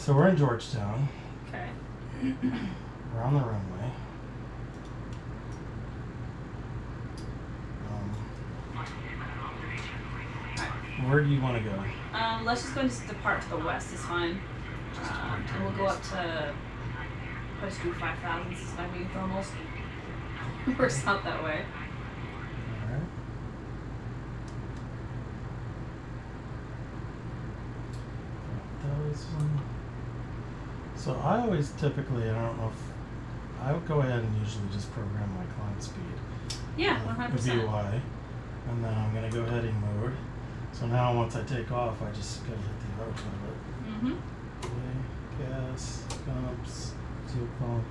So we're in Georgetown. Okay. We're on the runway. Where do you want to go? Let's just go and just depart to the west. It's fine. And we'll go up to let's do 5,000 since my being thermals works out that way. All right. So I always typically, I don't know if I would go ahead and usually just program my climb speed. Yeah, The 100%. VY, and then I'm gonna go heading mode. So now once I take off, I just gotta hit the autopilot. Gas, pumps, fuel pump.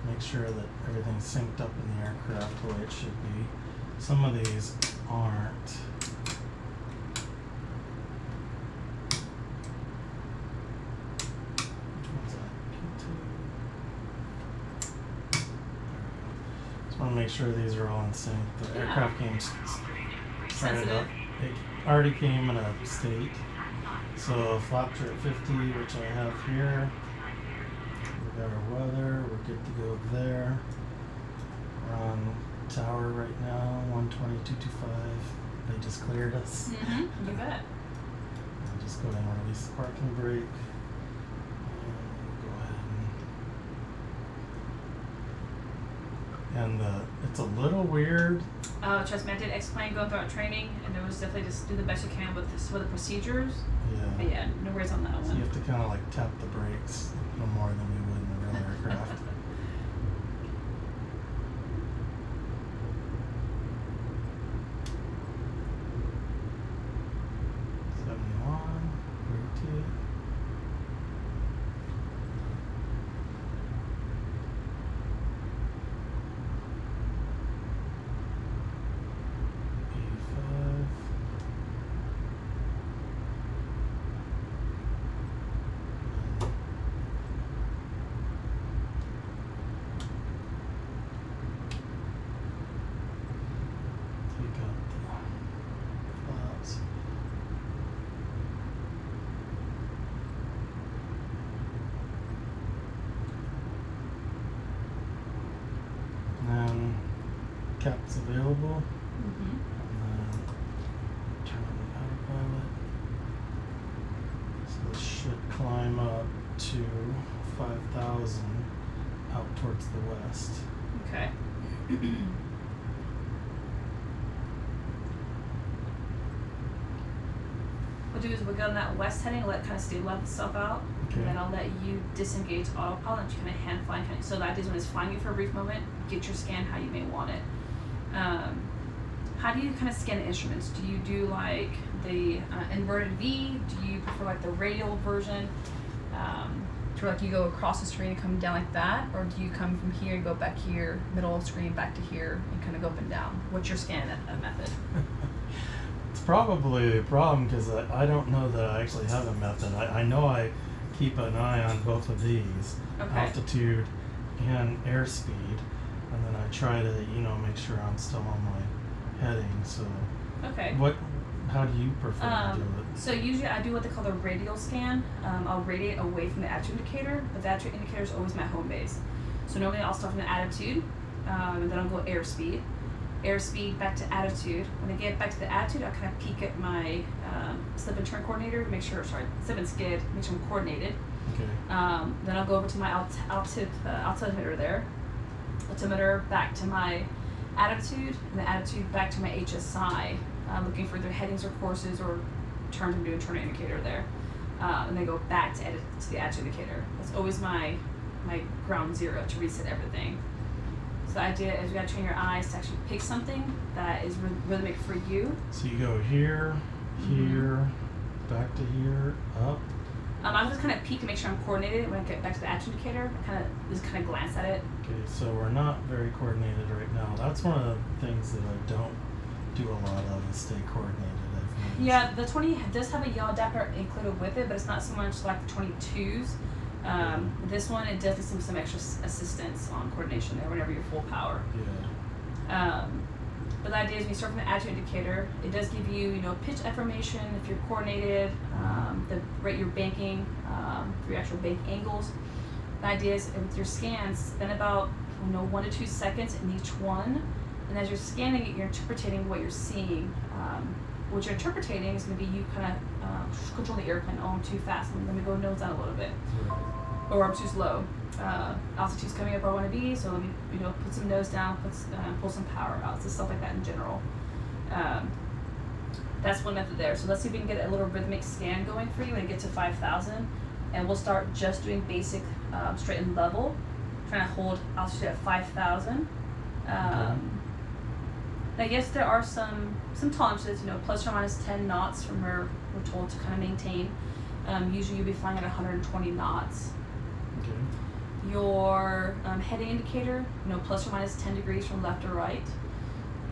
Make sure that everything's synced up in the aircraft the way it should be. Some of these aren't. Which one's that? P2. Just want to make sure these are all in sync. The aircraft came started up. It already came in a state. So flaps are at 50, which I have here. We got our weather, we're good to go there. We're on tower right now, 120.225. They just cleared us. You bet. I'll just go ahead and release the parking brake. And go ahead and it's a little weird. Trust me, I did Xplane going through our training, and it was definitely just do the best you can with the procedures. Yeah. But yeah, no worries on that So one. you have to kind of like tap the brakes no more than you would in a real aircraft. Cap's available. And then turn on the autopilot. So this should climb up to 5,000 out towards the west. Okay. What we'll do is we'll go on that west heading, let it kind of stabilize itself out. Okay. And then I'll let you disengage autopilot and you kind of hand fly. So that is when it's flying you for a brief moment, get your scan how you may want it. How do you kind of scan the instruments? Do you do like the inverted V? Do you prefer like the radial version? To like you go across the screen and come down like that? Or do you come from here and go back here, middle of the screen, back to here, and kind of go up and down? What's your scan method? It's probably a problem because I don't know that I actually have a method. I know I keep an eye on both of these, altitude and airspeed, and then I try to, make sure I'm still on my heading. So, how do you prefer to do it? So usually I do what they call the radial scan. I'll radiate away from the attitude indicator, but the attitude indicator is always my home base. So normally I'll start from the attitude, and then I'll go airspeed. Airspeed back to attitude. When I get back to the attitude, I'll kind of peek at my slip and turn coordinator to make sure, slip and skid, make sure I'm coordinated. Okay. Then I'll go over to my altimeter there. Altimeter back to my attitude, and the attitude back to my HSI. Looking for either headings or courses or turns I'm doing turn indicator there. And then go back to the attitude indicator. That's always my ground zero to reset everything. So the idea is you gotta train your eyes to actually pick something that is really make for you. So you go here, here, back to here, up. I just kind of peek and make sure I'm coordinated. When I get back to the attitude indicator, I just kind of glance at it. Okay, so we're not very coordinated right now. That's one of the things that I don't do a lot of is stay coordinated. Yeah, the 20 does have a yaw adapter included with it, but it's not so much like the 22s. This one, it does need some extra assistance on coordination there whenever you're full power. Yeah. But the idea is when you start from the attitude indicator, it does give you, you know, pitch information if you're coordinated, the rate you're banking, for your actual bank angles. The idea is with your scans, spend about 1 to 2 seconds in each one, and as you're scanning it, you're interpreting what you're seeing. What you're interpreting is going to be you kind of control the airplane. Oh, I'm too fast. Let me go nose down a little bit, or I'm too slow. Altitude's coming up where I want to be, so let me, you know, put some nose down, pull some power out, so stuff like that in general. That's one method there. So let's see if we can get a little rhythmic scan going for you and get to 5,000, and we'll start just doing basic straight and level, trying to hold altitude at 5,000. I guess there are some tolerances, you know, plus or minus 10 knots from where we're told to kind of maintain. Usually you'll be flying at 120 knots. Okay. Your heading indicator, you know, plus or minus 10 degrees from left or right.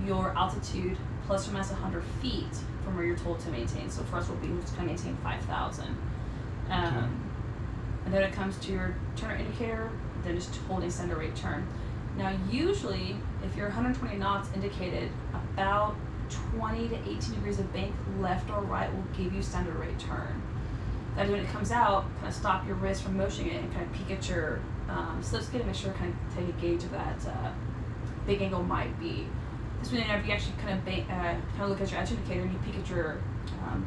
Your altitude, plus or minus 100 feet from where you're told to maintain. So for us, we'll be just kind of maintaining 5,000. Okay. And then it comes to your turner indicator, then just holding center rate turn. Now usually, if you're 120 knots indicated, about 20 to 18 degrees of bank left or right will give you standard rate turn. That when it comes out, kind of stop your wrist from motioning it and kind of peek at your slipskid and make sure to kind of take a gauge of that big angle might be. This way, whenever you actually kind of look at your edge indicator and you peek at your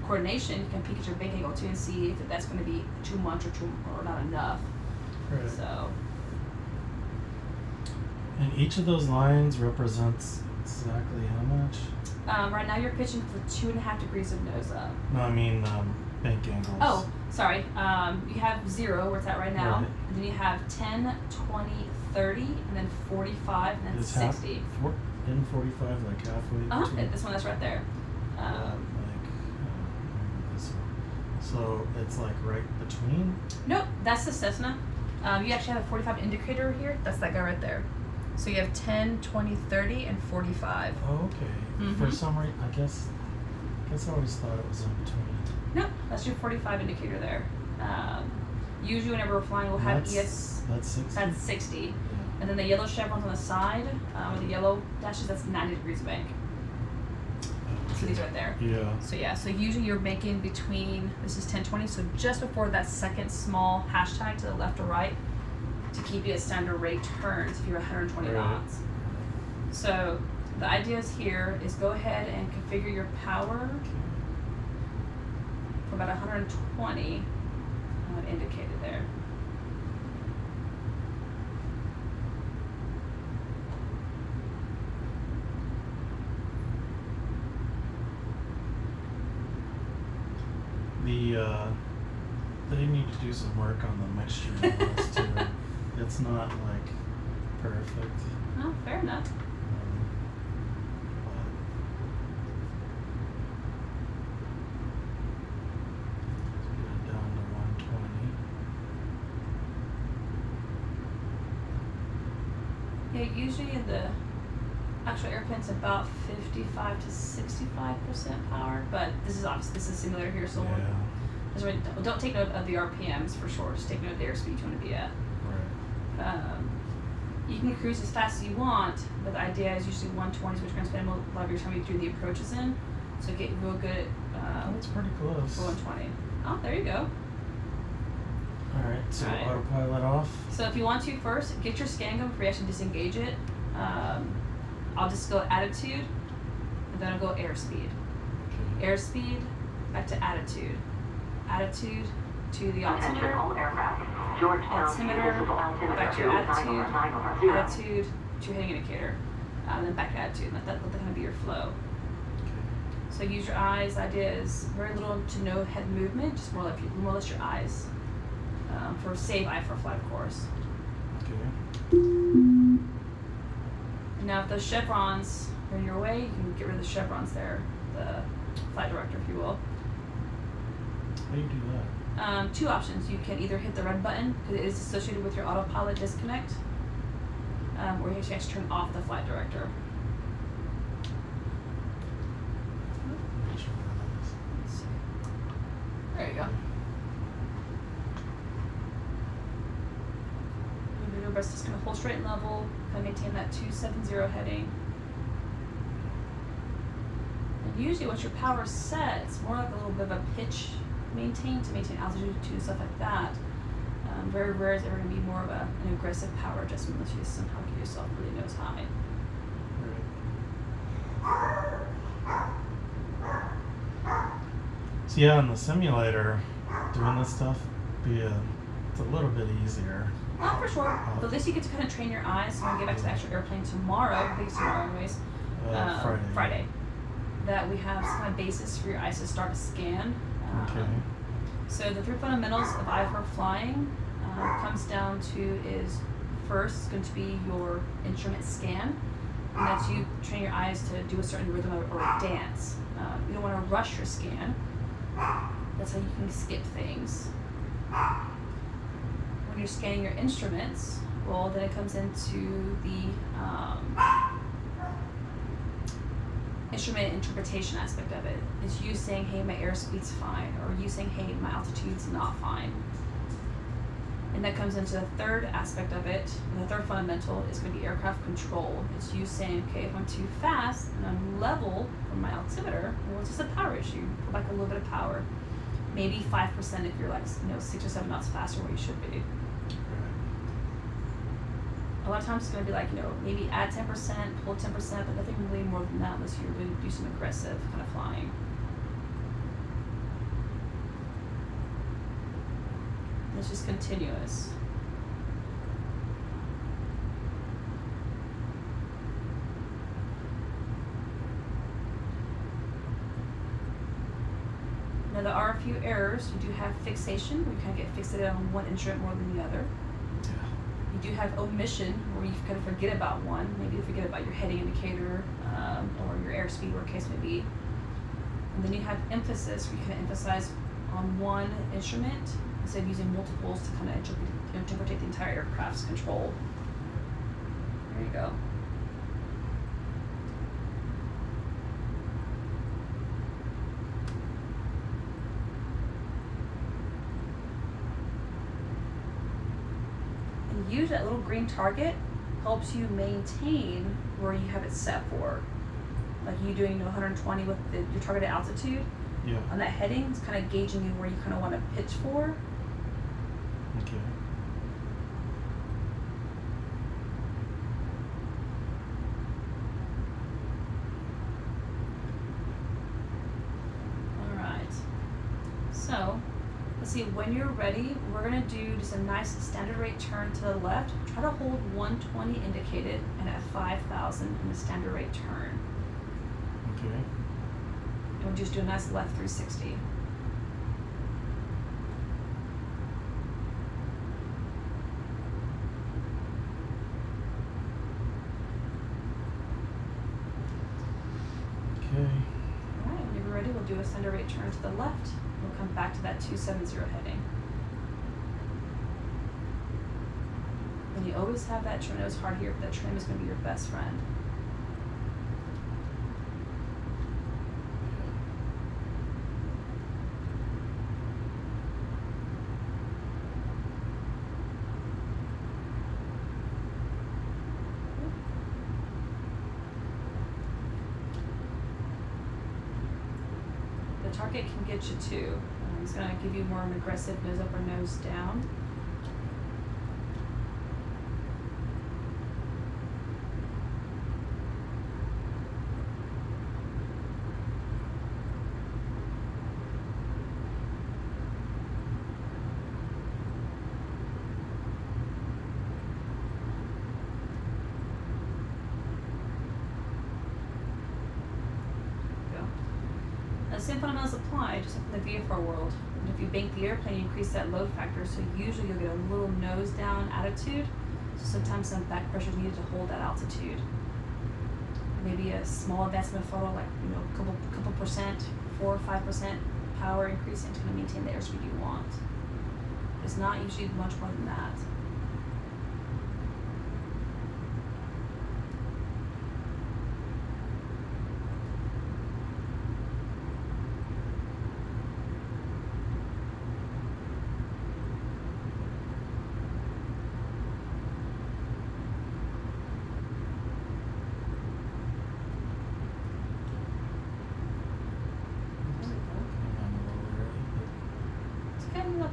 coordination, you can peek at your bank angle too and see if that's going to be too much or not enough. Right. So. And each of those lines represents exactly how much? Right now you're pitching for 2.5 degrees of nose up. No, I mean bank angles. Oh, sorry. You have 0 where it's at right now. Right. And then you have 10, 20, 30, and then 45, and then Is 60. In 45, like halfway between? This one that's right there. This one. So it's like right between? Nope, that's the Cessna. You actually have a 45 indicator here. That's that guy right there. So you have 10, 20, 30, and 45. Oh, okay. For some reason, I guess I always thought it was in between. Nope, that's your 45 indicator there. Usually whenever we're flying, we'll have ES. That's 60? That's 60. Yeah. And then the yellow chevrons on the side, with the yellow dashes, that's 90 degrees of bank. Okay. See these right there? Yeah. So usually you're making between, this is 1020, so just before that second small hashtag to the left or right to keep you at standard rate turns if you're 120 knots. So the idea is here is go ahead and configure your power for about 120 indicated there. They need to do some work on the mixture on this too. It's not like perfect. Oh, fair enough. Let's get it down to 120. Yeah, usually in the actual airplane's about 55 to 65% power, but this is similar here, so don't take note of the RPMs for sure. Just take note of the airspeed you want to be at. Right. You can cruise as fast as you want, but the idea is usually 120 is what you're going to spend a lot of your time through the approaches in. So get real good at That's pretty close. for 120. Oh, there you go. Alright, so Alright. autopilot off. So if you want to first, get your scan going before you actually disengage it. I'll just go attitude, and then I'll go airspeed. Okay. Airspeed, back to attitude. Attitude to the altimeter. Altimeter, back to your attitude. Attitude to your heading indicator. Then back to attitude. Let that kind of be your flow. So use your eyes. The idea is very little to no head movement, just more or less your eyes. For save eye for a flight, of course. Okay. Now, if those chevrons are in your way, you can get rid of the chevrons there, the flight director, if you will. How do you do that? 2 options. You can either hit the red button, because it is associated with your autopilot disconnect, or you can actually turn off the flight director. Let's see. There you go. Your best is going to hold straight and level, kind of maintain that 270 heading. usually once your power's set, it's more like a little bit of a pitch to maintain altitude and stuff like that. Very rare is ever going to be more of an aggressive power adjustment unless you somehow get yourself really nose high. So yeah, in the simulator, doing this stuff it's a little bit easier. Not for sure, but at least you get to kind of train your eyes. So when I get back to the actual airplane tomorrow, I think it's tomorrow anyways, Friday, that we have some kind of basis for your eyes to start to scan. Okay. So the 3 fundamentals of eye for flying comes down to is first going to be your instrument scan, and that's you train your eyes to do a certain rhythm or dance. You don't want to rush your scan. That's how you can skip things. When you're scanning your instruments, well, then it comes into the instrument interpretation aspect of it. It's you saying, hey, my airspeed's fine, or you saying, hey, my altitude's not fine. And that comes into the third aspect of it, and the third fundamental is going to be aircraft control. It's you saying, okay, if I'm too fast and I'm level from my altimeter, well, it's just a power issue. Pull back a little bit of power. Maybe 5% if you're like, 6 or 7 knots faster where you should be. A lot of times it's going to be like, maybe add 10%, pull 10%, but nothing really more than that unless you really do some aggressive kind of flying. It's just continuous. Now there are a few errors. You do have fixation, where you kind of get fixated on one instrument more than the other. You do have omission, where you kind of forget about one. Maybe you forget about your heading indicator or your airspeed, whatever case may be. And then you have emphasis, where you kind of emphasize on one instrument instead of using multiples to kind of interpret the entire aircraft's control. There you go. Use that little green target helps you maintain where you have it set for. Like you doing 120 with your targeted altitude. Yeah. On that heading, it's kind of gauging you where you kind of want to pitch for. Okay. All right. So. Let's see, when you're ready, we're going to do just a nice standard rate turn to the left. Try to hold 120 indicated and at 5,000 in the standard rate turn. Okay. And we'll just do a nice left 360. Okay. All right, when you're ready, we'll do a standard rate turn to the left. We'll come back to that 270 heading. And you always have that trim nose hard here, but that trim is going to be your best friend. The target can get you too. It's going to give you more of an aggressive nose up or nose down. The same fundamentals apply, just like in the VFR world. And if you bank the airplane, you increase that load factor, so usually you'll get a little nose down attitude. So sometimes some back pressure is needed to hold that altitude. Maybe a small advancement of throttle, like a couple percent, 4 or 5% power increase, and to kind of maintain the airspeed you want. It's not usually much more than that.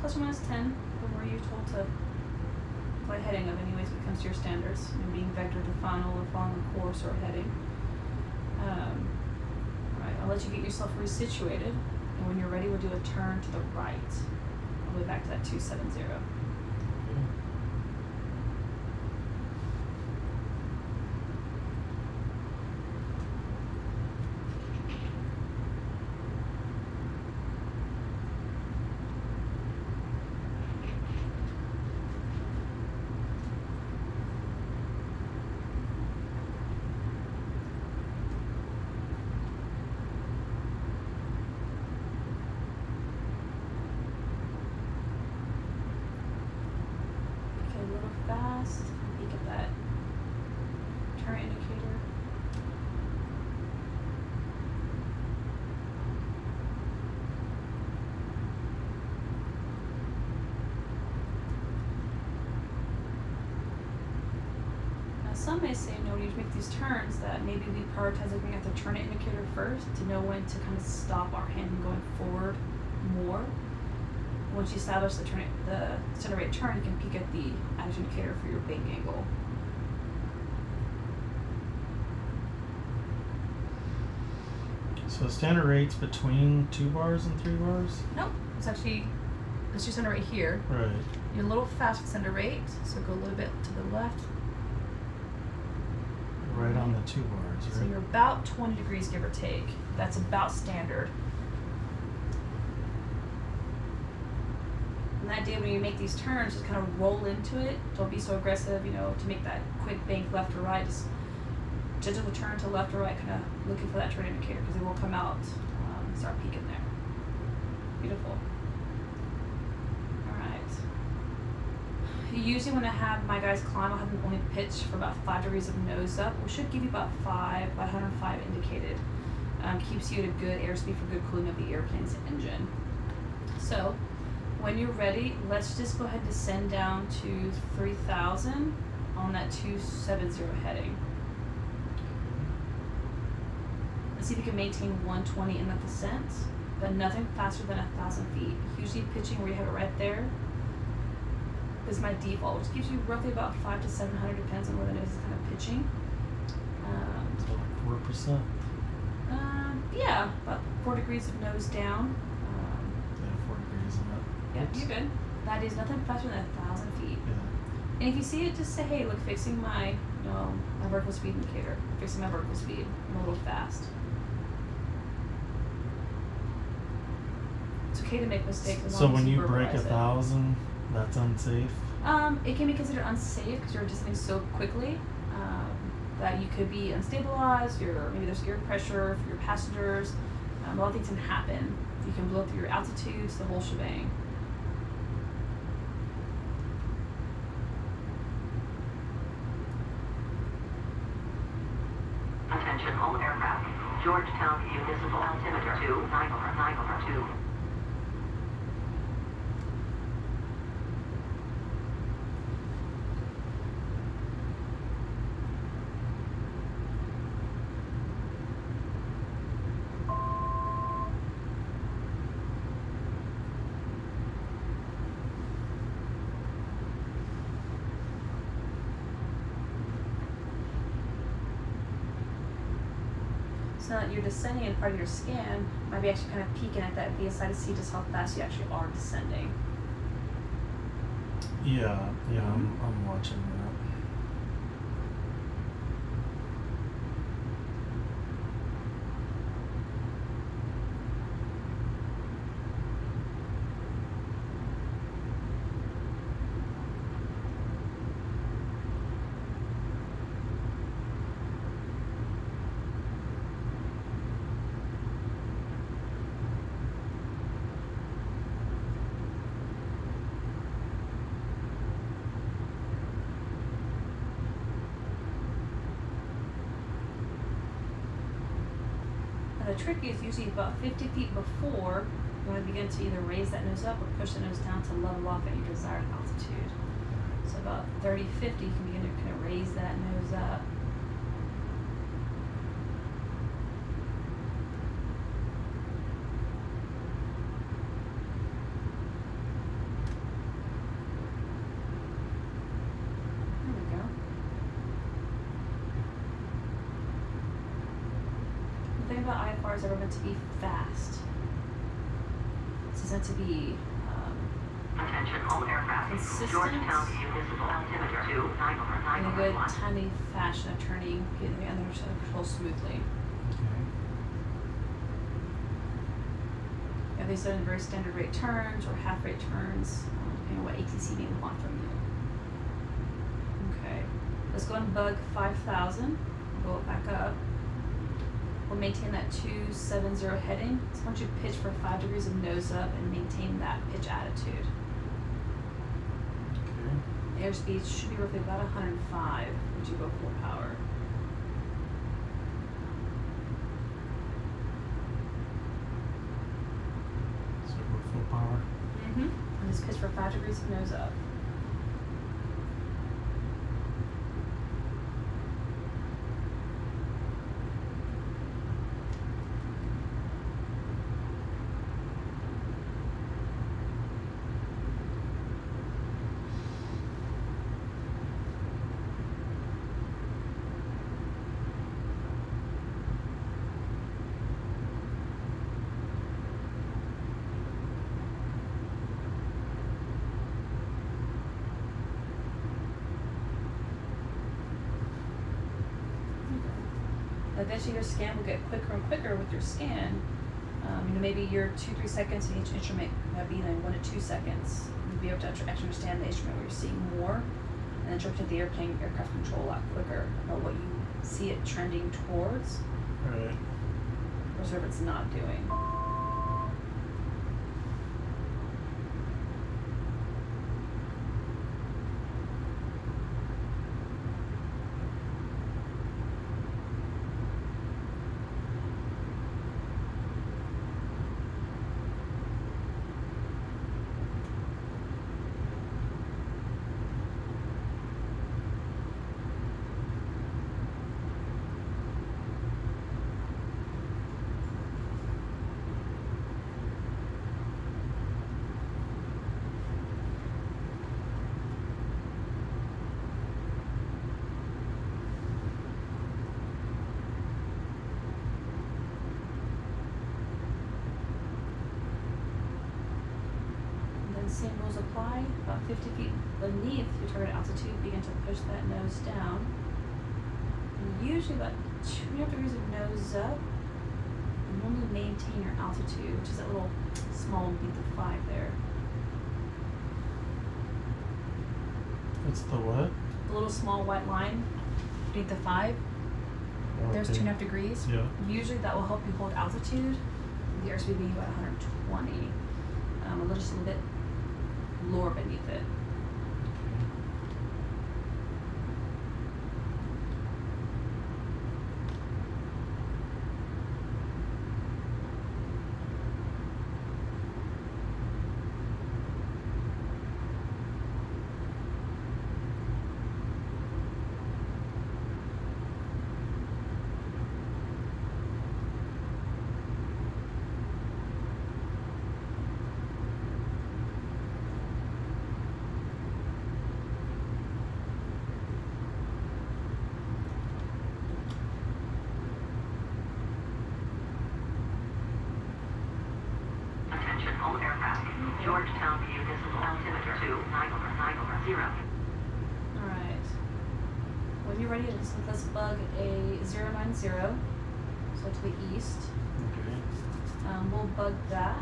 plus or minus 10 from where you're told to fly heading of anyways when it comes to your standards, you know, being vector to final or following a course or heading. Alright, I'll let you get yourself resituated, and when you're ready we'll do a turn to the right, all the way back to that 270. Fast, peek at that turn indicator. Now some may say, no, when you make these turns that maybe we prioritize looking at the turn indicator first to know when to kind of stop our hand from going forward more. Once you establish the center rate turn, you can peek at the attitude indicator for your bank angle. So standard rate's between 2 bars and 3 bars? Nope, it's actually, let's do center rate here. Right. You're a little fast with center rate, so go a little bit to the left. Right on the 2 bars, right? So you're about 20 degrees, give or take. That's about standard. And that day when you make these turns, just kind of roll into it. Don't be so aggressive, you know, to make that quick bank left or right. Just gentle turn to left or right, kind of looking for that turn indicator because it will come out and start peeking there. Beautiful. All right. Usually when I have my guys climb, I'll have them only pitch for about 5 degrees of nose up, which should give you about 105 indicated. Keeps you at a good airspeed for good cooling of the airplane's engine. So when you're ready, let's just go ahead and descend down to 3,000 on that 270 heading. Let's see if you can maintain 120 in the descent, but nothing faster than 1,000 feet. Usually pitching where you have it right there is my default, which gives you roughly about 500 to 700, depends on where the nose is kind of pitching. So like 4%. Yeah, about 4 degrees of nose down. Yeah, 4 degrees in that. Yeah, you're good. That is nothing faster than 1,000 feet. Yeah. And if you see it, just say, hey, look, fixing my, my vertical speed indicator. Fixing my vertical speed. I'm a little fast. It's okay to make mistakes as So long as when you break verbalize it. 1,000, that's unsafe? It can be considered unsafe because you're descending so quickly that you could be unstabilized, maybe there's ear pressure for your passengers. A lot of things can happen. You can blow through your altitudes, the whole shebang. Attention all aircraft. Georgetown Municipal Altimeter 2 2. So now that you're descending in part of your scan, you might be actually kind of peeking at that VSI to see just how fast you actually are descending. Yeah, I'm watching that. The trick is usually about 50 feet before you want to begin to either raise that nose up or push the nose down to level off at your desired altitude. So about 30, 50, you can begin to kind of raise that nose up. about IFR is ever meant to be fast. It's meant to be Attention all aircraft. consistent Georgetown Municipal Altimeter 2, 9 over 9 in a over good 1. timely fashion of turning, getting the under control smoothly. Okay. Yeah, they said in very standard rate turns or half rate turns, depending on what ATC may want from you. Okay, let's go and bug 5,000. Go back up. We'll maintain that 270 heading. So I want you to pitch for 5 degrees of nose up and maintain that pitch attitude. Okay. Airspeed should be roughly about 105 once you go full power. So we're full power. And just pitch for 5 degrees of nose up. Eventually your scan will get quicker and quicker with your scan. Maybe you're 2-3 seconds in each instrument, might be then 1 to 2 seconds. You'll be able to actually understand the instrument where you're seeing more, and then interpret the aircraft control a lot quicker about what you see it trending towards, Right. versus what it's not doing. Same rules apply. About 50 feet beneath your target altitude, begin to push that nose down. And usually about 2.5 degrees of nose up. And normally maintain your altitude, which is that little small one beneath the 5 there. It's the what? The little small white line beneath the 5. There's Okay. 2.5 degrees. Yeah. Usually that will help you hold altitude. The airspeed being about 120. Just a little bit lower beneath it. All aircraft. Georgetown Municipal Altimeter 2, 9 over 9 over 0. Alright. When you're ready, let's bug a 090, so to the east. Okay. We'll bug that.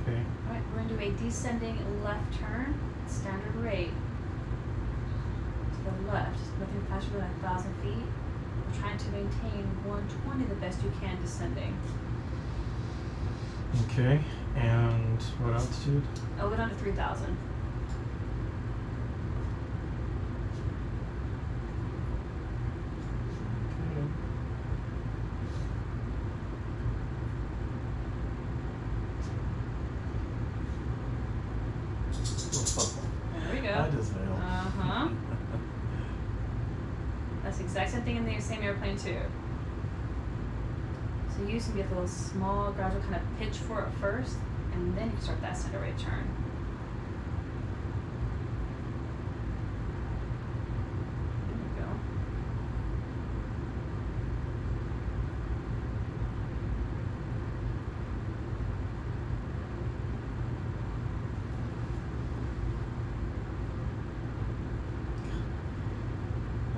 Okay. Alright, we're going to do a descending left turn, standard rate. To the left, nothing faster than 1,000 feet. We're trying to maintain 120 the best you can descending. Okay. And what altitude? I'll go down to 3,000. Okay. There we go. I just failed. Uh-huh. That's the exact same thing in the same airplane too. So So use can get a little small, gradual kind of pitch for it first, and then you can start that center right turn. There we go.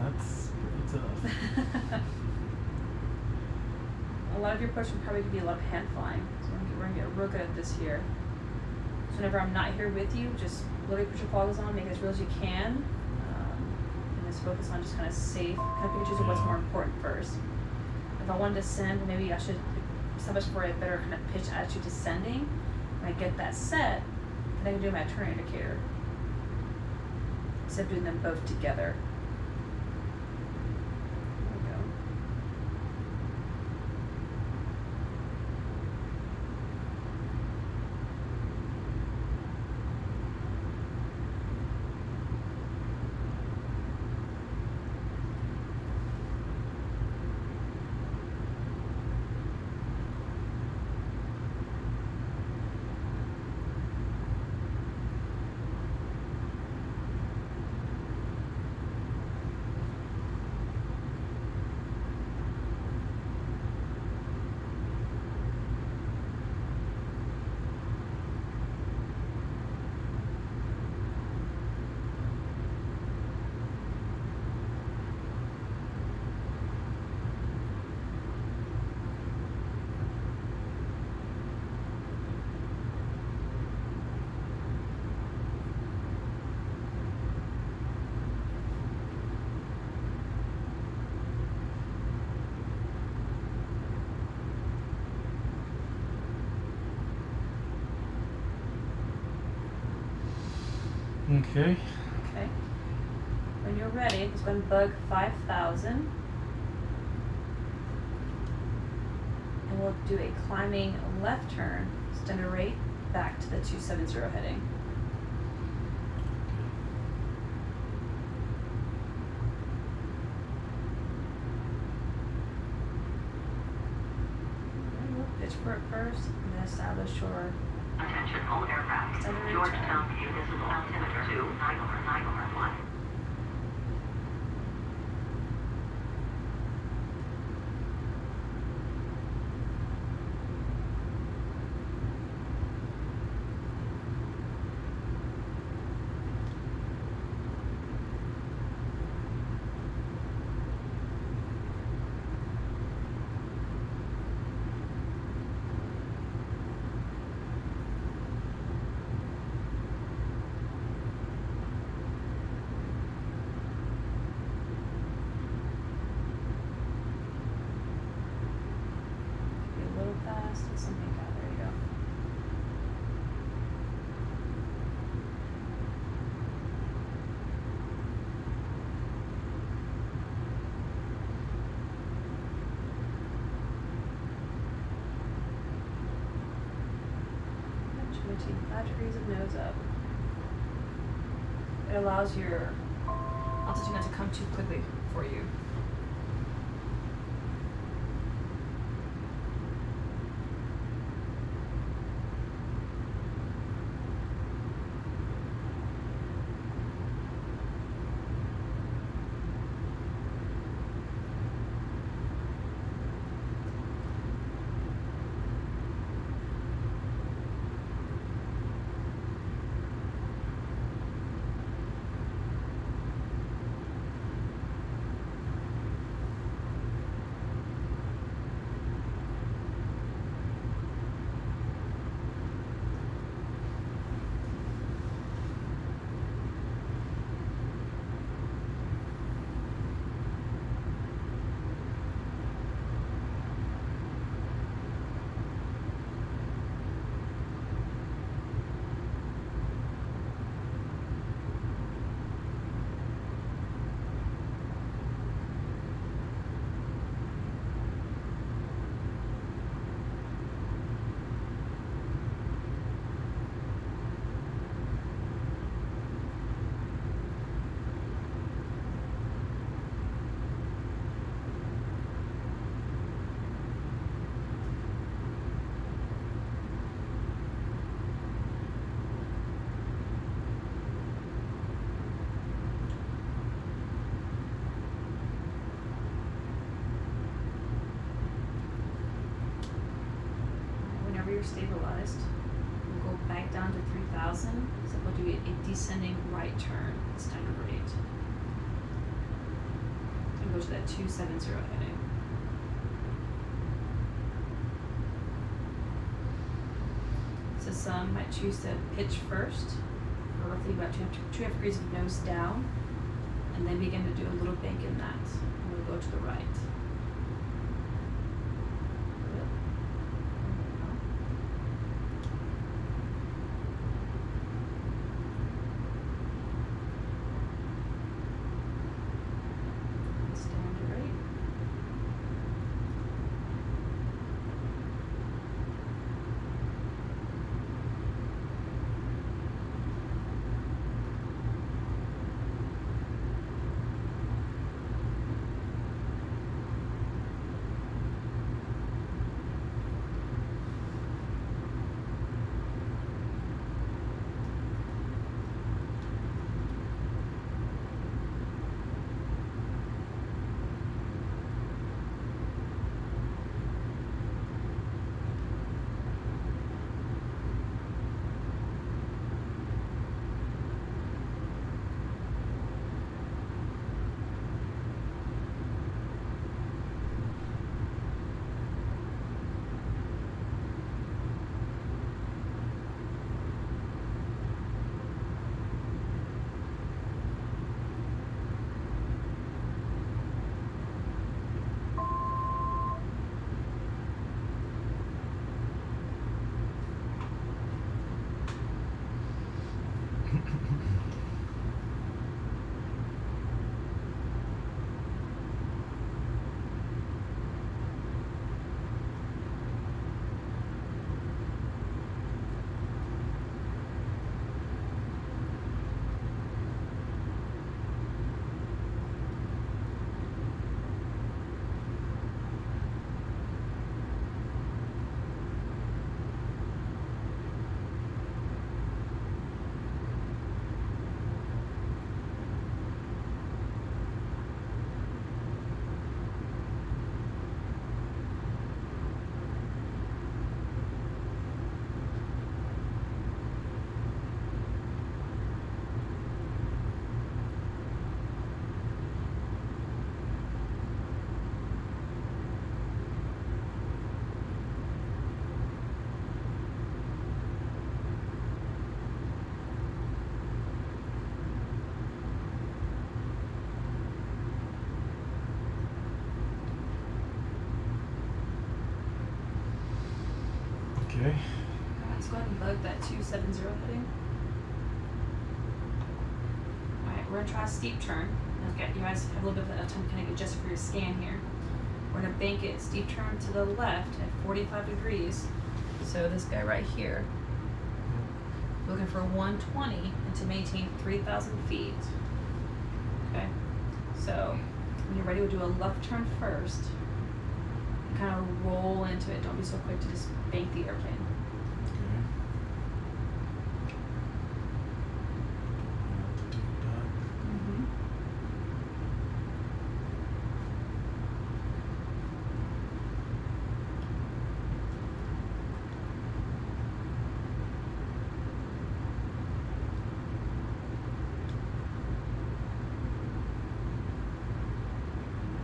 That's pretty tough. A lot of your push will probably be a lot of hand flying. So we're gonna get real good at this here. So whenever I'm not here with you, just literally put your goggles on, make it as real as you can, and just focus on just kind of safe, kind of pick and choose what's more important first. If I wanted to send, maybe I should establish for a better kind of pitch attitude descending. When I get that set, then I can do my turn indicator instead of doing them both together. There we go. Okay. Okay. When you're ready, just go and bug 5,000. And we'll do a climbing left turn, standard rate, back to the 270 heading. And we'll pitch for it first, and then establish your Attention all aircraft. Center Georgetown view visible. Altimeter 2, 9 over 1. Something out. There you go. Maintain 5 degrees of nose up. It allows your altitude not to come too quickly for you. stabilized. We'll go back down to 3,000. So we'll do a descending right turn, standard rate. And go to that 270 heading. So some might choose to pitch first, for roughly about 2.5 degrees of nose down, and then begin to do a little bank in that. And we'll go to the right. Okay. Let's go ahead and bug that 270 heading. Alright, we're gonna try a steep turn. Okay, you guys have a little bit of time to kind of adjust for your scan here. We're gonna bank it steep turn to the left at 45 degrees. So this guy right here, looking for 120 and to maintain 3,000 feet. Okay, so when you're ready, we'll do a left turn first. Kind of roll into it. Don't be so quick to just bank the airplane. Okay. I have to do that. Mm-hmm.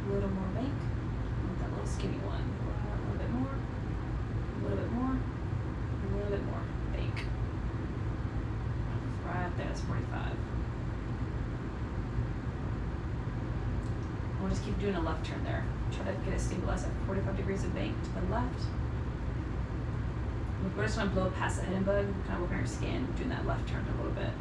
A little more bank. That little skinny one. A little bit more. A little bit more. A little bit more. Bank. Right there. That's 45. We'll just keep doing a left turn there. Try to get it stabilized at 45 degrees of bank to the left. We're just going to blow past the head and bug, kind of working our skin, doing that left turn a little bit.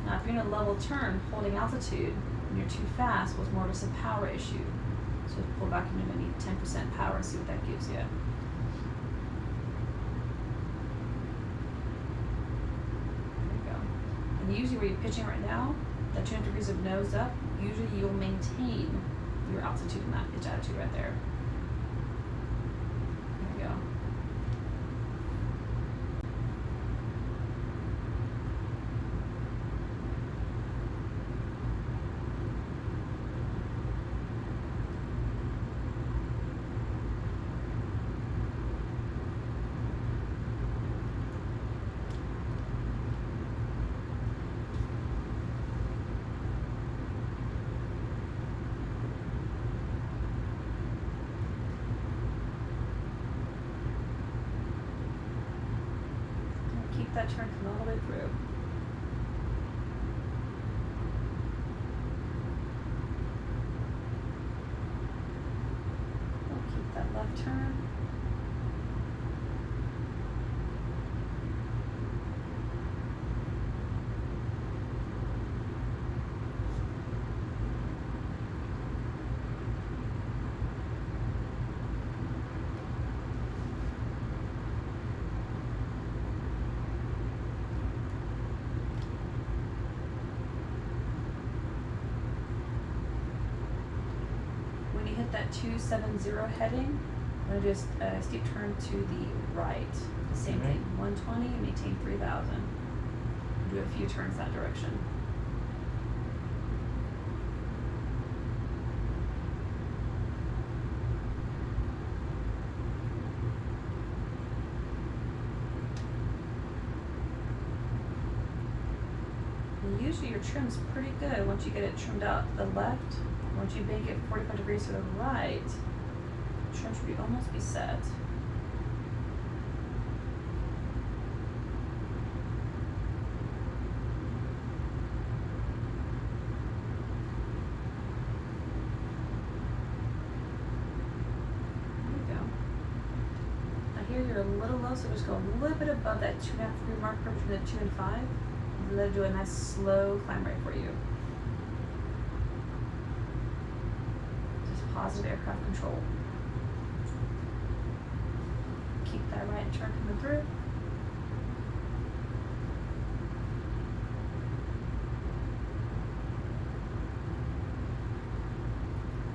Now, if you're in a level turn, holding altitude, when you're too fast, was more of just a power issue. So pull back into maybe 10% power and see what that gives you. There you go. And usually where you're pitching right now, that 200 degrees of nose up, usually you'll maintain your altitude in that pitch attitude right there. There you go. that turn coming all the way through. We'll keep that left turn. When you hit that 270 heading, I'm going to do a steep turn to the right. The same thing, 120 and maintain 3,000. Do a few turns that direction. And usually your trim's pretty good once you get it trimmed out to the left. Once you bank it 45 degrees to the right, the trim should almost be set. There you go. Now here you're a little low, so just go a little bit above that 2.5 degree marker between the 2 and 5. And let it do a nice slow climb rate for you. Positive aircraft control. Keep that right turn coming through.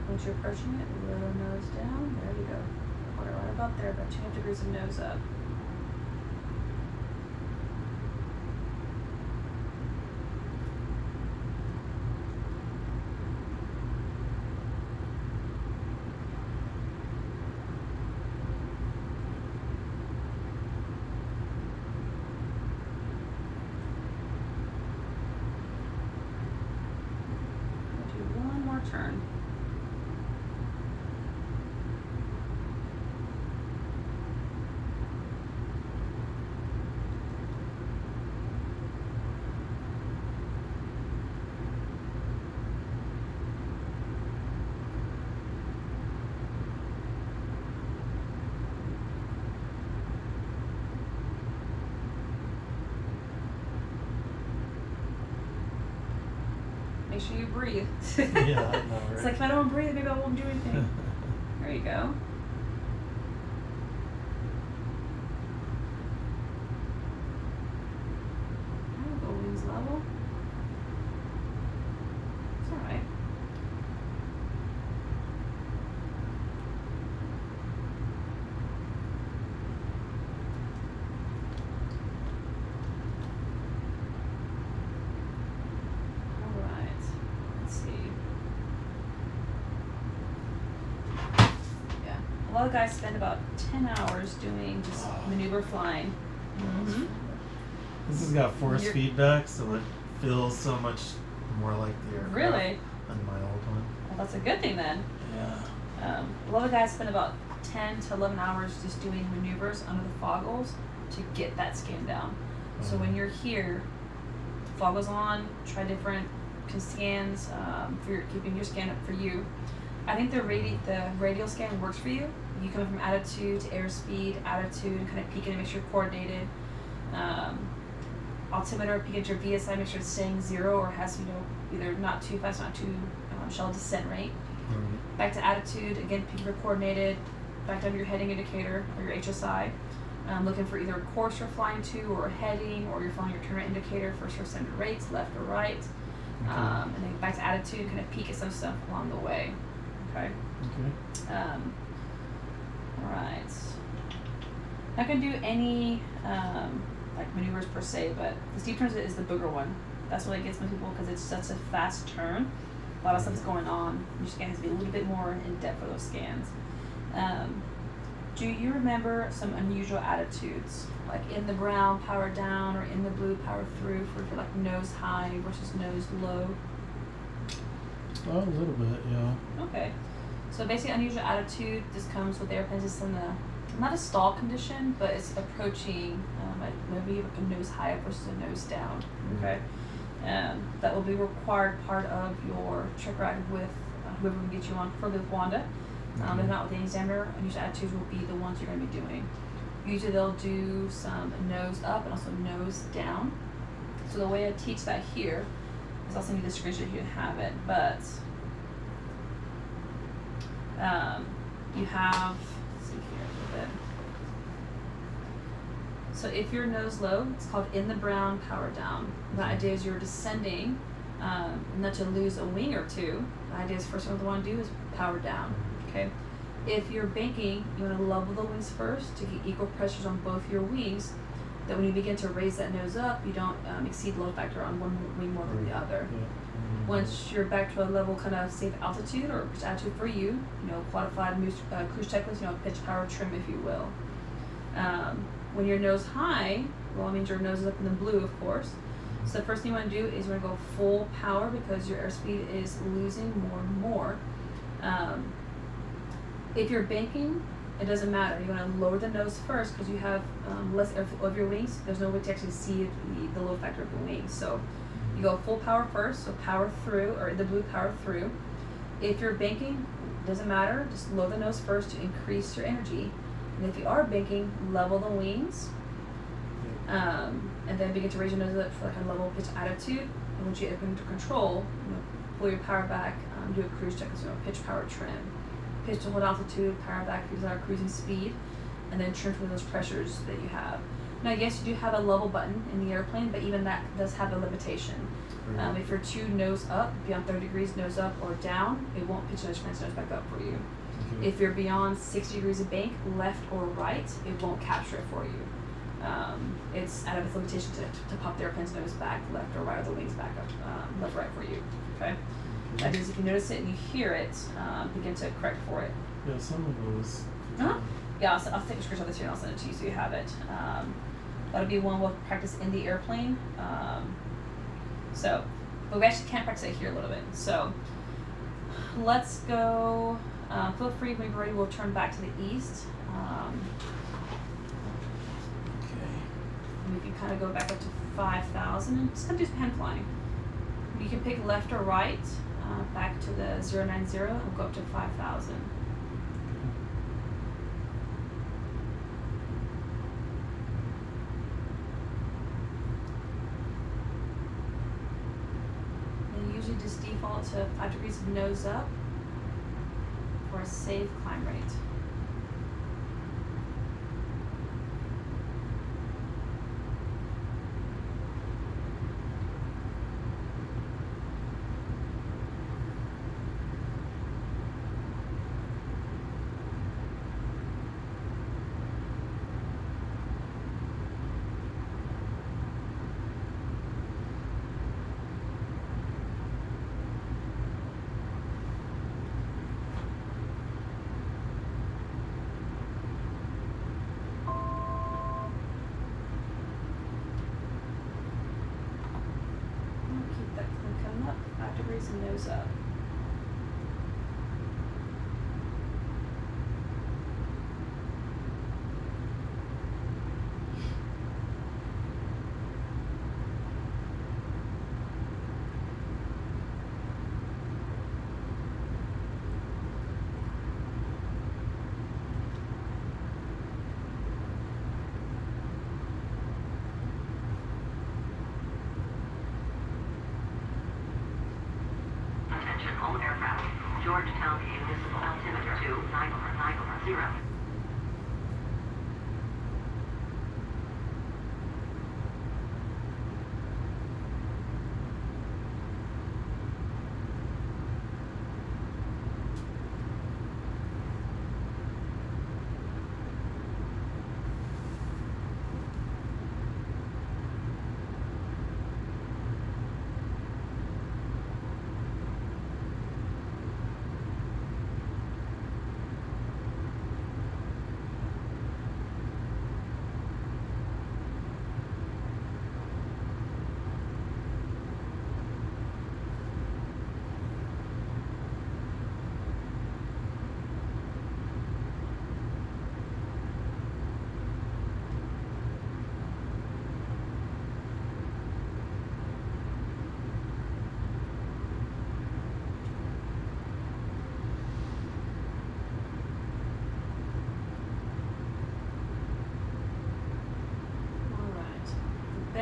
Once you're approaching it, little nose down. There you go. Hold it right about there, about 2.5 degrees of nose up. Turn. Make sure you breathe. Yeah, I know, right? It's like if I don't breathe, maybe I won't do anything. There you go. Go wings level. It's alright. A lot of guys spend about 10 hours doing just maneuver flying. Mm-hmm. This has got force feedback, so it feels so much more like the aircraft really? Than my old one. Well, that's a good thing then. Yeah. A lot of guys spend about 10 to 11 hours just doing maneuvers under the foggles to get that scan down. So when you're here, foggles on, try different scans for keeping your scan up for you. I think the radial scan works for you. You come from attitude to airspeed, attitude, and kind of peek and make sure you're coordinated. Altimeter, peek at your VSI, make sure it's staying 0 or has, either not too fast, not too shallow descent rate. Mm-hmm. Back to attitude, again, peek if you're coordinated. Back down to your heading indicator or your HSI. Looking for either a course you're flying to or a heading, or you're following your turn rate indicator, first or second rates, left or right. Okay. And then back to attitude, kind of peek at some stuff along the way. Okay. Okay. Alright. Not gonna do any like maneuvers per se, but the steep turns is the booger one. That's what it gets most people because it's such a fast turn. A lot of stuff's going on. Your scan has to be a little bit more in depth for those scans. Do you remember some unusual attitudes, like in the brown, power down, or in the blue, power through, for like nose high versus nose low? Oh, a little bit, yeah. Okay. So basically, unusual attitude just comes with airplanes just in the not a stall condition, but it's approaching maybe like a nose high up versus a nose down. Okay, that will be required part of your trick ride with whoever we get you on, preferably with Wanda. If not with the examiner, usually attitudes will be the ones you're going to be doing. Usually they'll do some nose up and also nose down. So the way I teach that here is I'll send you the screenshot you can have it, but you have, let's see here a little bit. So if your nose low, it's called in the brown, power down. The idea is you're descending, not to lose a wing or two. The idea is first thing you want to do is power down. Okay. If you're banking, you want to level the wings first to get equal pressures on both your wings. That when you begin to raise that nose up, you don't exceed load factor on one wing more than the other. Once you're back to a level kind of safe altitude or pitch altitude for you, qualified cruise checklist, pitch, power, trim, if you will. When your nose high, well, it means your nose is up in the blue, of course. So the first thing you want to do is you want to go full power because your airspeed is losing more and more. If you're banking, it doesn't matter. You want to lower the nose first because you have less airflow of your wings. There's no way to actually see the load factor of the wings. So you go full power first, so power through, or the blue power through. If you're banking, it doesn't matter. Just lower the nose first to increase your energy. And if you are banking, level the wings. And then begin to raise your nose up for like a level pitch attitude. And once you get into control, pull your power back, do a cruise check, pitch, power, trim. Pitch to hold altitude, power back if you desire cruising speed, and then trim for those pressures that you have. Now, yes, you do have a level button in the airplane, but even that does have a limitation. If you're too nose up, beyond 30 degrees nose up or down, it won't pitch nose back up for you. If you're beyond 60 degrees of bank, left or right, it won't capture it for you. It's out of its limitation to pop the airplane's nose back, left or right, or the wings back up, left or right for you. Okay. That is, if you notice it and you hear it, begin to correct for it. Yeah, some of those. Yeah, I'll take a screenshot of this here and I'll send it to you so you have it. That'll be one we'll practice in the airplane. But we actually can't practice it here a little bit. So let's go. Feel free when you're ready. We'll turn back to the east. And we can kind of go back up to 5,000 and just kind of do some hand flying. You can pick left or right. Back to the 090 and we'll go up to 5,000. And usually just default to 5 degrees of nose up for a safe climb rate. And nose up. All aircraft. Georgetown view visible altimeter 290.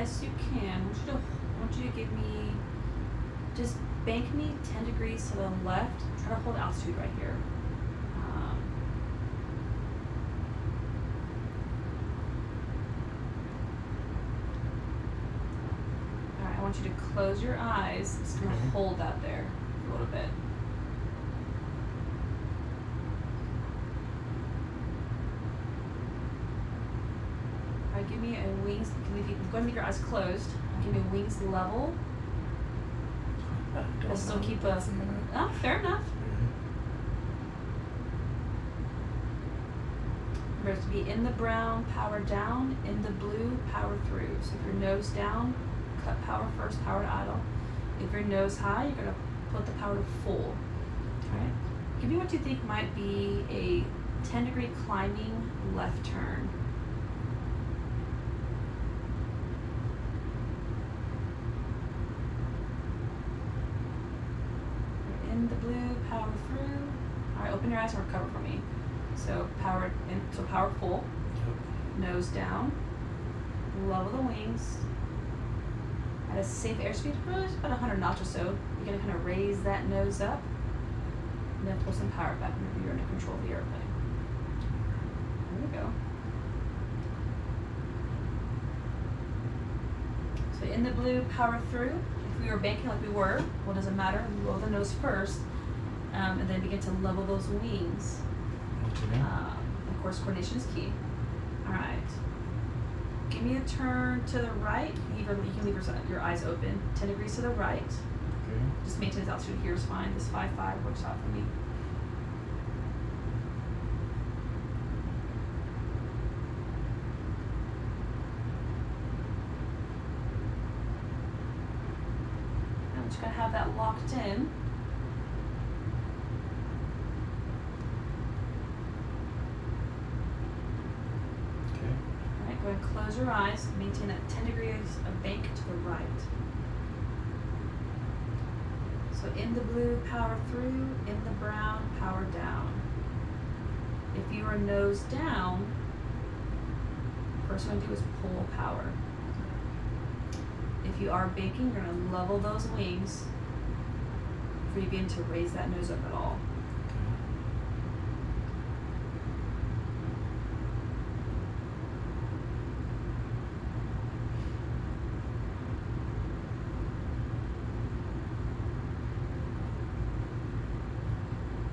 best you can. I want you to give me, just bank me 10 degrees to the left. Try to hold altitude right here. Alright, I want you to close your eyes. Just gonna hold that there for a little bit. Alright, give me a wings. If you go ahead and leave your eyes closed, give me a wings level. I'll still keep a. Oh, fair enough. Remember to be in the brown, power down, in the blue, power through. So if your nose down, cut power first, power to idle. If your nose high, you're gonna put the power to full. Alright. Give me what you think might be a 10-degree climbing left turn. In the blue, power through. Alright, open your eyes and recover for me. So power in, so power full. Yep. Nose down. Level the wings. At a safe airspeed, probably about 100 knots or so. You're gonna kind of raise that nose up. And then pull some power back whenever you're under control of the airplane. There we go. So in the blue, power through. If we were banking like we were, well, doesn't matter. Lower the nose first, and then begin to level those wings. Of course, coordination is key. All right. Give me a turn to the right. You can leave your eyes open. 10 degrees to the right. Okay. Just maintain the altitude here is fine. This 5.5 works out for me. Just gotta have that locked in. Okay. Alright, go ahead and close your eyes. Maintain that 10 degrees of bank to the right. So in the blue, power through. In the brown, power down. If you are nose down, first thing I'm gonna do is pull power. If you are banking, you're going to level those wings before you begin to raise that nose up at all.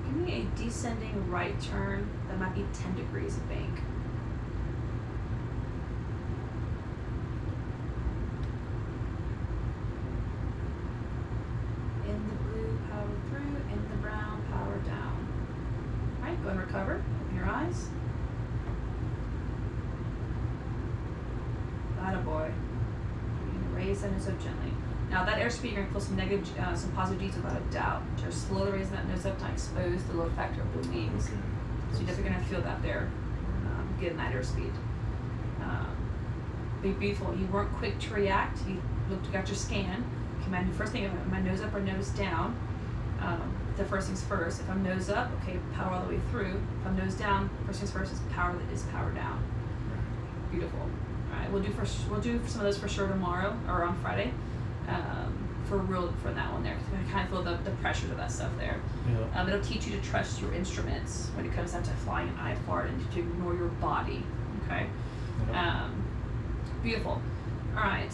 Give me a descending right turn that might be 10 degrees of bank. Go and recover. Open your eyes. Attaboy. You're going to raise that nose up gently. Now that airspeed, you're going to feel some negative, some positive G's without a doubt. Just slowly raising that nose up to expose the load factor of the wings. Okay. So you're definitely going to feel that there, getting that airspeed. Be beautiful. You weren't quick to react. You got your scan. Okay, first thing, am I nose up or nose down? The first things first. If I'm nose up, okay, power all the way through. If I'm nose down, first things first is power down. Beautiful. All right, we'll do some of those for sure tomorrow or on Friday, for that one there. I kind of feel the pressures of that stuff there. Yeah. It'll teach you to trust your instruments when it comes down to flying an IFR and to ignore your body. Okay. Yeah. Beautiful. All right.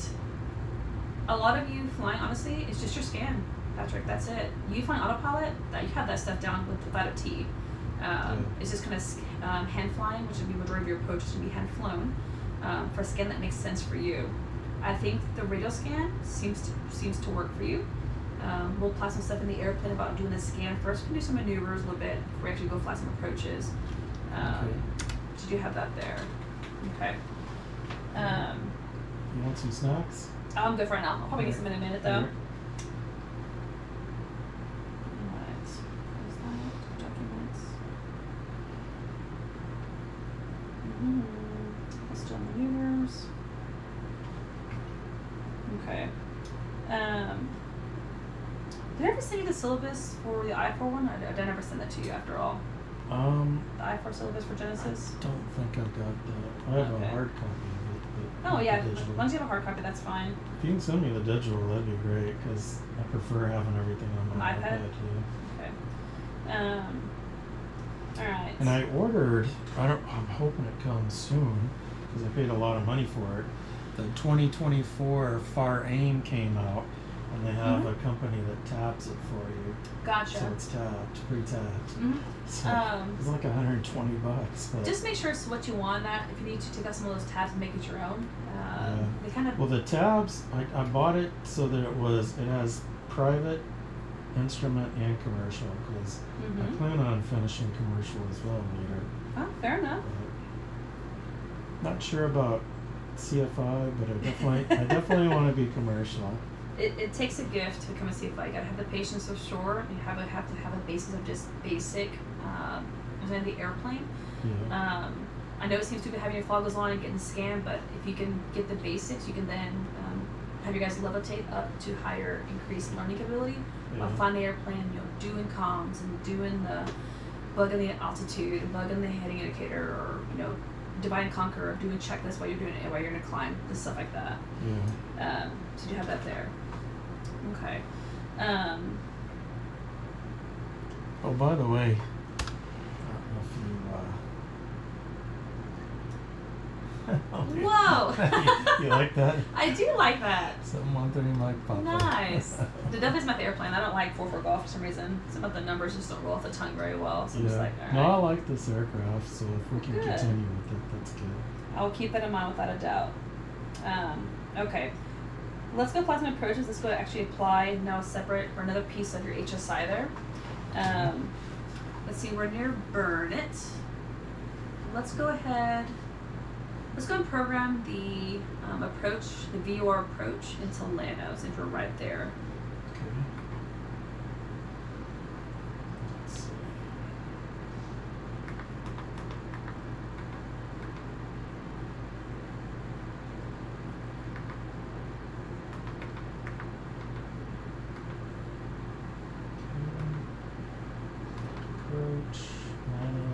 A lot of you flying, honestly, it's just your scan. Patrick, that's it. You flying autopilot, you have that stuff down without a T. It's just kind of hand flying, which would be majority of your approach is going to be hand flown, for a scan that makes sense for you. I think the radial scan seems to work for you. We'll apply some stuff in the airplane about doing the scan first. We can do some maneuvers a little bit before we actually go fly some approaches. So you have that there. Okay. You want some snacks? I'm good for right now. I'll probably get some in a minute though. Here. Let's do maneuvers. Okay. Did I ever send you the syllabus for the I4 one? Or did I never send that to you after all? The I4 syllabus for Genesis? I don't think I got that. I have a hard copy of it, but Oh not the yeah, as digital. long as you have a hard copy, that's fine. If you can send me the digital, that'd be great, because I prefer having everything on my An iPad? yeah. Okay. All right. And I ordered, I'm hoping it comes soon, because I paid a lot of money for it. The 2024 Far Aim came out, and they have Mhm. a company that tabs it for you. Gotcha. So it's tabbed, pre-tabbed. Mhm. So it's like $120. But Just make sure it's what you want. That if you need to take out some of those tabs and make it your own. Yeah. They kind of. well, the tabs, I bought it so that it has private, instrument, and commercial, because I Mhm. plan on finishing commercial as well later. Oh, fair enough. Not sure about CFI, but I definitely want to be commercial. It takes a gift to become a CFI. You gotta have the patience for sure. You have to have a basis of just basic. Understanding the airplane. Yeah. I know it seems stupid having your foggles on and getting scanned, but if you can get the basics, you can then have your guys levitate up to higher increased learning ability. Yeah. Flying the airplane, doing comms and doing the bugging the altitude, bugging the heading indicator, or divide and conquer, or doing checklists while you're doing it, while you're gonna climb, the stuff like that. Yeah. So you have that there. Okay. Oh, by the way, I don't know if you. Whoa! You like that? I do like that. 713 Mike Papa. Nice. The definitely is my airplane. I don't like 44 Golf for some reason. Some of the numbers just don't roll off the tongue very well. So I'm just Yeah. like, all right. No, I like this aircraft, so if we can Good. continue with it, that's good. I'll keep that in mind without a doubt. Okay. Let's go apply some approaches. Let's go actually apply now a separate or another piece of your HSI there. Let's see, we're near burn it. Let's go ahead. Let's go and program the approach, the VOR approach into Lano, since we're right there. Okay. Let's see. Approach, nano,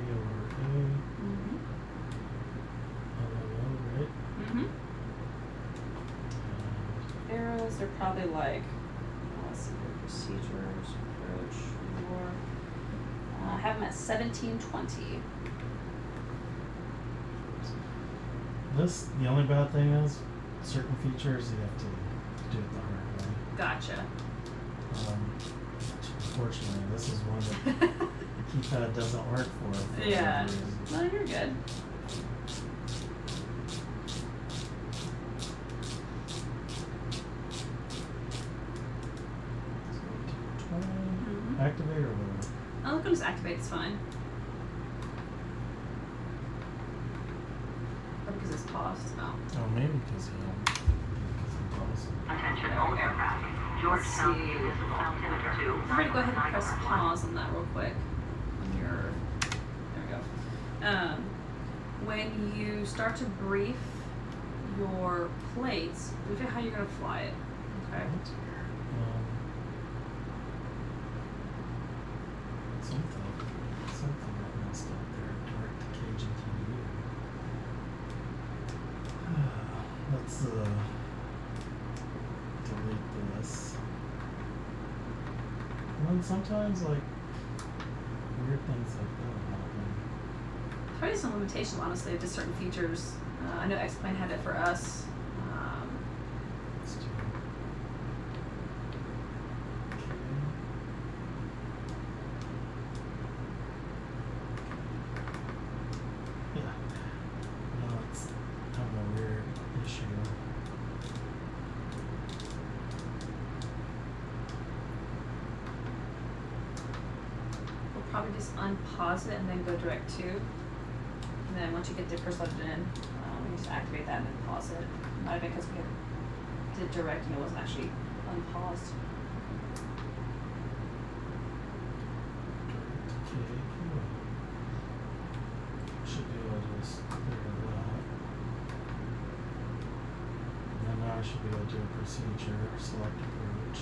VORA, Mm-hmm. LLO, right? Mm-hmm. Arrows, they're probably like, let's see here, procedures, approach, VOR. I have them at 1720. The only bad thing is, certain features you have to do it the hard way. Gotcha. Unfortunately, this is one that the keypad doesn't work for. Yeah. whatever reason. No, you're good. So 20, Mhm. activate or whatever. Oh, look, just activate, it's fine. Or because it's paused. No. Oh, maybe because he paused. Attention all aircraft. Georgetown see. Municipal Altimeter 2. I'm going to go ahead and press pause on that real quick. On your, there we go. When you start to brief your plates, brief it how you're going to fly it. Okay. That's weird. Something got messed up there. Direct to KGTV. Let's delete this. And then sometimes like weird things like that happen. Probably some limitations, honestly, of just certain features. I know Xplane had it for us. Let's do yeah. Now it's having a weird issue. We'll probably just unpause it and then go direct to. And then once you get the first loaded in, you just activate that and then pause it. Might have been because we did direct and it wasn't actually unpaused. Should be able to just figure that. And then now I should be able to do a procedure, select approach.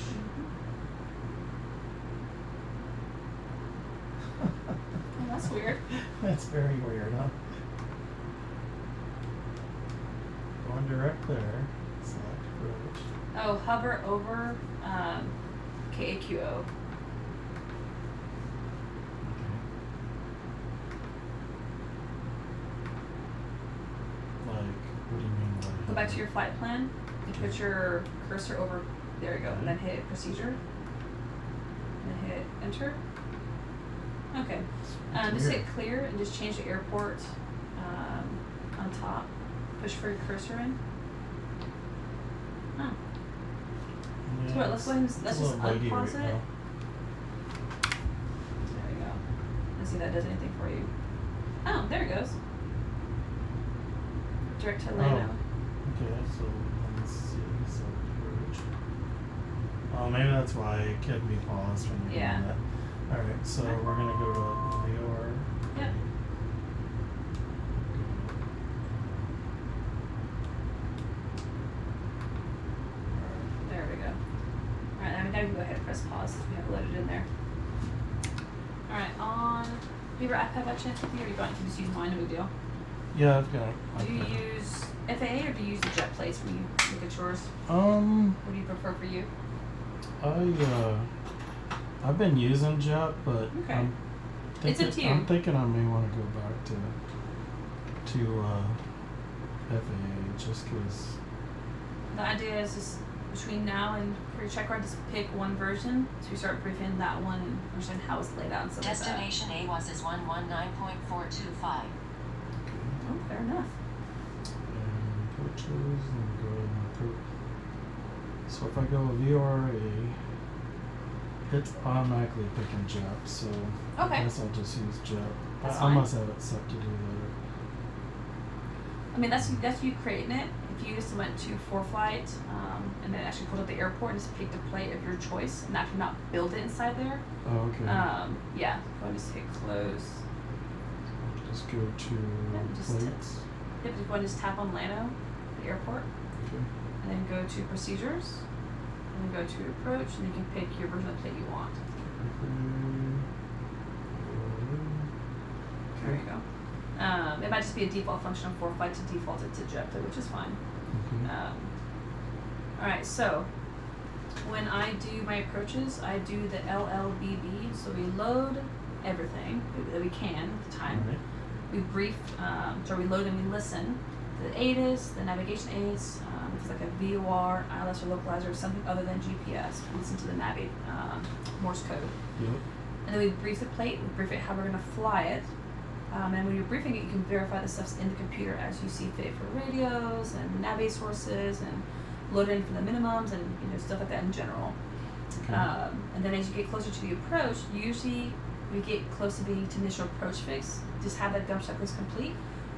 Oh, that's weird. That's very weird, huh? going direct there. Select approach. Oh, hover over KAQO. Okay. Like, what do you mean? Like, Go back to your flight plan and put your cursor over. There you go. And then Mhm. hit procedure. And then hit enter. Okay. Just hit clear and just change the airport on top. Push for your cursor in. Oh. Yeah, So what, let's go ahead and it's let's a just little buggy unpause right it. now. There we go. Let's see if that does anything for you. Oh, there it goes. Direct to Lano. Okay, so let's see. So approach. Oh, maybe that's why it kept me paused when you're Yeah. doing that. All right, so we're gonna go to VOR. Yep. There we go. Alright, now you can go ahead and press pause if you have it loaded in there. Alright, on. Do you have your iPad by chance with you, or you going to just use mine? No big deal. Yeah, I've got. Do you use FAA or do you use the jet plates when you look at yours? What do you prefer for you? I've been using Jet, but Okay. It's up to you. I'm thinking I may want to go back to FAA just because. The idea is just between now and for your check ride, just pick one version. So you start briefing that one and understand how it's laid out and stuff like that. Destination AWAS is 119.425. Oh, fair enough. And approaches and go ahead and approach. So if I go VRA, it's automatically picking Jet, so Okay. I guess I'll just use Jet. That's I fine. must have it set to do that. I mean, that's you creating it. If you just went to ForeFlight and then actually pulled up the airport and just picked a plate of your choice and actually not build it inside there, Oh, okay. yeah, go ahead and just hit close. Just go to just plates. Yep, just go ahead and just tap on Lano, the airport, Okay. and then go to procedures, and then go to approach, and you can pick your version of plate you want. There you go. It might just be a default function of ForeFlight to default it to JetBlue, which is fine. Okay. Alright, so when I do my approaches, I do the LLBB, so we load everything that we can at the time. Alright. We brief, so we load and we listen to the ATIS, the navigation aids, if it's like a VOR, ILS, or localizer, or something other than GPS. We listen to the Navi Morse code. Yep. And then we brief the plate, we brief it how we're going to fly it. And when you're briefing it, you can verify the stuff's in the computer as you see fit for radios and nav sources and load it in for the minimums and stuff like that in general. Okay. And then as you get closer to the approach, usually we get close to being to initial approach fix, just have that gump checklist complete.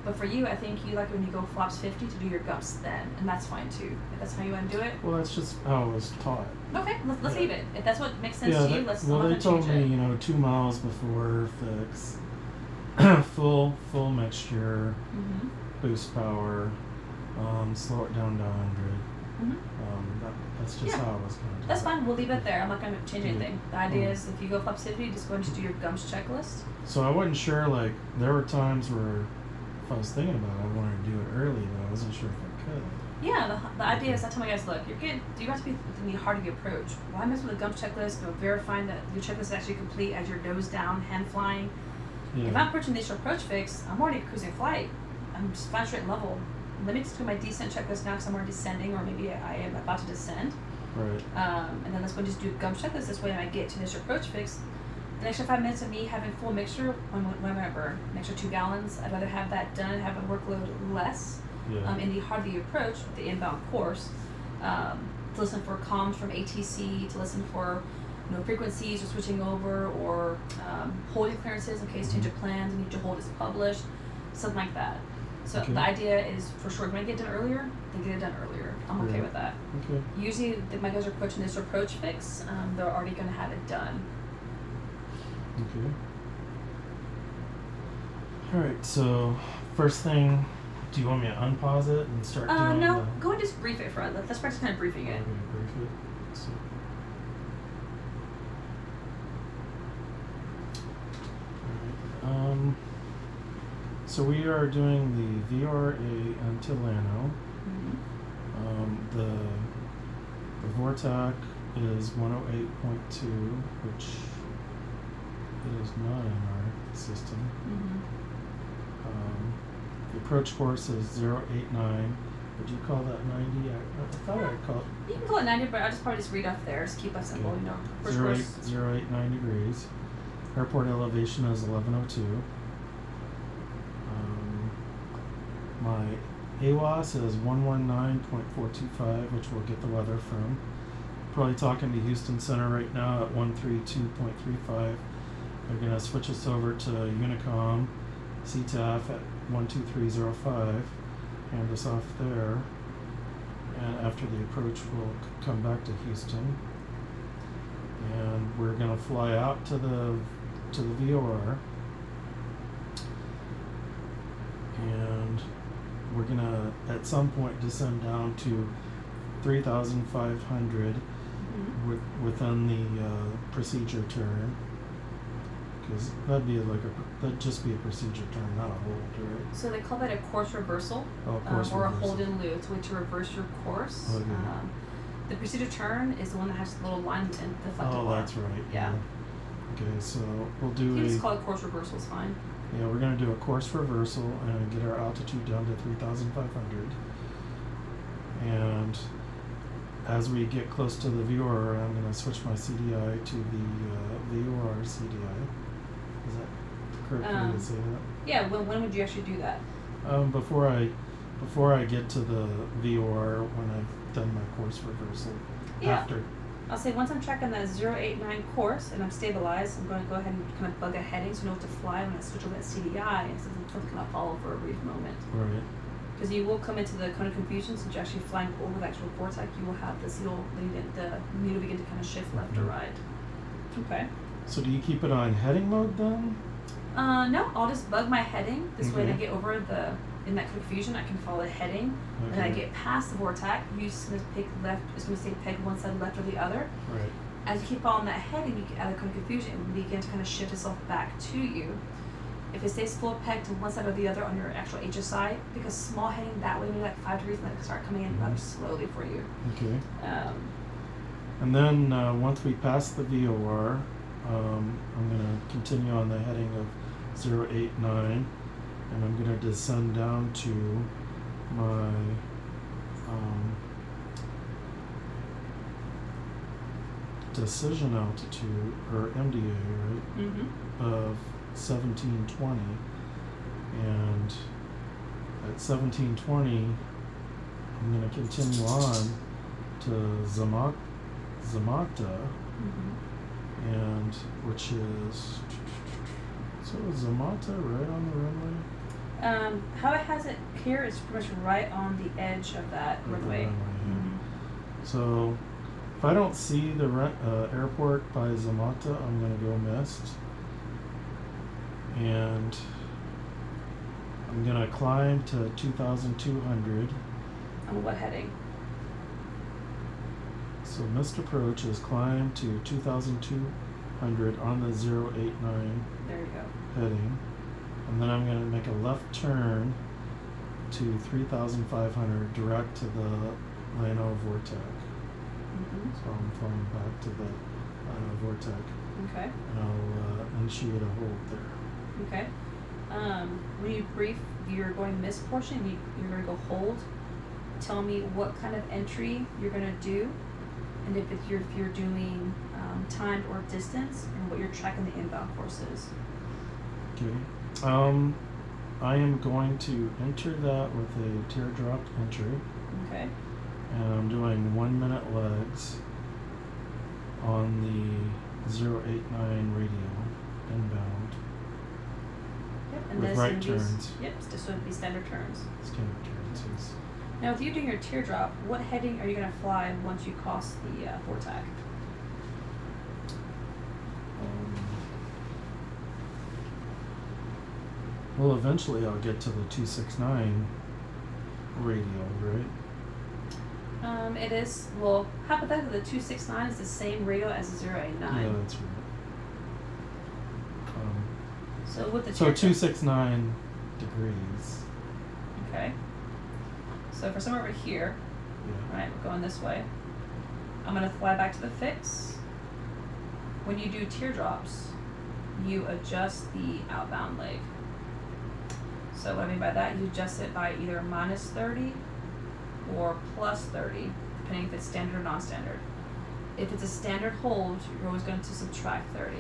But for you, I think you like when you go flaps 50 to do your gumps then, and that's fine too. If that's how you want to do it. Well, that's just how I was taught. Okay, let's Yeah. leave it. If that's what makes sense to you, let's well, go they and told change me, it. 2 miles before fix, full mixture, Mm-hmm. boost power, slow it down to 100. Mm-hmm. That's just Yeah. how I was going to do That's it. fine. We'll leave it there. I'm not going to change Yeah. anything. The idea Mm. is if you go flaps 50, just go and just do your gumps checklist. So I wasn't sure, there were times where if I was thinking about it, I wanted to do it early, but I wasn't sure if I could. Yeah, the idea is I tell my guys, look, you have to be within the heart of the approach. Why mess with a gump checklist? Verifying that your checklist is actually complete as your nose down, hand flying. Yeah. If I'm approaching the initial approach fix, I'm already cruising flight. I'm just flying straight level. Let me just do my descent checklist now because I'm already descending, or maybe I am about to descend. Right. And then let's go and just do gump checklist. This way, when I get to initial approach fix, the extra 5 minutes of me having full mixture, when I burn an extra 2 gallons, I'd rather have that done, have a workload less. Yeah. In the heart of the approach, the inbound course, to listen for comms from ATC, to listen for frequencies or switching over, or holding clearances in case change of plans and need to hold is published, something like that. So Okay. the idea is for sure, when I get done earlier, they get it done earlier. I'm okay Yeah. with that. Okay. Usually, if my guys are approaching this approach fix, they're already going to have it done. Okay. Alright, so first thing, do you want me to unpause it and start doing No, the... go and just brief it for us. Let's practice kind of briefing it. Okay, brief it. So. Alright, so we are doing the VRA until Lano. Mm-hmm. the Vortac is 108.2, which is not in our system. The approach course is 089. Would you call that 90? I thought I'd call it. You can call it 90, but I'll just probably just read off there. Just keep us simple, you know. First course. 089 degrees. Airport elevation is 1102. My AWOS is 119.425, which we'll get the weather from. Probably talking to Houston Center right now at 132.35. They're going to switch us over to Unicom CTAF at 12305. Hand us off there. And after the approach, we'll come back to Houston. And we're going to fly out to the VOR. And we're going to, at some point, descend down to 3,500 within the procedure turn. Because that'd just be a procedure turn, not a hold, right? So they call that a course reversal, Oh, course or reversal. a hold and loop. It's a way to reverse your course. Okay. The procedure turn is the one that has the little line and the deflector Oh, bar. that's right. Yeah. Okay, so we'll do You just call it course reversal. It's fine. Yeah, we're going to do a course reversal and get our altitude down to 3,500. And as we get close to the VOR, I'm going to switch my CDI to the VOR CDI. Is that correct for me to say that? Yeah. When would you actually do that? Before I get to the VOR, when I've done my course reversal. Yeah. After. I'll say once I'm tracking that 089 course and I'm stabilized, I'm going to go ahead and kind of bug a heading so I know what to fly when I switch over that CDI instead of something kind of follow for a brief moment. Right. Because you will come into the cone of confusion since you're actually flying over the actual vortex. You will have this little the needle begin to kind of shift left or right. Okay. So do you keep it on heading mode then? No, I'll just bug my heading. This way, when I Okay. get over in that confusion, I can follow the heading. Okay. And I get past the vortex, you're just going to pick left. It's going to say peg one side left or the other. Right. As you keep following that heading, you get out of cone of confusion and begin to kind of shift itself back to you. If it stays full peg to one side or the other on your actual HSI, because small heading that way, maybe like 5 degrees, and then it start coming in rather slowly for you. Okay. And then once we pass the VOR, I'm going to continue on the heading of 089, and I'm going to descend down to my decision altitude, or MDA, right, of 1720, and at 1720, I'm going to continue on to Zamata, and which is, so is Zamata right on the runway? How it has it here is pretty much right on the edge of that runway. So if I don't see the airport by Zamata, I'm going to go missed. And I'm going to climb to 2,200. On what heading? So missed approach is climb to 2,200 on the 089 There you go. heading. And then I'm going to make a left turn to 3,500 direct to the Lano Vortex. So I'm flying back to the Lano Vortex. Okay. And I'll initiate a hold there. Okay. When you brief your going miss portion, you're going to go hold. Tell me what kind of entry you're going to do, and if you're doing timed or distance, and what you're tracking the inbound course is. Okay. I am going to enter that with a teardrop entry. Okay. And I'm doing 1 minute legs on the 089 radio inbound. Yep. And With this right and turns. Yep. This would be standard turns. Standard turns, yes. Now, with you doing your teardrop, what heading are you going to fly once you cross the vortex? Well, eventually I'll get to the 269 radio, right? It is, well, hypothetically, the 269 is the same radio as the 089. Yeah, that's right. So with the So teardrop. 269 degrees. Okay. So for somewhere over here, Yeah. Right, we're going this way. I'm gonna fly back to the fix. When you do teardrops, you adjust the outbound leg. So what I mean by that, you adjust it by either minus 30 or plus 30, depending if it's standard or non-standard. If it's a standard hold, you're always going to subtract 30.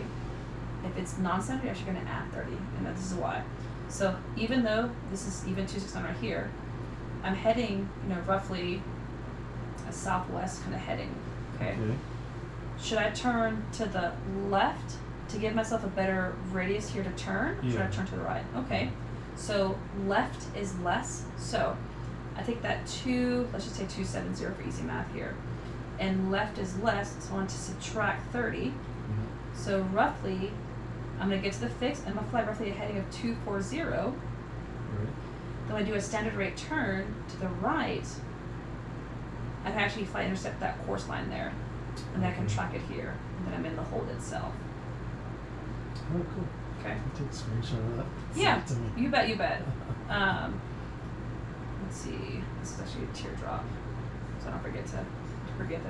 If it's non-standard, you're actually going to add 30, and this is why. So even though this is even 269 right here, I'm heading, roughly a southwest kind of heading. Okay. Should I turn to the left to give myself a better radius here to turn? Or should I turn to the right? Okay. So left is less. So I take that let's just say 270 for easy math here. And left is less, so I want to subtract 30. Mm-hmm. So roughly, I'm going to get to the fix, and I'm going to fly roughly a heading of 240. Right. Then when I do a standard rate turn to the right, I can actually intercept that course line there. And then I can track it here, and then I'm in the hold itself. Oh, cool. Okay. I'll take a screenshot of that. Yeah, Send it to me. you bet. Let's see. This is actually a teardrop, so I don't forget that.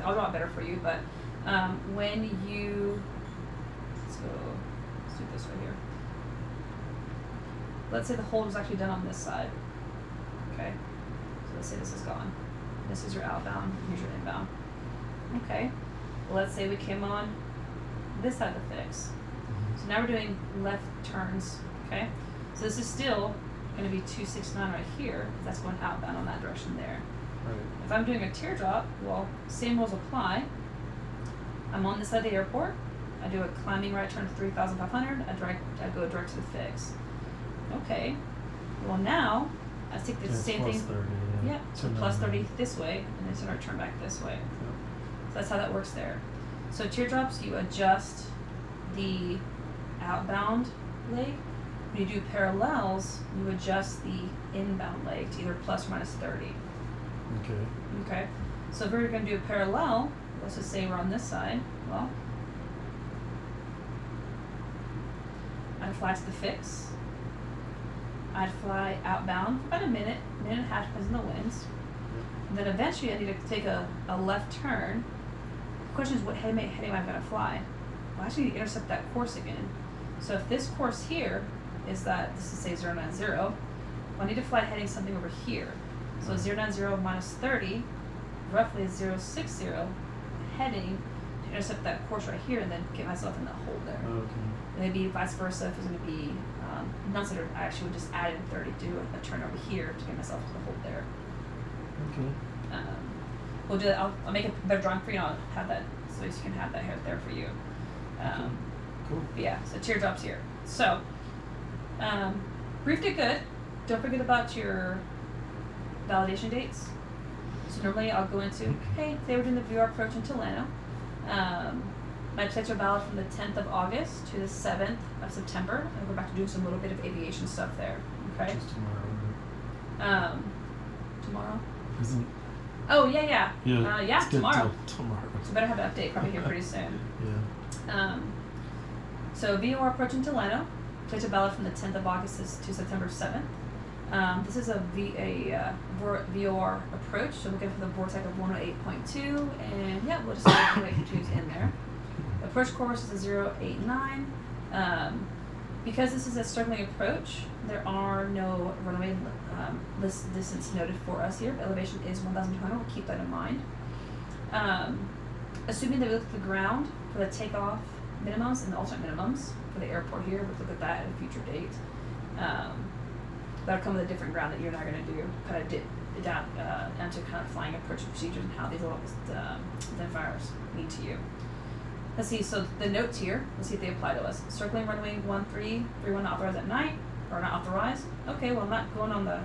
I'll draw it better for you. But when you let's do this right here. Let's say the hold was actually done on this side. Okay. So let's say this is gone. This is your outbound. Here's your inbound. Okay. Well, let's say we came on this side of the fix. So now we're doing left turns, okay? So this is still going to be 269 right here, because that's going outbound on that direction there. Right. If I'm doing a teardrop, well, same rules apply. I'm on this side of the airport. I do a climbing right turn to 3,500. I go direct to the fix. Okay. Well, now I take the same plus thing. 30, Yeah. So plus 30 this way, and then turn turn back this way. Yep. So that's how that works there. So teardrops, you adjust the outbound leg. When you do parallels, you adjust the inbound leg to either plus or minus 30. Okay. Okay. So if we're going to do a parallel, let's just say we're on this side. Well, I'd fly to the fix. I'd fly outbound for about a minute and a half, depends on the winds. And then eventually I need to take a left turn. The question is, what heading am I going to fly? Well, I actually need to intercept that course again. So if this course here is that, this is say 090, well, I need to fly heading something over here. So 090 minus 30, roughly is 060, heading to intercept that course right here and then get myself in the hold there. Okay. Maybe vice versa, if it's going to be non-standard, I actually would just add in 30, do a turn over here to get myself to the hold there. Okay. We'll do that. I'll make a better drawing for you. I'll have that so you can have that there for you. Cool. But yeah, so teardrops here. So, briefed it good. Don't forget about your validation dates. So normally I'll go into, hey, today we're doing the VR approach in Delano. My flights are valid from the 10th of August to the 7th of September. I'll go back to doing some little bit of aviation stuff there. Okay. Just tomorrow. Tomorrow. Isn't? Oh yeah. Yeah. Yeah, tomorrow. Tomorrow. So better have an update probably here pretty soon. Yeah. So VOR approaching Delano. Flights are valid from the 10th of August to September 7th. This is a VOR approach, so we're looking for the vortex of 108.2, and yeah, we'll just put 108.2 in there. The approach course is a 089. Because this is a circling approach, there are no runway distance noted for us here. The elevation is 1,200. We'll keep that in mind. Assuming that we look at the ground for the takeoff minimums and the alternate minimums for the airport here, we'll look at that at a future date. That'll come with a different ground that you're not going to do, kind of dip down into kind of flying approach procedures and how these little identifiers mean to you. Let's see, so the notes here, let's see if they apply to us. Circling runway 1331 authorized at night, or not authorized. Okay, well I'm not going on the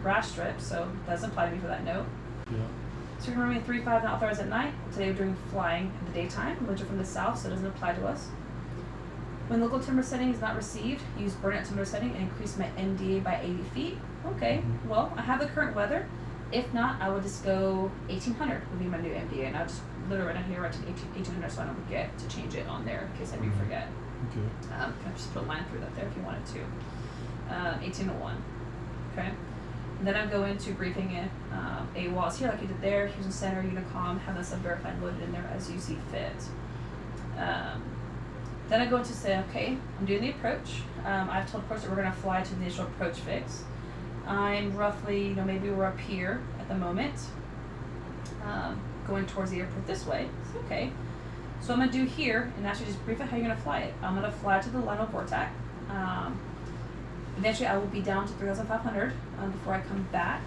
grass strip, so it doesn't apply to me for that note. Yeah. Circling runway 35 not authorized at night. Today we're doing flying in the daytime. Winds are from the south, so it doesn't apply to us. When local timber setting is not received, use burnout timber setting and increase my MDA by 80 feet. Okay, well, I have the current weather. If not, I would just go 1800 would be my new MDA, and I'll just literally right down here write 1800 so I don't forget to change it on there in case I do forget. Okay. Can I just put a line through that there if you wanted to. 1801. Okay. And then I'll go into briefing AWOLs here like you did there. Here's a center, Unicom, have this verified loaded in there as you see fit. Then I go into say, okay, I'm doing the approach. I've told Course that we're gonna fly to the initial approach fix. I'm roughly, maybe we're up here at the moment, going towards the airport this way. It's okay. So I'm gonna do here, and actually just brief it how you're gonna fly it. I'm gonna fly to the Lionel Vortac. Eventually I will be down to 3,500 before I come back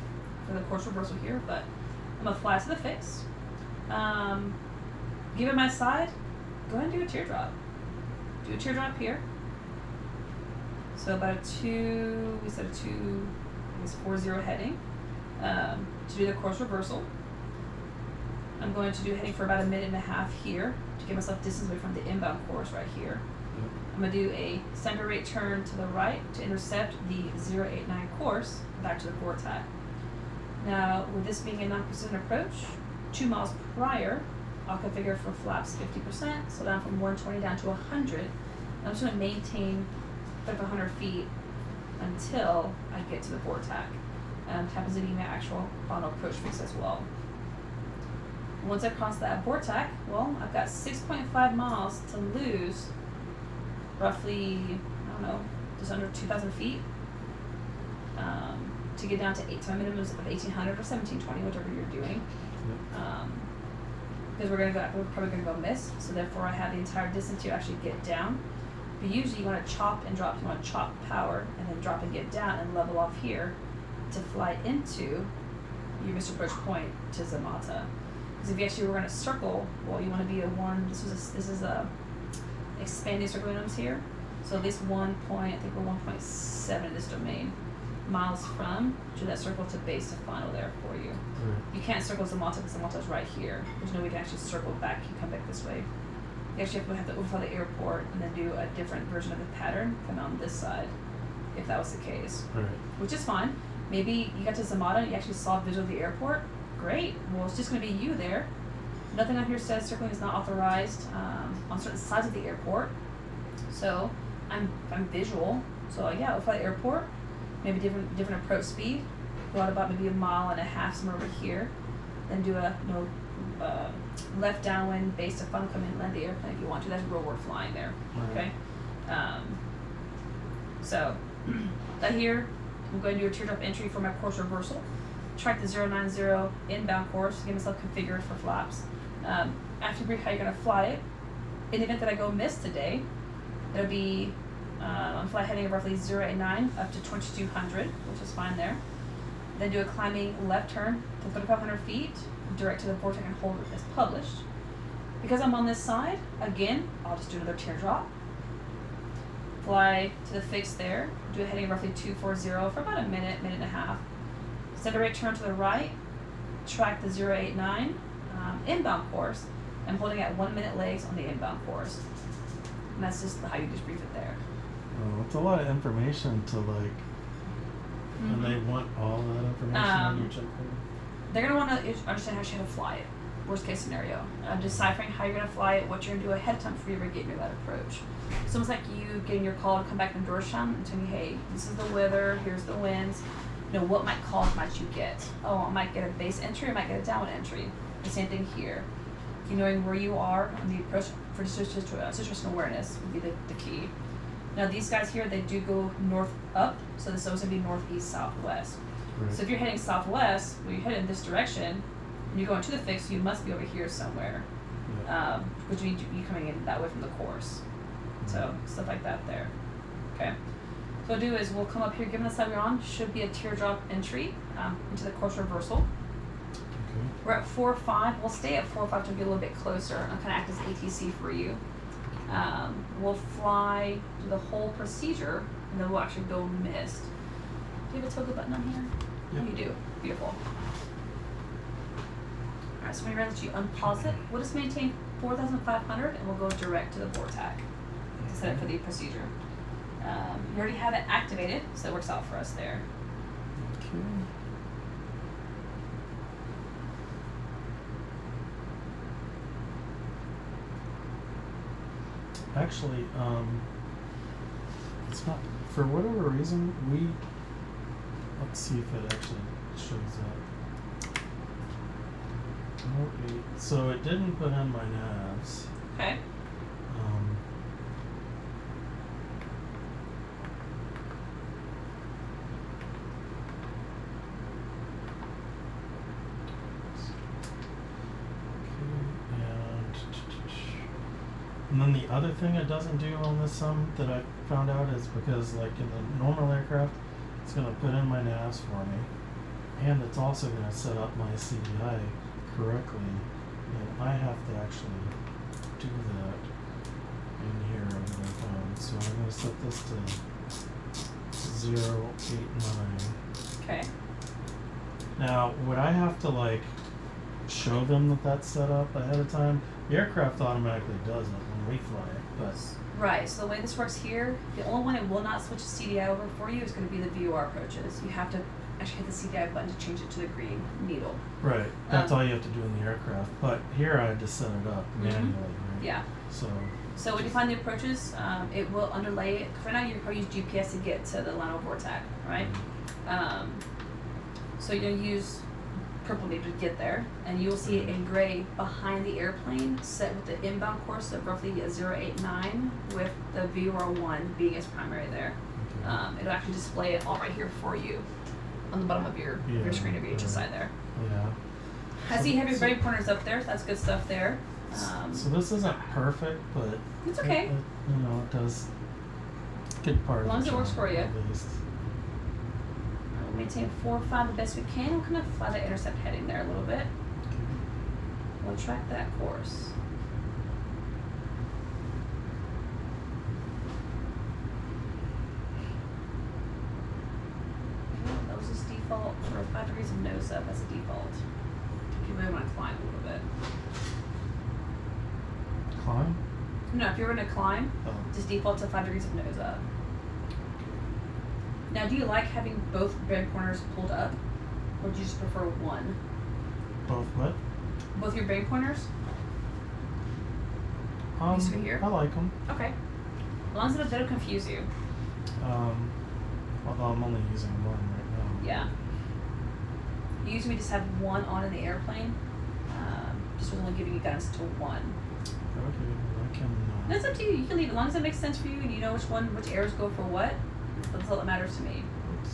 for the course reversal here, but I'm gonna fly to the fix. Give it my side, go ahead and do a teardrop. Do a teardrop here. So about we said a 4-0 heading. To do the course reversal, I'm going to do heading for about 1.5 minutes here to give myself distance away from the inbound course right here. Yep. I'm going to do a center rate turn to the right to intercept the 089 course back to the Vortac. Now, with this being a non-precision approach, 2 miles prior, I'll configure for flaps 50%, so down from 120 down to 100. I'm just going to maintain 3,500 feet until I get to the Vortac. Happens to be my actual final approach fix as well. Once I cross that Vortac, well, I've got 6.5 miles to lose, roughly, I don't know, just under 2,000 feet, to get down to my minimums of 1,800 or 1,720, whichever you're doing. Yep. Because we're probably gonna go miss, so therefore I have the entire distance to actually get down. But usually you want to chop and drop. You want to chop power and then drop and get down and level off here to fly into your missed approach point to Zamata. Because if you actually were going to circle, well, you want to be a one. This is a expanding circle minimums here. So at least 1 point, I think we're 1.7 in this domain, miles from to that circle to base to final there for you. Right. You can't circle Zamata because Zamata is right here. There's no way to actually circle back. You come back this way. You actually have to overfly the airport and then do a different version of the pattern, come on this side, if that was the case. Right. Which is fine. Maybe you got to Zamata and you actually saw visual of the airport. Great. Well, it's just going to be you there. Nothing on here says circling is not authorized on certain sides of the airport. So I'm visual. So yeah, overfly the airport. Maybe different approach speed. Go out about maybe 1.5 miles somewhere over here. Then do a left downwind base to funnel, come in and land the airplane if you want to. That's real work flying there. Right. Okay. So that here, I'm going to do a teardrop entry for my course reversal. Track the 090 inbound course, get myself configured for flaps. After brief how you're going to fly it. In the event that I go miss today, it'll be I'm fly heading roughly 089 up to 2200, which is fine there. Then do a climbing left turn to 3,500 feet, direct to the Vortac and hold it as published. Because I'm on this side, again, I'll just do another teardrop. Fly to the fix there, do a heading roughly 240 for about 1 minute, 1.5 minutes. Center rate turn to the right, track the 089 inbound course. I'm holding at 1 minute legs on the inbound course. And that's just how you just brief it there. Oh, it's a lot of information to like, and they want all that information on your checkpoint. They're going to want to understand how to fly it. Worst case scenario. Deciphering how you're going to fly it, what you're going to do ahead of time before you ever get near that approach. It's almost like you getting your call to come back from Georgetown and telling me, hey, this is the weather, here's the winds. What calls might you get? Oh, I might get a base entry, I might get a downwind entry. The same thing here. Knowing where you are on the approach for situational awareness would be the key. Now these guys here, they do go north up, so this is always going to be northeast, southwest. Right. So if you're heading southwest, well, you're heading in this direction, and you're going to the fix, you must be over here somewhere, Yeah. which means you coming in that way from the course. So stuff like that there. Okay. So what we'll do is we'll come up here, given the side we're on, should be a teardrop entry into the course reversal. Okay. We're at 4.5. We'll stay at 4.5 to be a little bit closer. I'll kind of act as ATC for you. We'll fly through the whole procedure, and then we'll actually go missed. Do you have a toggle button on here? Yep. Oh, you do. Beautiful. Alright, so when you're ready to unpause it, we'll just maintain 4,500 and we'll go direct to the Vortac to set up for the procedure. You already have it activated, so it works out for us there. Okay. Actually, it's not, for whatever reason, let's see if it actually shows up. Oh, 8. So it didn't put in my navs. Okay. Um, and then the other thing it doesn't do on this that I found out is because like in the normal aircraft, it's going to put in my navs for me, and it's also going to set up my CDI correctly, and I have to actually do that in here on my phone. So I'm going to set this to 089. Okay. Now, would I have to like show them that that's set up ahead of time? The aircraft automatically does it when we fly it, but Right, so the way this works here, the only one it will not switch the CDI over for you is going to be the VOR approaches. You have to actually hit the CDI button to change it to the green needle. right, that's all you have to do in the aircraft. But here I had to set it up manually, right? Yeah. So when you find the approaches, it will underlay it. Right now you probably use GPS to get to the Lano Vortac, right? So you're going to use purple maybe to get there, and you'll see it in gray behind the airplane, set with the inbound course of roughly 089, with the VOR1 being its primary there. It'll actually display it all right here for you on the bottom of your screen of your HSI there. Yeah. I see you have your brain pointers up there, so that's good stuff there. So this isn't perfect, but it's okay. It does good part as long as it works for you. At least. We'll maintain 4 or 5 the best we can. We'll kind of fly the intercept heading there a little bit. We'll track that course. That was just default for 5 degrees of nose up as a default. If you really want to climb a little bit. Climb? No, if you're going to climb, just default to 5 degrees of nose up. Now, do you like having both brain pointers pulled up, or do you just prefer one? Both what? Both your brain pointers? These right here? I like them. Okay. As long as they don't confuse you. Although I'm only using one right now. Yeah. Usually we just have one on in the airplane. Just was only giving you guidance to one. Okay, I can. That's up to you. You can leave it as long as it makes sense for you and you know which errors go for what. That's all that matters to me. Oops.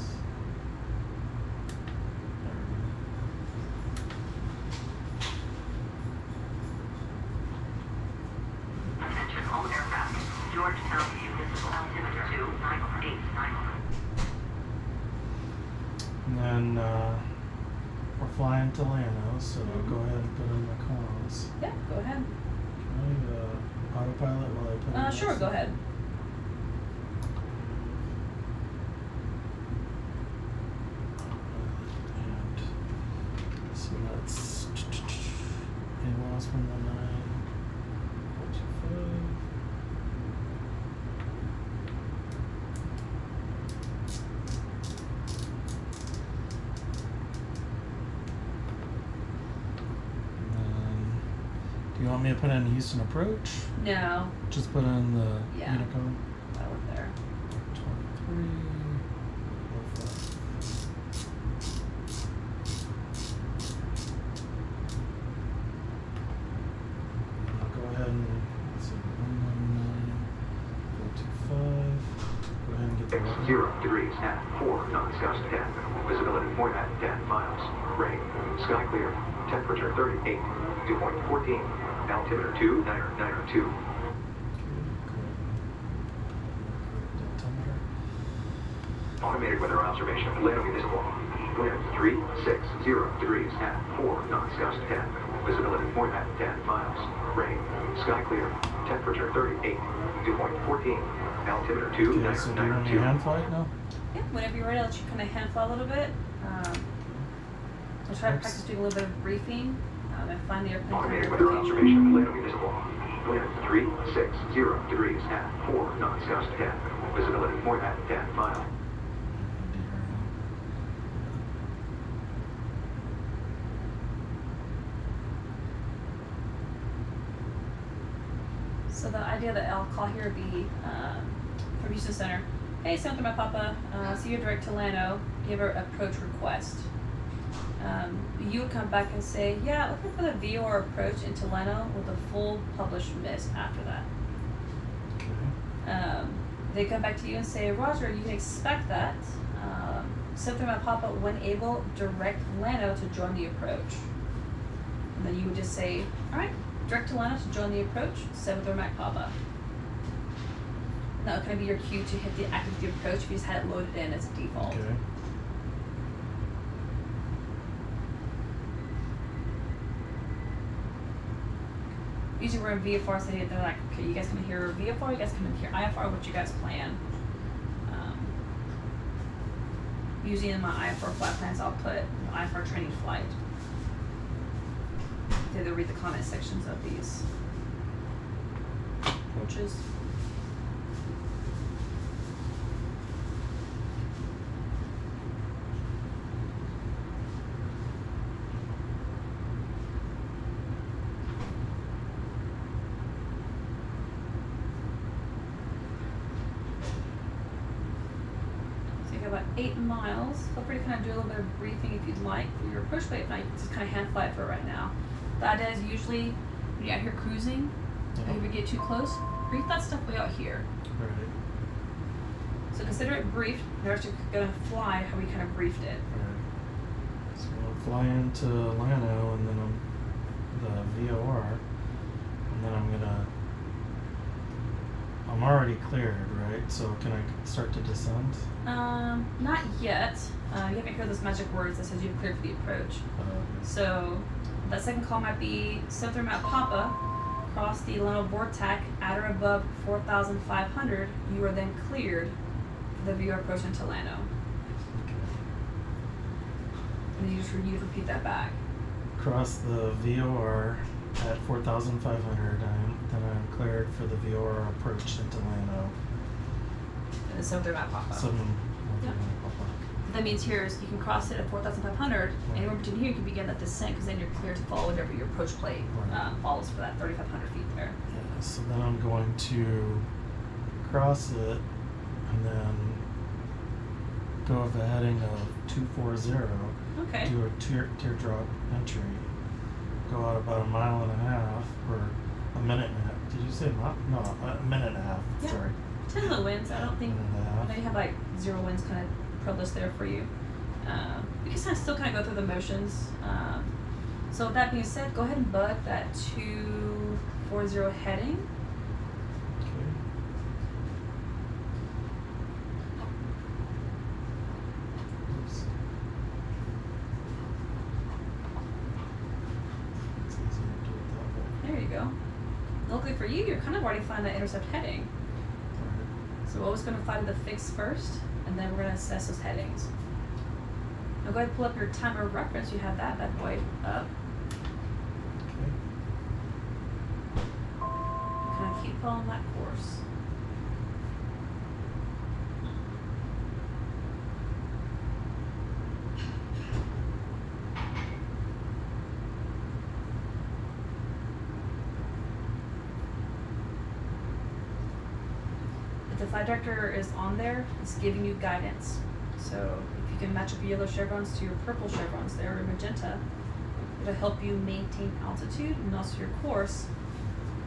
Attention all aircraft. Georgetown view visible. Altimeter 2, 9 And then we're flying to Lano, so go ahead and put in the comms. Yeah, go ahead. Can I autopilot while I put in Sure, this? go ahead. And so that's AWAS 119, 425. Do you want me to put in Houston approach? No. Just put in the Yeah. Unicom. That'll work there. 23. I'll go ahead and let's see, 199, 425. Go ahead and get the weather. 0 degrees at 4 knots, gust 10. Visibility 4 at 10 miles. Rain. Sky clear. Temperature 38. 2.14. Altimeter 2,992. Automated weather observation. Lano visible. Wind 360 degrees at 4 knots, gust 10. Visibility 4 at 10 miles. Rain. Sky clear. Temperature 38. 2.14. Altimeter Okay, so do you want me to 2,992. hand flight now? Yeah, whenever you're ready, I'll let you kind of hand fly a little bit. I'll try to Oops. practice doing a little bit of briefing and find the airplane. Automated weather observation. Lano visible. Wind 360 degrees at 4 knots, gust 10. Visibility 4 at 10 miles. So the idea that I'll call here would be from Houston Center. Hey, Santa my Papa, see you direct to Lano. Give her approach request. you would come back and say, yeah, looking for the VOR approach into Leno with a full published miss after that. Okay. They come back to you and say, Roger, you can expect that. Something might pop up when able, direct Leno to join the approach. And then you would just say, all right, direct to Leno to join the approach, 7th might pop up. That would kind of be your cue to hit the active the approach if you just had it loaded in as a default. Okay. Usually we're in VFR, so they're like, okay, you guys come in here VFR, you guys come in here IFR, what you guys plan? Usually in my IFR flight plans, I'll put IFR training flight. They'll read the comment sections of these approaches. About 8 miles. Feel free to kind of do a little bit of briefing if you'd like for your approach, but if not, you can just kind of hand fly it for right now. The idea is usually when you're out here cruising, if you get too close, brief that stuff way out here. Right. So consider it briefed. They're actually going to fly how we kind of briefed it. Right. So I'll fly into Lano and then the VOR, and then I'm already cleared, right? So can I start to descend? Not yet. You haven't heard those magic words that says you've cleared for the approach. So that second call might be Sept Mount Papa, cross the Leno Vortac at or above 4,500. You are then cleared for the VOR approach into Leno. Okay. And then you just repeat that back. Cross the VOR at 4,500, then I'm cleared for the VOR approach into Lano. And so they're not pop up. Yep. That means here is you can cross it at 4,500. Right. Anywhere between here you can begin that descent because then you're clear to follow whatever your approach plate Right. follows for that 3,500 feet there. Yeah, so then I'm going to cross it and then go with a heading of 240. Okay. Do a teardrop entry. Go out about 1.5 miles or a minute and a half. Did you say a mile? No, a minute and a half. Yeah. Sorry. 10 low winds. I don't think. Minute and a I half. know you have like 0 winds kind of pro list there for you. We can still kind of go through the motions. So with that being said, go ahead and bug that 240 heading. Okay. Oops. It's easier to do it that way. There you go. Luckily for you, you're kind of already flying that intercept heading. Alright. So we're always going to fly to the fix first, and then we're going to assess those headings. Now go ahead and pull up your timer reference. You have that bad boy up. Okay. Kind of keep following that course. If the flight director is on there, it's giving you guidance. So if you can match up your yellow chevrons to your purple chevrons there, or magenta, it'll help you maintain altitude and also your course,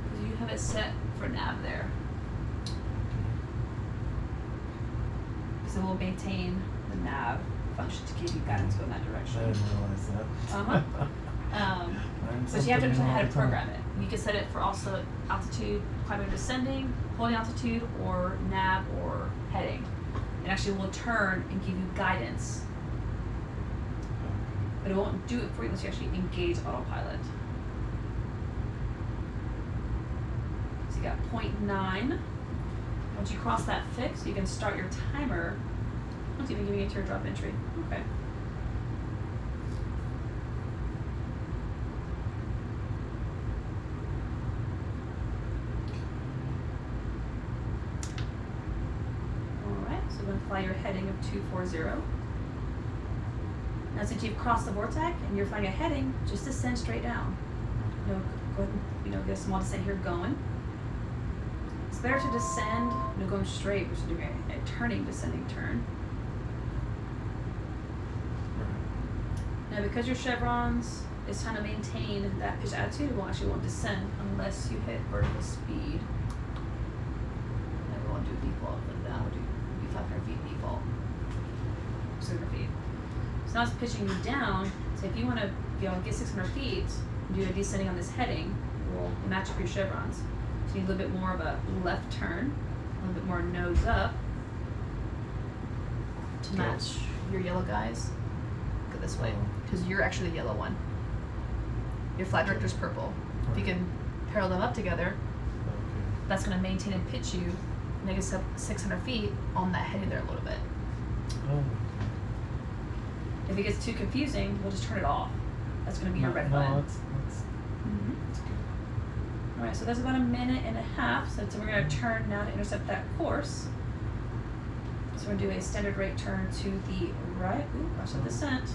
because you have it set for nav there. So it will maintain the nav function to give you guidance go in that I direction. didn't realize that. Uh-huh. But you have to decide how to program it. You can set it for also altitude, climbing or descending, holding altitude, or nav or heading. It actually will turn and give you guidance, but it won't do it for you unless you actually engage autopilot. So you got 0.9. Once you cross that fix, you can start your timer. It's even giving you a teardrop entry. Okay. So we're going to fly your heading of 240. Now since you've crossed the vortex and you're flying a heading, just descend straight down. Go ahead and get a small descent here going. It's better to descend, going straight, which is doing a turning descending turn. Now because your chevrons, it's trying to maintain that pitch attitude, it won't descend unless you hit vertical speed. And we won't do default for that, we'll do 500 feet default. 600 feet. So now it's pitching you down, so if you want to get 600 feet, do a descending on this heading, will match up your chevrons. So you need a little bit more of a left turn, a little bit more nose up to match your yellow guys. Go this way, because you're actually the yellow one. Your flight director's purple. If you can parallel them up together, that's going to maintain and pitch you negative 600 feet on that heading there a little bit. Oh. If it gets too confusing, we'll just turn it off. That's going to be your red button. No, that's good. Alright, so that's about a minute and a half. So we're going to turn now to intercept that course. So we're going to do a standard rate turn to the right. Ooh, watch the descent.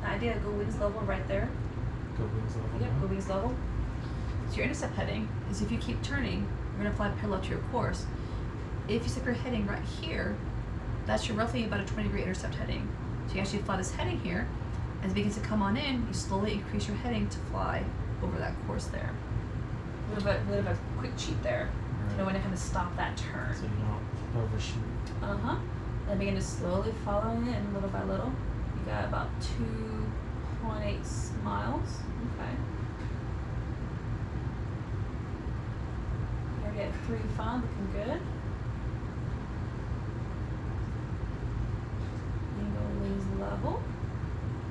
Idea, go wings level right there. Go wings level. Yep, go wings level. So your intercept heading is if you keep turning, you're going to fly parallel to your course. If you set your heading right here, that's your roughly about a 20-degree intercept heading. So you actually fly this heading here. As it begins to come on in, you slowly increase your heading to fly over that course there. A little bit of a quick cheat there. Right. You know when to kind of stop that turn. So you don't overshoot. Then begin to slowly follow in little by little. You got about 2.8 miles. Okay. You're getting 3.5, looking good. You go wings level.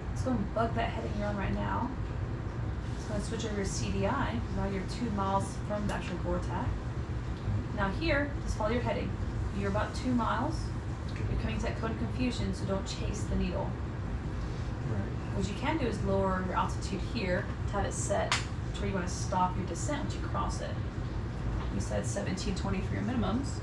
Let's go and bug that heading you're on right now. Let's go and switch over your CDI. Now you're 2 miles from the actual VORTAC. Now here, just follow your heading. You're about 2 miles. You're coming to that cone of confusion, so don't chase the needle. Right. What you can do is lower your altitude here to have it set to where you want to stop your descent once you cross it. You said 1720 for your minimums,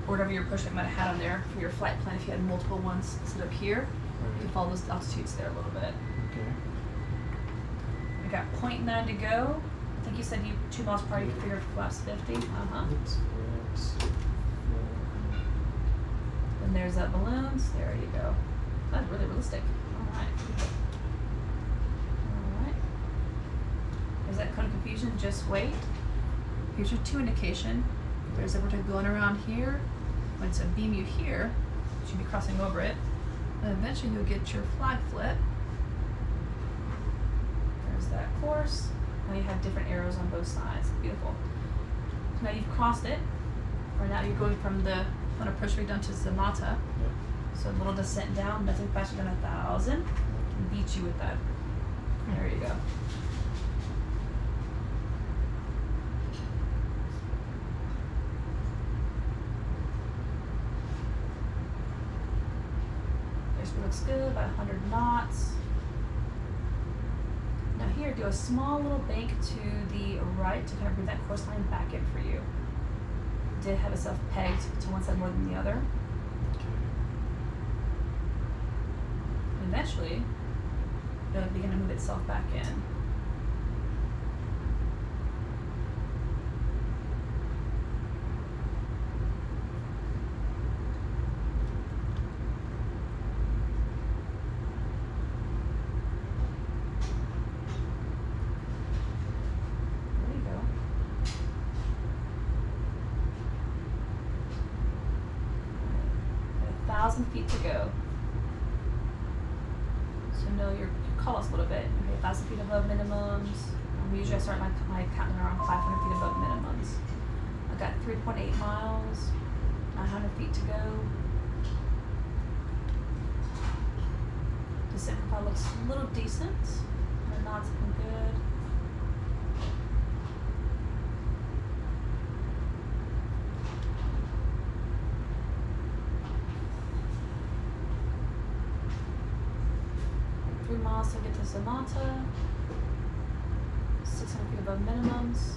or whatever your push might have had on there for your flight plan. If you had multiple ones set up here, you can follow those altitudes there a little bit. Okay. We got 0.9 to go. I think you said 2 miles per hour. You can figure flaps 50. Oops, flaps. And there's that balloons. There you go. That's really realistic. All right. There's that cone of confusion. Just wait. Here's your 2 indication. There's a vertex going around here. When it's a beam you here, you should be crossing over it. And eventually you'll get your flag flip. There's that course. Now you have different arrows on both sides. Beautiful. So now you've crossed it. Or now you're going from the approach rig down to Zamata. Yep. So a little descent down, nothing faster than 1,000. Can beat you with that. There you go. Airspeed looks good, about 100 knots. Now here, do a small little bank to the right to kind of bring that course line back in for you. Did have itself pegged to one side more than the other. And eventually, it'll begin to move itself back in. There you go. 1,000 feet to go. So know your call-outs a little bit. Okay, 1,000 feet above minimums. Usually I start my counting around 500 feet above minimums. I got 3.8 miles, 900 feet to go. The center profile looks a little decent. The knot's looking good. Miles to get to Samantha. 600 feet above minimums.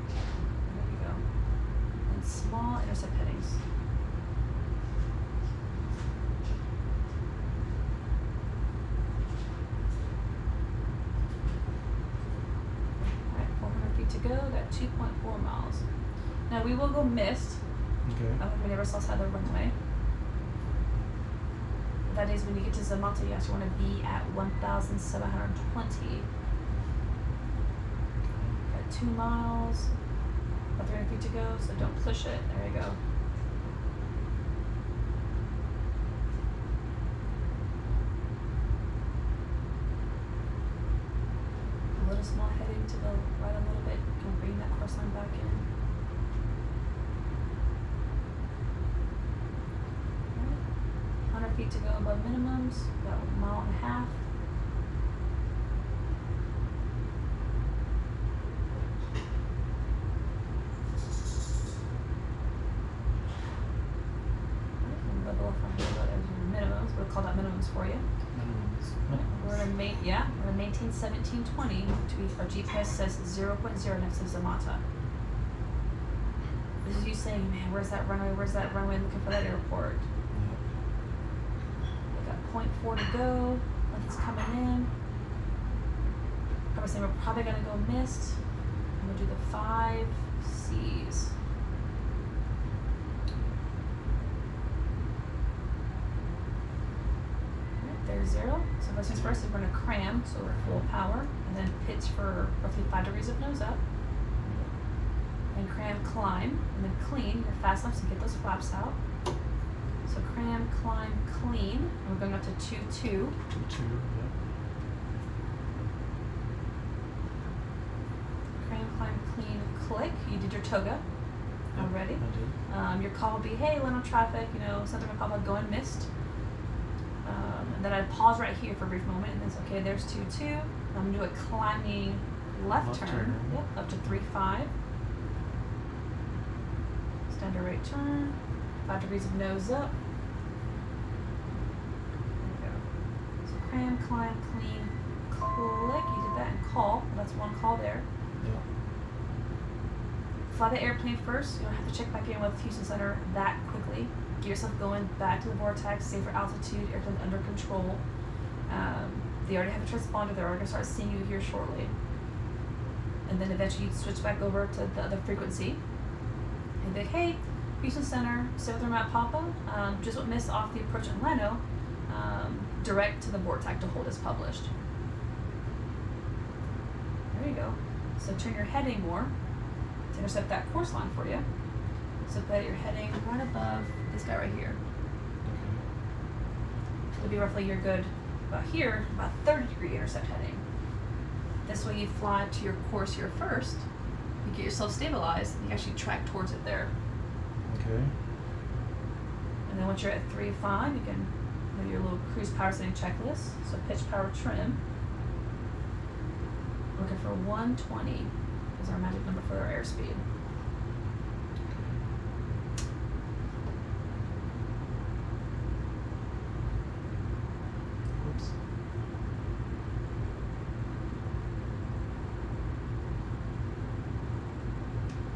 There you go. And small intercept headings. Alright, 400 feet to go. Got 2.4 miles. Now we will go missed. Okay. We never saw side of the runway. That is when you get to Zamata, you actually want to be at 1,720. Got 2 miles, about 300 feet to go, so don't push it. There you go. A little small heading to the right a little bit. You can bring that course line back in. 100 feet to go above minimums, about 1.5 miles. Level up from here, but as your minimums, we'll call that minimums for you. We're gonna maintain 1720. Our GPS says 0.0 next to Zamata. This is you saying, man, where's that runway? Where's that runway? Looking for that airport. 0.4 to go. Nothing's coming in. Probably saying we're probably gonna go missed. I'm gonna do the 5 C's. Alright, there's 0. So first things first is we're gonna cram, so we're full power, and then pitch for roughly 5 degrees of nose up. And cram, climb, and then clean. You're fast enough to get those flaps out. So cram, climb, clean. And we're going up to 2-2. 2-2, yeah. Cram, climb, clean, click. You did your toga already. I did. Your call will be, hey, land on traffic, something will pop up, going missed. And then I'd pause right here for a brief moment, and then it's okay, there's 2-2. I'm going to do a climbing left turn. Yep, up to 3-5. Standard right turn. 5 degrees of nose up. There we go. So cram, climb, clean, click. You did that and call. That's one call there. Yeah. Fly the airplane first. You don't have to check back in with Houston Center that quickly. Get yourself going back to the vortex, safer altitude, airplane under control. They already have a transponder. They're already going to start seeing you here shortly. And then eventually you switch back over to the other frequency. And be like, hey, Houston Center, 7th Mount Papa, just what missed off the approach in Leno, direct to the vortex to hold as published. There you go. So turn your heading more to intercept that course line for you. So put your heading right above this guy right here. It'll be roughly you're good about here, about 30-degree intercept heading. This way you fly to your course here first, you get yourself stabilized, and you actually track towards it there. Okay. And then once you're at 3-5, you can do your little cruise power setting checklist. So pitch, power, trim. Looking for 120 is our magic number for our airspeed. Oops.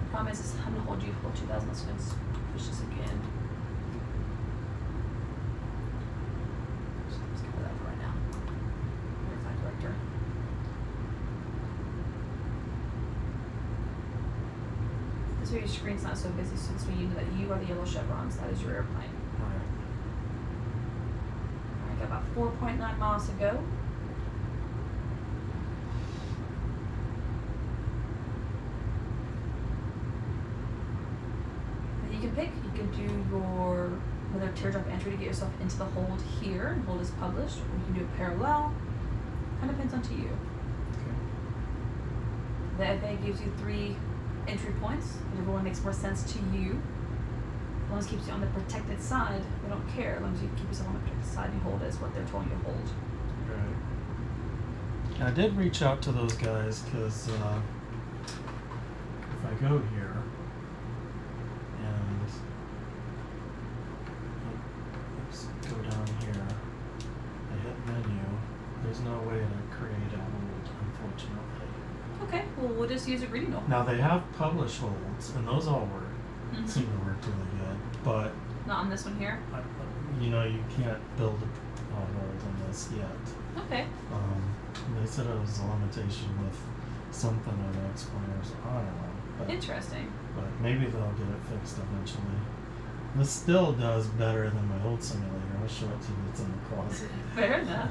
The problem is I'm going to hold you for 2,000. Let's push this again. Let's get rid of that for right now. Verify director. This way your screen's not so busy, so this way you know that you are the yellow chevrons. That is your airplane. Alright. Alright, got about 4.9 miles to go. You can pick, you can do your another teardrop entry to get yourself into the hold here and hold as published, or you can do it parallel. Kind of depends on to you. Okay. The FAA gives you 3 entry points, whichever one makes more sense to you. long as it keeps you on the protected side, they don't care. As long as you keep yourself on the protected side, you hold it is what they're telling you to hold. Right. I did reach out to those guys because if I go here and let's go down here, I hit menu, there's no way to create a hold, unfortunately. Okay, well, we'll just use a greeting note. Now they have publish holds, and those all work, Mhm. seem to work really good, but Not on this one here. you know, you can't build a hold on this yet. Okay. They said it was a limitation with something of Xplane or something, I don't know. But, Interesting. but maybe they'll get it fixed eventually. This still does better than my old simulator. I'll show it to you. It's in the closet. Fair enough.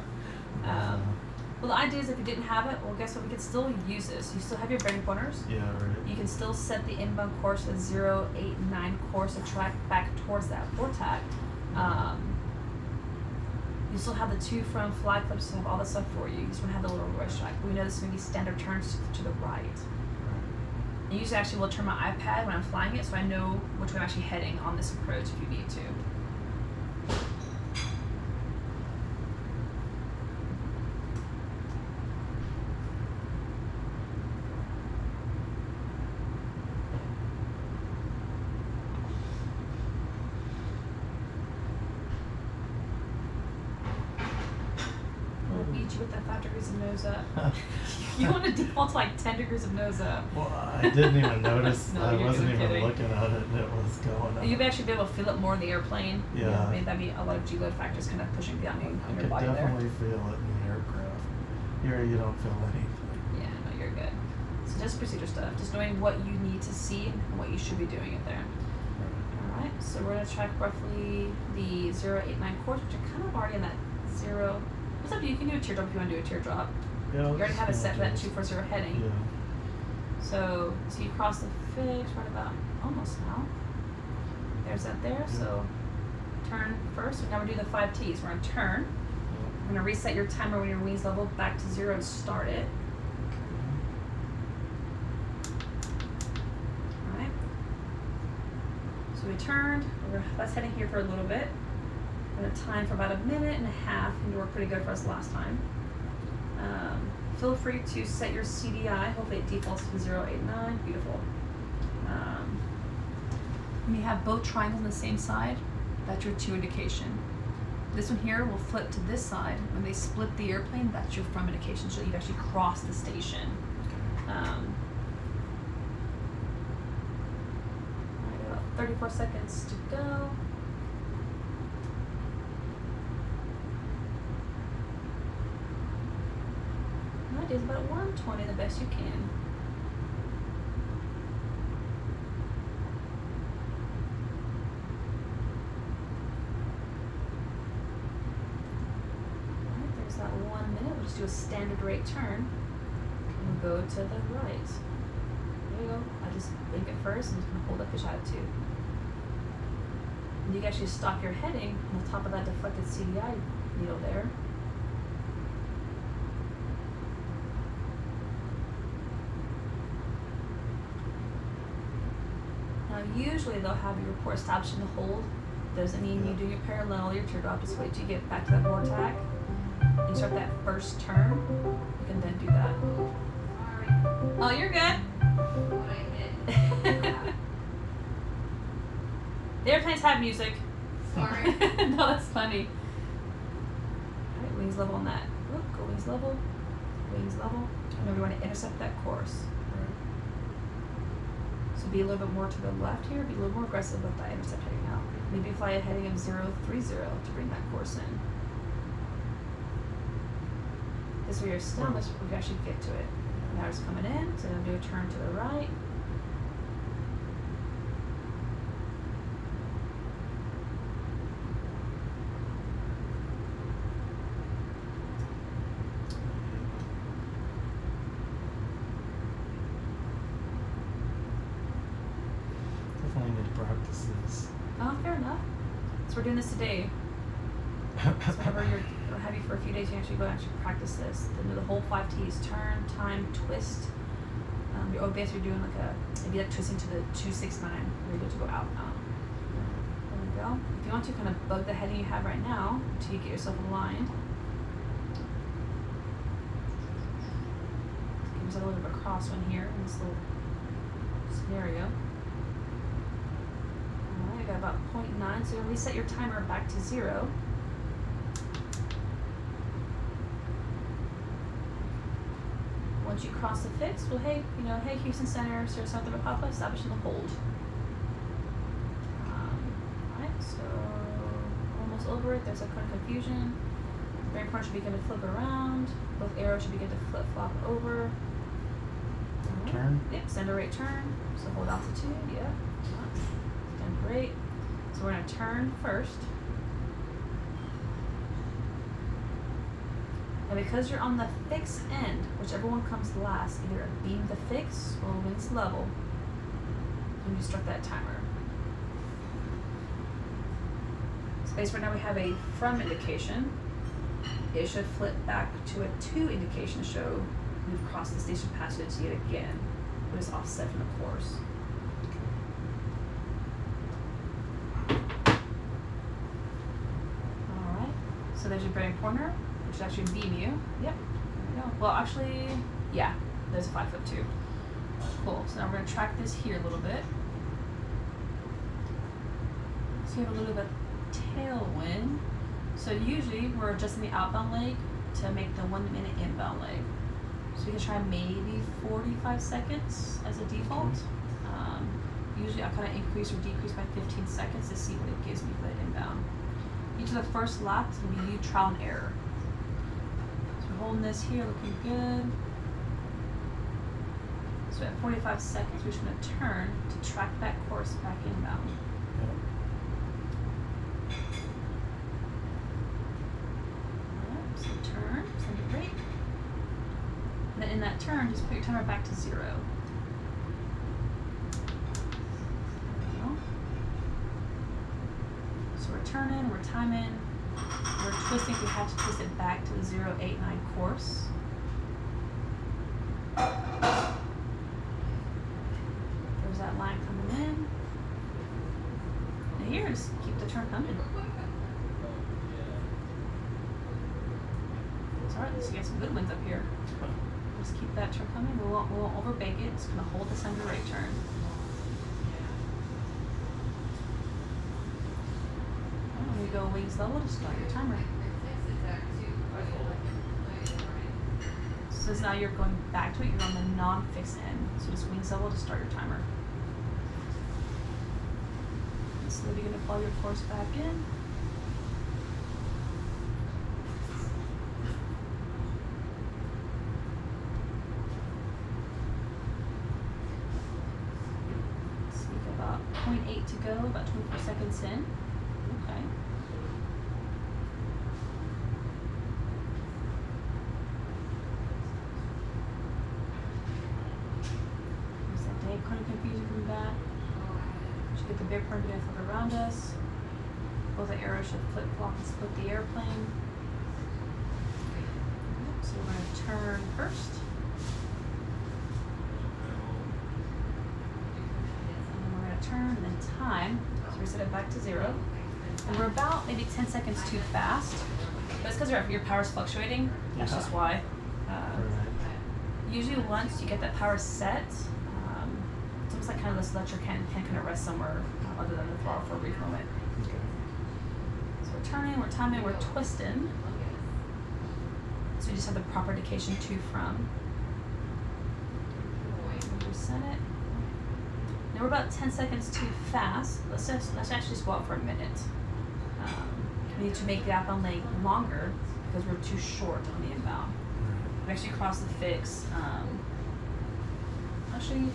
Uh, Well, the idea is if you didn't have it, well, guess what? We could still use this. You still have your bearing pointers. yeah, right. You can still set the inbound course to 0, 8, 9 course to track back towards that vortac. You still have the 2 front flag clips to have all this stuff for you. You just want to have the little race track. We know this is going to be standard turns to the right. And usually actually will turn my iPad when I'm flying it so I know which way I'm actually heading on this approach if you need to. We'll beat you with that 5 degrees of nose up. You want to default to like 10 degrees of nose up. Well, I didn't even notice. No, I you're wasn't even kidding. looking at it, and it was going up. You'd actually be able to feel it more in the airplane. Yeah. Maybe that'd be a lot of G-load factors kind of pushing down I on your could body there. definitely feel it in the aircraft. Here, you don't feel anything. Yeah, no, you're good. So just procedure stuff. Just knowing what you need to see and what you should be doing it there. Alright, so we're going to track roughly the 0, 8, 9 course, which are kind of already in that 0. What's up? You can do a teardrop if you want to do a teardrop. Yeah, You already have it set for that too. 240 heading. Yeah. So you cross the fix right about almost now. There's that there. So turn first. So now we're doing the 5 T's. We're going to turn. We're going to reset your timer when your wings level back to 0 and start it. Alright. So we turned. That's heading here for a little bit. We're going to time for about 1.5 minutes. And it worked pretty good for us last time. Feel free to set your CDI. Hopefully it defaults to 0, 8, 9. Beautiful. When you have both triangles on the same side, that's your to indication. This one here will flip to this side. When they split the airplane, that's your from indication. So you've actually crossed the station. Alright, about 34 seconds to go. That is about 120 the best you can. Alright, there's that 1 minute. We'll just do a standard rate turn and go to the right. There you go. I just blink it first and just gonna hold up fish attitude. And you can actually stop your heading on the top of that deflected CDI needle there. Usually they'll have your report established in the hold. Doesn't mean you do your parallel, your teardrop. Just wait till you get back to that vortac. You start that first turn. You can then do that. Sorry. Oh, you're good. What I hit. The airplanes have music. Sorry. No, that's funny. Alright, wings level on that. Look, go wings level. Wings level. And we want to intercept that course. So be a little bit more to the left here, be a little more aggressive with that intercept heading out. Maybe fly a heading of 030 to bring that course in. This way you're still, this we can actually get to it. Now it's coming in, so then do a turn to the right. Definitely need to practice this. Oh, fair enough. So we're doing this today. So whenever you're heavy for a few days, you can actually go and actually practice this. Then do the whole 5 T's: turn, time, twist. You're basically doing like a, maybe like twisting to the 269. You're able to go out. go. If you want to, kind of bug the heading you have right now until you get yourself aligned. Gives it a little bit of a crosswind here in this little scenario. Alright, I got about 0.9, so you'll reset your timer back to 0. Once you cross the fix, well, hey, hey, Houston Center, Sierra South of Papa, establishing the hold. Alright, so almost over it. There's a kind of confusion. Brake point should begin to flip around. Both arrows should begin to flip-flop over. Turn. Yep, center right turn. So hold altitude, yeah. Done great. So we're gonna turn first. And because you're on the fix end, whichever one comes last, either a beam the fix or wings level, when you start that timer. So basically right now we have a from indication. It should flip back to a to indication to show we've crossed the station passage yet again, but it's offset from the course. Alright, so there's your bearing pointer, which should actually beam you. Yep, there we go. Well, actually, yeah, there's a 5'2". Cool, so now we're going to track this here a little bit. So you have a little bit of tailwind. So usually we're adjusting the outbound leg to make the 1 minute inbound leg. So we can try maybe 45 seconds as a default. Usually I kind of increase or decrease by 15 seconds to see what it gives me for the inbound. Each of the first laps will be trial and error. So we're holding this here, looking good. So at 45 seconds, we're just going to turn to track that course back inbound. Alright, so turn, send it right. And then in that turn, just put your timer back to 0. So we're turning, we're timing, we're twisting. We have to twist it back to the 089 course. There's that line coming in. And here, just keep the turn coming. It's alright, let's get some good winds up here. Just keep that turn coming. We won't overbake it. It's gonna hold the center right turn. And we go wings level to start your timer. So now you're going back to it. You're on the non-fixed end. So just wings level to start your timer. And slowly you're gonna follow your course back in. About 0.8 to go, about 24 seconds in. Okay. There's that day kind of confusion coming back. Should get the big part to flip around us. Both the arrows should flip flop and split the airplane. So we're going to turn first. Turn and then time, so reset it back to 0. And we're about maybe 10 seconds too fast, but it's because your power's fluctuating. That's just why. Usually once you get that power set, it's almost like kind of just let your hand kind of rest somewhere other than the throttle for a brief moment. Okay. So we're turning, we're timing, we're twisting. So we just have the proper indication to from. Reset it. Now we're about 10 seconds too fast. Let's actually just go out for a minute. We need to make the outbound leg longer because we're too short on the inbound. We actually cross the fix. Actually,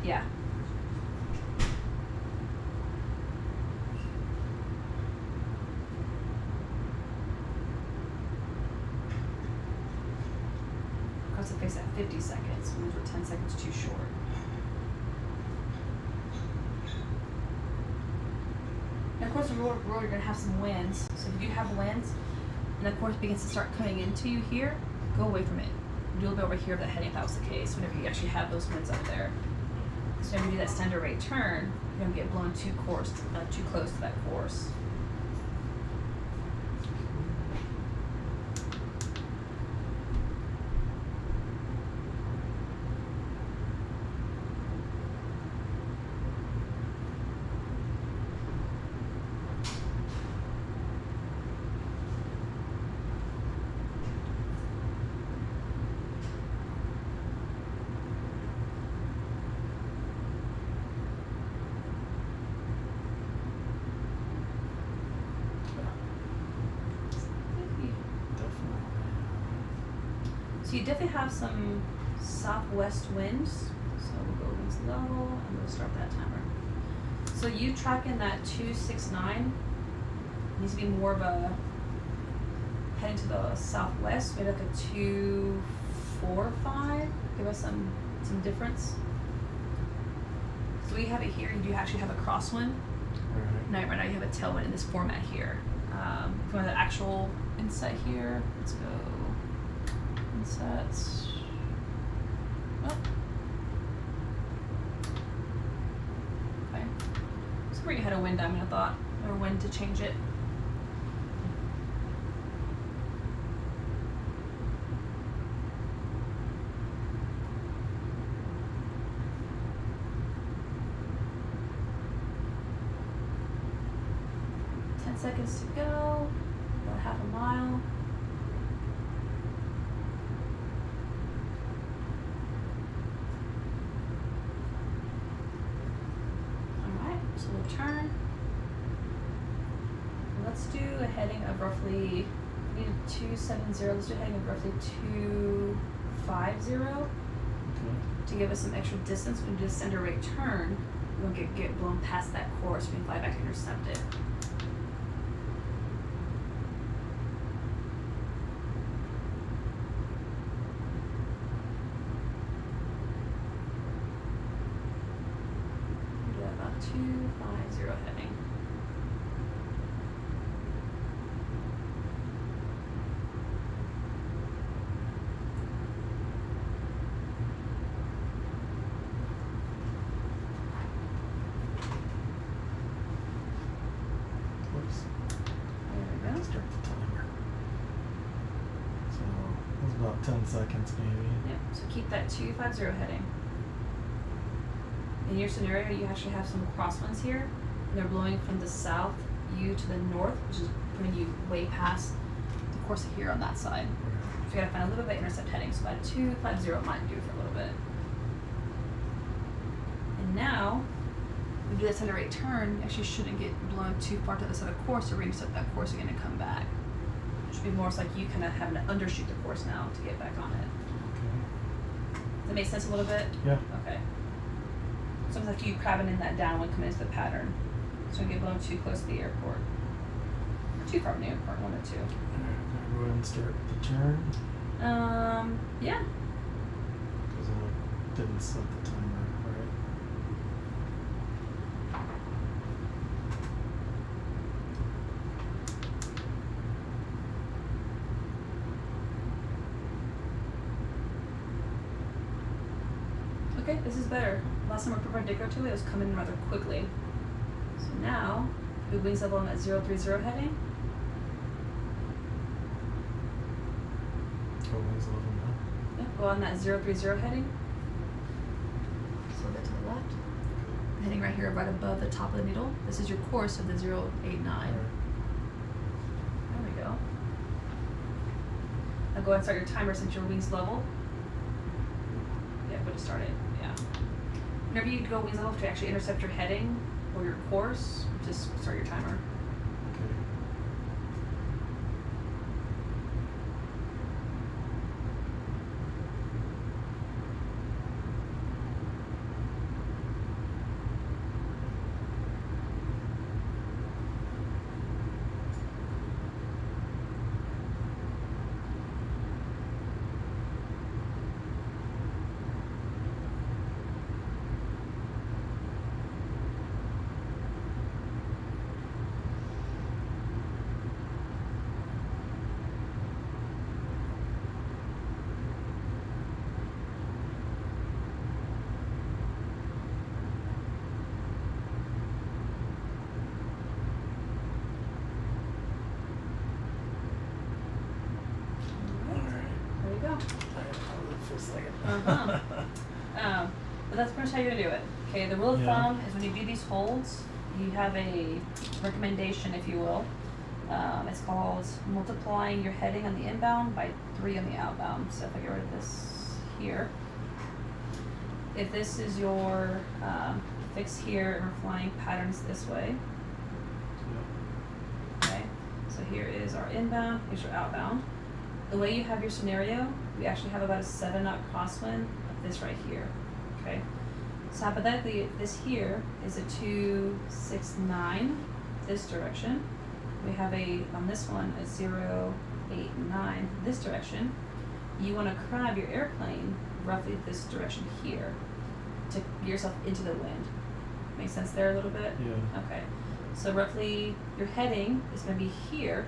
yeah. Cross the fix at 50 seconds. So we're 10 seconds too short. And of course, the road you're going to have some winds. So if you do have winds, and the course begins to start coming into you here, go away from it. Do a little bit over here of that heading if that was the case, whenever you actually have those winds up there. So when you do that standard rate turn, you're gonna get blown too close to that course. So you definitely have some southwest winds. So we'll go winds level and we'll start that timer. So you tracking that 269 needs to be more of a heading to the southwest, maybe like a 245. Give us some difference. So we have it here. You do actually have a crosswind. No, right now you have a tailwind in this format here. If you want the actual inset here, let's go. Insets. Oh. Okay. So we're gonna hit a wind diamond, I thought, or wind to change it. Seconds to go, about half a mile. Alright, so we'll turn. Let's do a heading of roughly, we need 270, let's do a heading of roughly 250 to give us some extra distance. When we do a center rate turn, we won't get blown past that course. We can fly back and intercept it. Do that about 250 heading. Start the timer. So it was about 10 seconds maybe. Yep, so keep that 250 heading. In your scenario, you actually have some crosswinds here, and they're blowing from the south, you to the north, which is putting you way past the course here on that side. So you gotta find a little bit of intercept heading, so that 250 might do for a little bit. And now, when you do that center rate turn, you actually shouldn't get blown too far to the side of the course, or intercept that course again and come back. It should be more like you kind of having to undershoot the course now to get back on it. Okay. Does that make sense a little bit? Yeah. Okay. So it's like you crabbing in that downwind coming into the pattern. So don't get blown too close to the airport. Or too far from the airport, one or two. Alright, now go ahead and start the turn. Yeah. Because I didn't set the timer, right? Okay, this is better. Last time we perpendicular to it was coming rather quickly. So now, we wings level on that 030 heading. Go wings level now. Yep, go on that 030 heading. So a bit to the left. Heading right here, right above the top of the needle. This is your course of the 089. Alright. There we go. Now go ahead and start your timer since your wings level. Yeah, go to start it. Yeah. Whenever you go wings level to actually intercept your heading or your course, just start your timer. Okay. But that's pretty much how you're gonna do it. Okay, the rule of Yeah. thumb is when you do these holds, you have a recommendation, if you will. It's called multiplying your heading on the inbound by 3 on the outbound. So if I get rid of this here, if this is your fix here and we're flying patterns this way, okay, so here is our inbound, here's your outbound. The way you have your scenario, we actually have about a 7 knot crosswind of this right here, okay? So hypothetically, this here is a 269 this direction. We have on this one, a 089 this direction. You want to crab your airplane roughly this direction here to get yourself into the wind. Make sense there a little bit? Yeah. Okay. So roughly your heading is going to be here.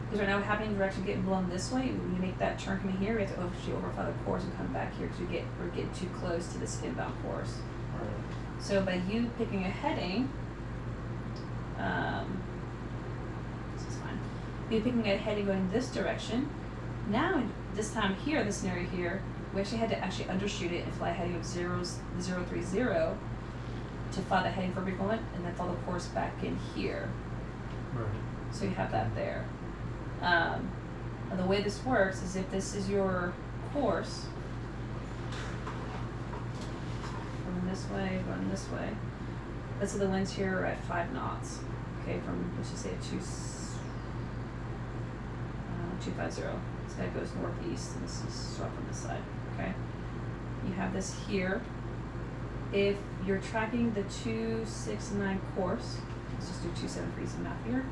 Because right now we're having direction getting blown this way. When you make that turn coming here, we have to actually overfly the course and come back here because we're getting too close to this inbound course. Right. So by you picking a heading, this is fine. You picking a heading going this direction. Now this time here, this scenario here, we actually had to actually undershoot it and fly a heading of 030 to fly the heading for recoolant and then follow the course back in here. Right. So you have that there. And the way this works is if this is your course, going this way, going this way. Let's say the winds here are at 5 knots. Okay, from let's just say 250. This guy goes northeast, and this is sort from this side. Okay, you have this here. If you're tracking the 269 course, let's just do 27 for easy math here.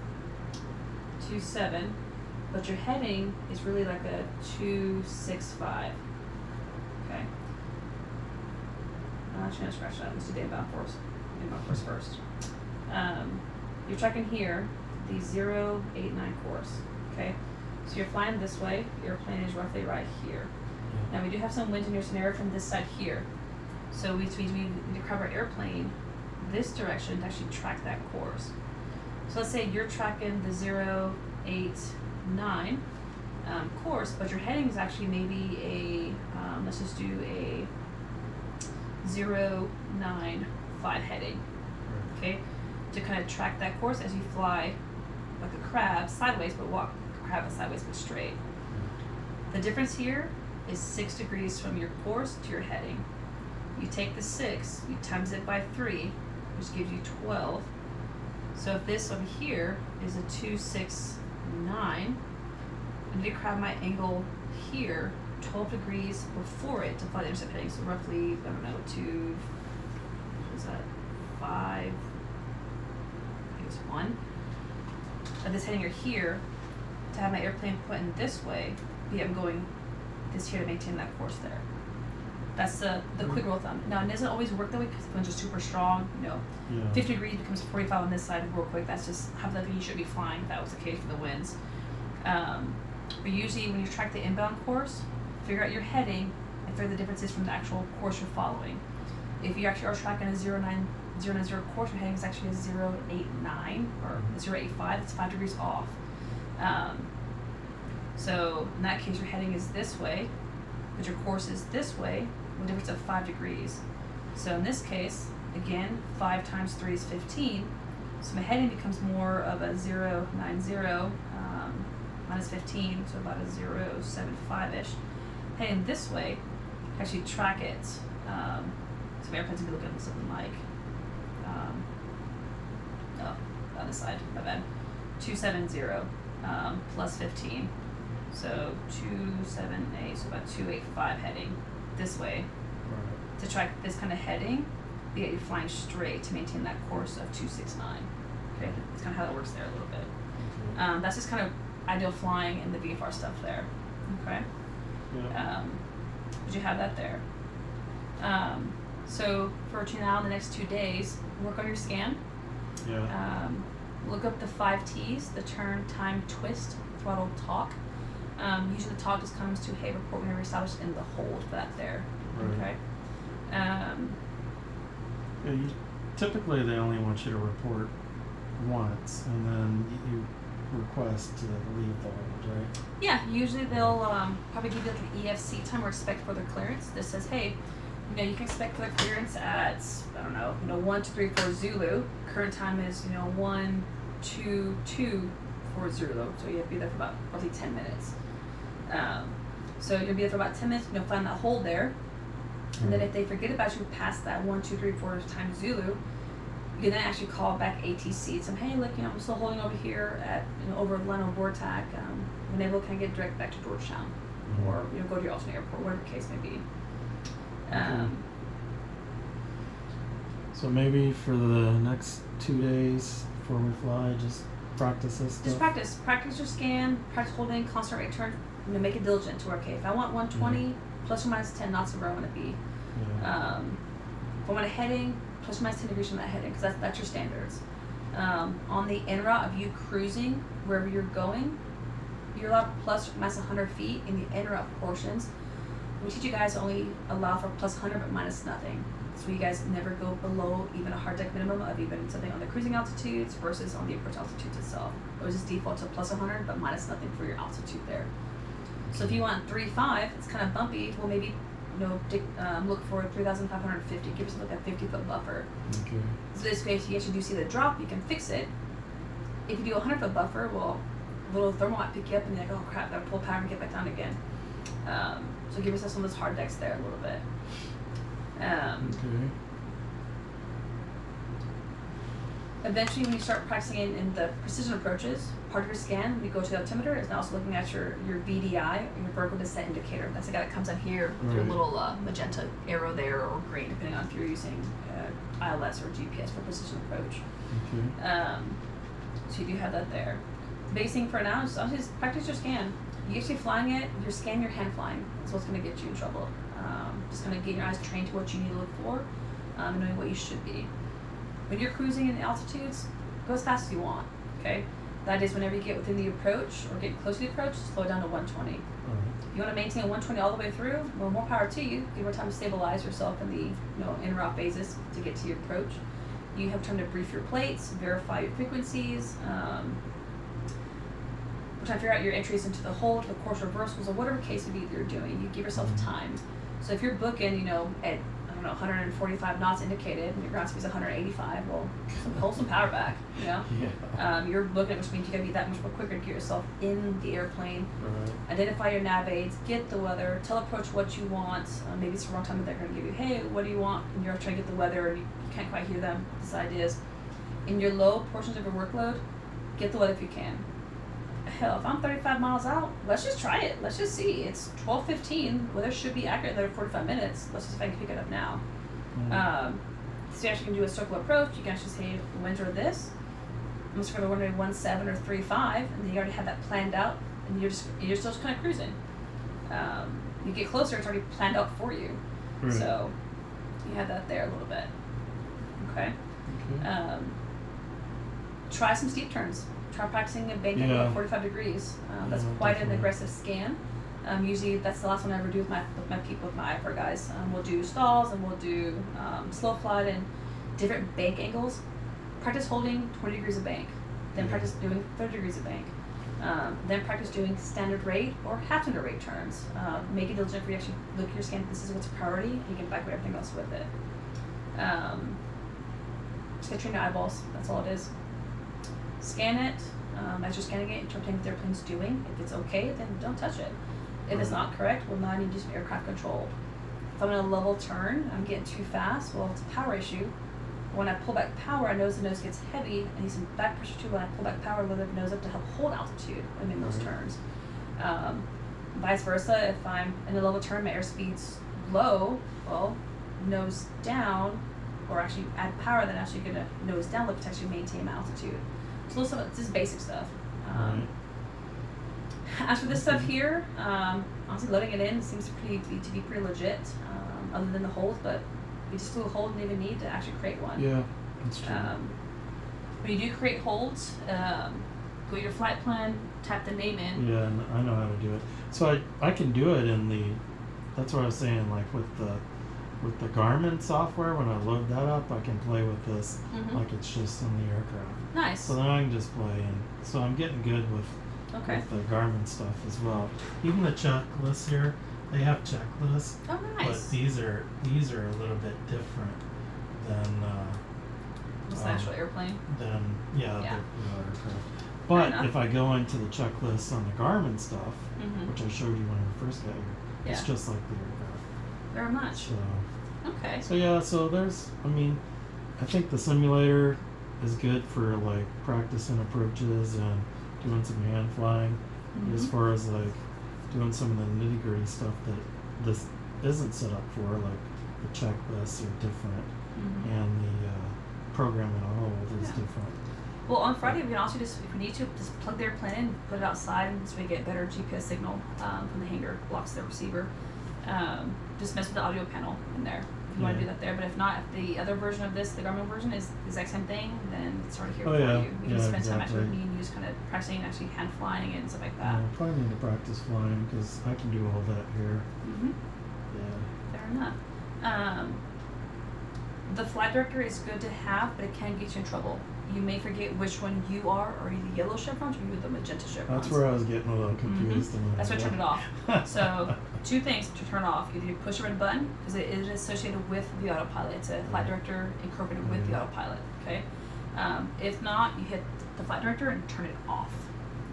27, but your heading is really like a 265. Okay. Actually, no, scratch that. Let's do the inbound course. Inbound course first. You're tracking here the 089 course. Okay. So you're flying this way. Your airplane is roughly right here. Yeah. Now we do have some wind in your scenario from this side here. So we need to crab our airplane this direction to actually track that course. So let's say you're tracking the 089 course, but your heading is actually maybe a, let's just do a 095 heading, okay? To kind of track that course as you fly like a crab sideways, but walk crab sideways but straight. The difference here is 6 degrees from your course to your heading. You take the 6, you times it by 3, which gives you 12. So if this over here is a 269, I need to crab my angle here 12 degrees before it to fly the intercept heading. So roughly, I don't know, what is that, 5, I think it's 1. Of this heading here to have my airplane put in this way, yeah, I'm going this here to maintain that course there. That's the quick rule of thumb. Now, it doesn't always work that way because the winds are super strong. You know, Yeah. 50 degrees becomes 45 on this side real quick. That's just how the you should be flying if that was the case for the winds. But usually when you track the inbound course, figure out your heading and figure the differences from the actual course you're following. If you actually are tracking a 090 course, your heading is actually a 089 or 085. It's 5 degrees off. So in that case, your heading is this way, but your course is this way, with a difference of 5 degrees. So in this case, again, 5 times 3 is 15. So my heading becomes more of a 090 minus 15, so about a 075-ish. Heading this way, actually track it. So my airplane's gonna be looking at something like, on this side, my bad, 270 plus 15. So 278, so about 285 heading this way. Right. To track this kind of heading, you're flying straight to maintain that course of 269. Okay, that's kind of how that works there a little bit. Okay. That's just kind of ideal flying and the VFR stuff there. Okay. Yeah. But you have that there. So for now, the next 2 days, work on your scan. Yeah. Look up the 5 T's, the turn, time, twist, throttle, talk. Usually the talk just comes to, hey, report whenever established in the hold for that there. Right. Okay. Yeah, typically they only want you to report once, and then you request to leave the hold, right? Yeah, usually they'll probably give you like an EFC time or expect further clearance. This says, hey, You can expect the clearance at, I don't know, 1, 2, 3, 4 Zulu. Current time is, 1, 2, 2, 4 Zulu. So you have to be there for about roughly 10 minutes. So you'll be there for about 10 minutes, find that hold there. And then if they forget about you past that 1, 2, 3, 4 times Zulu, you can then actually call back ATC and say, hey, look, I'm still holding over here at, over Leno Vortac. I'm able to kind of get direct back to Georgetown, or go to your alternate airport, whatever the case may be. So maybe for the next 2 days before we fly, just practice this stuff. Just practice your scan, practice holding, constant rate turn. Make it diligent to where, okay, if I want 120 plus or minus 10 knots of where I want to be. Yeah. If I want a heading, plus or minus 10 degrees from that heading, because that's your standards. On the en route of you cruising wherever you're going, you're allowed plus or minus 100 feet in the en route portions. We teach you guys to only allow for plus 100 but minus nothing. So you guys never go below even a hard deck minimum of even something on the cruising altitudes versus on the approach altitudes itself. It was just default to plus 100 but minus nothing for your altitude there. So if you want 3.5, it's kind of bumpy. Well, maybe look for 3,550. Give yourself like a 50-foot buffer. Okay. So this case, you actually do see the drop. You can fix it. If you do a 100-foot buffer, well, a little thermal might pick you up and you're like, oh crap, gotta pull power and get back down again. So give yourself some of those hard decks there a little bit. Okay. Eventually, when you start practicing in the precision approaches, part of your scan, when you go to the altimeter, is now also looking at your VDI, or your vertical descent indicator. That's the guy that comes on here with your little magenta arrow there, or green, depending on if you're using ILS or GPS for precision approach. Okay. So you do have that there. The biggest thing for now is just practice your scan. You actually flying it, you're scanning your hand flying. That's what's going to get you in trouble. Just kind of getting your eyes trained to what you need to look for, and knowing what you should be. When you're cruising in altitudes, go as fast as you want, okay? That is, whenever you get within the approach or get close to the approach, slow it down to 120. If you want to maintain 120 all the way through, well, more power to you. Give more time to stabilize yourself in the in route phases to get to your approach. You have time to brief your plates, verify your frequencies, try to figure out your entries into the hold, the course reversals, or whatever case it be that you're doing. You give yourself time. So if you're booking, at 145 knots indicated, and your ground speed is 185. Well, hold some power back. Yeah. You're booking it, which means you gotta be that much more quicker to get yourself in the airplane. Right. Identify your nav aids, get the weather, tell approach what you want. Maybe it's the wrong time that they're gonna give you, hey, what do you want? And you're trying to get the weather, and you can't quite hear them. This idea is, in your low portions of your workload, get the weather if you can. Hell, if I'm 35 miles out, let's just try it. Let's just see. It's 12:15. Weather should be accurate in another 45 minutes. Let's just see if I can pick it up now. So you actually can do a circle approach. You can actually say, winds are this. I'm just going to run 1.7 or 3.5, and then you already have that planned out, and you're still just kind of cruising. You get closer, it's already planned out for you. Right. So you have that there a little bit. Okay. Try some steep turns. Try practicing a bank at about 45 degrees. That's quite an aggressive scan. Usually that's the last one I ever do with my IFR guys. We'll do stalls and we'll do slow flight and different bank angles. Practice holding 20 degrees of bank. Then practice doing 30 degrees of bank. Then practice doing standard rate or half standard rate turns. Make it diligent for you actually look at your scan. This is what's a priority, and you can back up everything else with it. Just gotta train your eyeballs. That's all it is. Scan it. As you're scanning it, interpreting what the airplane's doing. If it's okay, then don't touch it. If it's not correct, well, now I need to do some aircraft control. If I'm in a level turn, I'm getting too fast, well, it's a power issue. When I pull back power, I notice the nose gets heavy. I need some back pressure too. When I pull back power, lift the nose up to help hold altitude when I'm in those turns. Vice versa, if I'm in a level turn, my airspeed's low, well, nose down, or actually add power, then actually gonna nose down lift to actually maintain my altitude. So it's just basic stuff. As for this stuff here, honestly, loading it in seems to be pretty legit, other than the hold, but we just flew a hold and didn't even need to actually create one. Yeah, that's true. When you do create holds, go to your flight plan, tap the name in. Yeah, and I know how to do it. So I can do it in the, that's what I was saying, like with the Garmin software, when I load that up, I can play with this like it's just in the aircraft. Nice. So then I can just play, and so I'm getting good with the Garmin stuff as well. Even the checklist here, They have checklists, Oh, but nice. these are a little bit different than Just the actual airplane. Yeah. Yeah. The aircraft. Fair But enough. if I go into the checklists on the Garmin stuff, Mhm. which I showed you when we first got here, it's Yeah. just like the aircraft. Very much. Okay. So yeah, so there's, I mean, I think the simulator is good for like practicing approaches and doing some hand flying. But as Mhm. far as like doing some of the nitty gritty stuff that this isn't set up for, like the checklists are different Mhm. and the programming on hold is Yeah. different. Well, on Friday, we can also just, if we need to, just plug the airplane in, put it outside, so we get better GPS signal from the hangar, blocks the receiver. Just mess with the audio panel in there if you want to Yeah. do that there. But if not, if the other version of this, the Garmin version, is the exact same thing, then it's already here Oh, for yeah. you. We can Yeah, spend time actually with exactly. me and you just kind of practicing actually hand flying and stuff like that. I probably need to practice flying because I can do all that here. Mm-hmm. Yeah. Fair enough. The flight director is good to have, but it can get you in trouble. You may forget which one you are, or you the yellow chevrons, or you the magenta chevrons. That's where I was getting a little confused. Mhm. That's why I turned it off. So, two things to turn off. Either you push the red button, because it is associated with the autopilot. It's a flight director incorporated with the Mhm. autopilot, okay? If not, you hit the flight director and turn it off,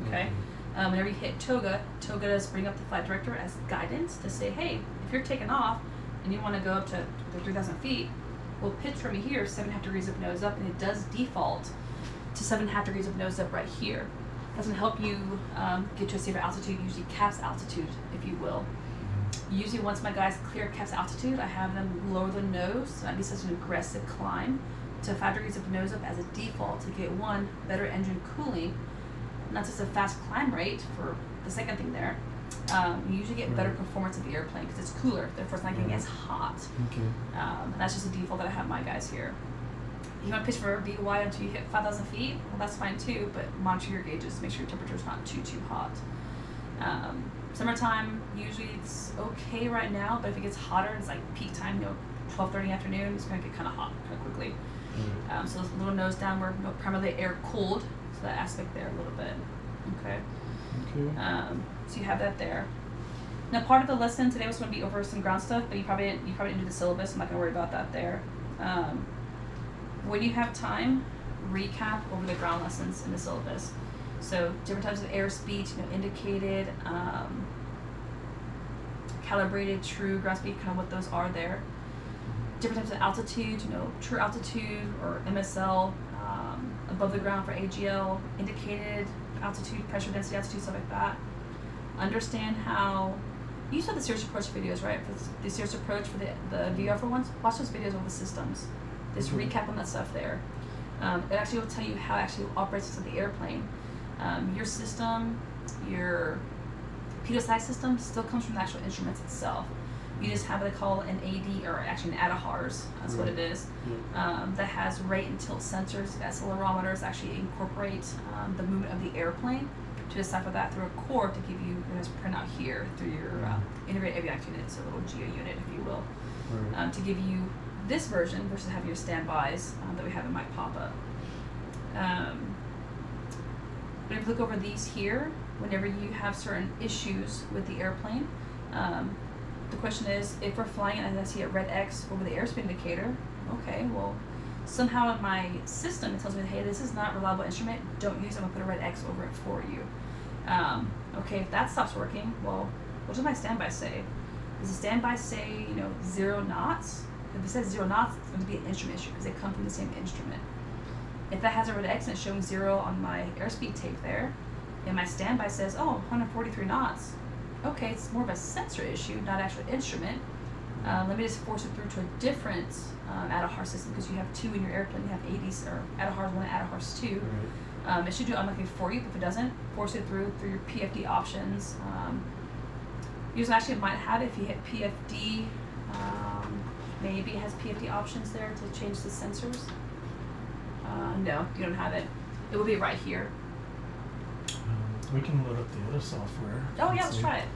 okay? Whenever you hit toga does bring up the flight director as guidance to say, hey, if you're taking off and you want to go up to the 3,000 feet, well, pitch from here 7.5 degrees of nose up, and it does default to 7.5 degrees of nose up right here. Doesn't help you get to a safer altitude, usually caps altitude, if you will. Usually once my guys clear caps altitude, I have them lower the nose, so that'd be such an aggressive climb, to 5 degrees of nose up as a default to get one, better engine cooling, not just a fast climb rate for the second thing there. You usually get better performance of the airplane because it's cooler, therefore it's not getting as hot. Okay. And that's just a default that I have my guys here. You want to pitch for VY until you hit 5,000 feet? Well, that's fine too, but monitor your gauges to make sure your temperature's not too hot. Summertime, usually it's okay right now, but if it gets hotter, it's like peak time, 12:30 in the afternoon, it's going to get kind of hot kind of quickly. So a little nose down where primarily air cooled, so that aspect there a little bit. Okay. Okay. So you have that there. Now, part of the lesson today was going to be over some ground stuff, but you probably didn't do the syllabus. I'm not going to worry about that there. When you have time, recap over the ground lessons in the syllabus. So different types of airspeed, indicated, calibrated, true ground speed, kind of what those are there. Different types of altitude, true altitude or MSL, above the ground for AGL, indicated altitude, pressure, density, altitude, stuff like that. Understand how, you saw the Cirrus approach videos, right? For the Cirrus approach for the VR for ones, watch those videos over the systems. Just recap on that stuff there. It actually will tell you how it actually operates inside the airplane. Your system, your pedostat system still comes from the actual instruments itself. You just have what they call an AD, or actually an ADAHRS, that's what it is, that has rate and tilt sensors, accelerometers, actually incorporate the movement of the airplane to decipher that through a core to give you this printout here through your integrated avionics unit, so a little geo unit, if you will, to give you this version versus having your standbys that we have in my pop-up. But if you look over these here, whenever you have certain issues with the airplane, the question is, if we're flying and I see a red X over the airspeed indicator, okay, well, somehow in my system it tells me, hey, this is not a reliable instrument, don't use it, I'm going to put a red X over it for you. Okay, if that stops working, well, what does my standby say? Does the standby say, 0 knots? If it says 0 knots, it's going to be an instrument issue because they come from the same instrument. If that has a red X and it's showing 0 on my airspeed tape there, and my standby says, oh, 143 knots, okay, it's more of a sensor issue, not actual instrument. Let me just force it through to a different ADAHRS system, because you have 2 in your airplane. You have ADs, or ADAHRS 1 and ADAHRS 2. It should do it automatically for you, but if it doesn't, force it through your PFD options. Usually actually it might have it if you hit PFD. Maybe it has PFD options there to change the sensors. No, you don't have it. It will be right here. We can load up the other software. Oh yeah, let's try it.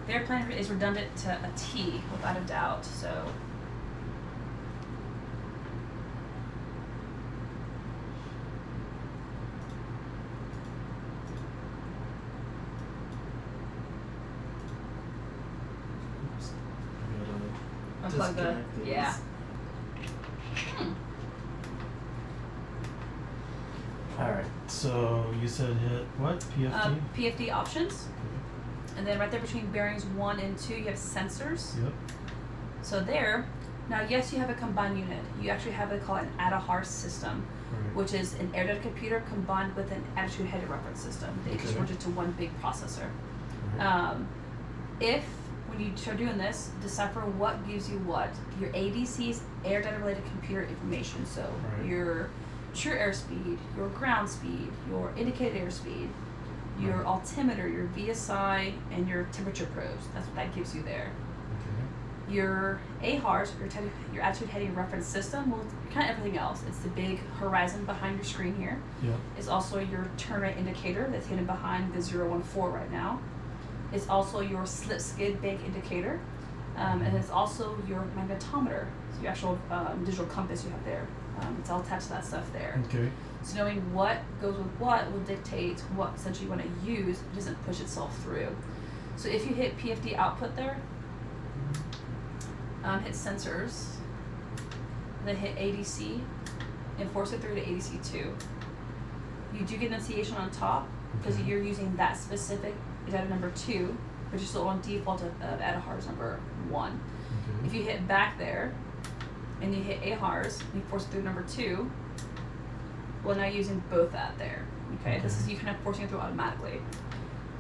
The airplane is redundant to a T, without a doubt, so. unplug the, disconnect these. yeah. Alright, so you said hit what? PFD? PFD options, Okay. and then right there between bearings 1 and 2, you have sensors. Yep. So there, now yes, you have a combined unit. You actually have what they call an ADA-HARS system, Right. which is an air data computer combined with an attitude heading reference system. They just Okay. merge it to one big processor. Right. If, when you start doing this, decipher what gives you what. Your ADC's air data related computer information. So Right. your true airspeed, your ground speed, your indicated airspeed, your Right. altimeter, your VSI, and your temperature probes. That's what that gives you there. Okay. Your AHARS, your attitude heading reference system, will kind of everything else. It's the big horizon behind your screen here. Yep. It's also your turn rate indicator that's hidden behind the 014 right now. It's also your slip skid bank indicator. And it's also your magnetometer, so your actual digital compass you have there. It's all attached to that stuff there. Okay. So knowing what goes with what will dictate what essentially you want to use. It doesn't push itself through. So if you hit PFD output there, hit sensors, then hit ADC, and force it through to ADC2. You do get enunciation on top because Okay. you're using that specific data number 2, but you're still on default of ADA-HARS number 1. Okay. If you hit back there, and you hit AHARS, and you force it through number 2, well, now you're using both that there. Okay? This is you kind of forcing it through automatically.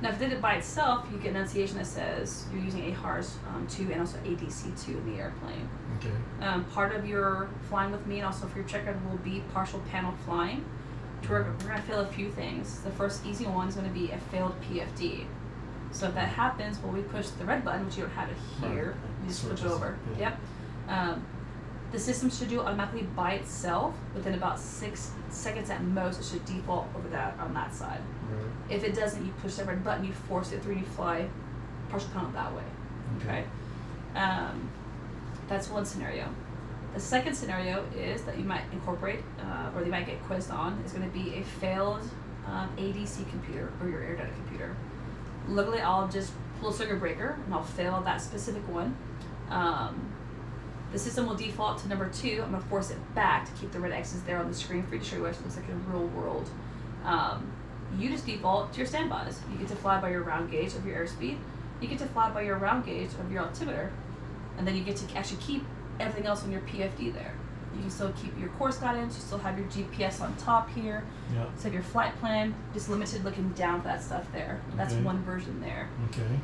Now, if you did it by itself, you get enunciation that says you're using AHARS 2 and also ADC2 in the airplane. Okay. Part of your flying with me and also for your checkout will be partial panel flying. We're going to fail a few things. The first easy one is going to be a failed PFD. So if that happens, well, we push the red button, which you don't have it here. Right. You just switch it Switches, over. yeah. Yep. The system should do it automatically by itself. Within about 6 seconds at most, it should default over that on that side. Right. If it doesn't, you push the red button, you force it through, and you fly partial panel that way. Okay. That's one scenario. The second scenario is that you might incorporate, or you might get quizzed on, is going to be a failed ADC computer or your air data computer. Literally, I'll just pull a circuit breaker and I'll fail that specific one. The system will default to number 2. I'm going to force it back to keep the red X's there on the screen for you to show you what it looks like in real world. You just default to your standbys. You get to fly by your round gauge of your airspeed. You get to fly by your round gauge of your altimeter. And then you get to actually keep everything else on your PFD there. You can still keep your course guidance, you still have your GPS on top here. Yep. So your flight plan, just limited looking down for that stuff there. That's Okay. one version there. Okay.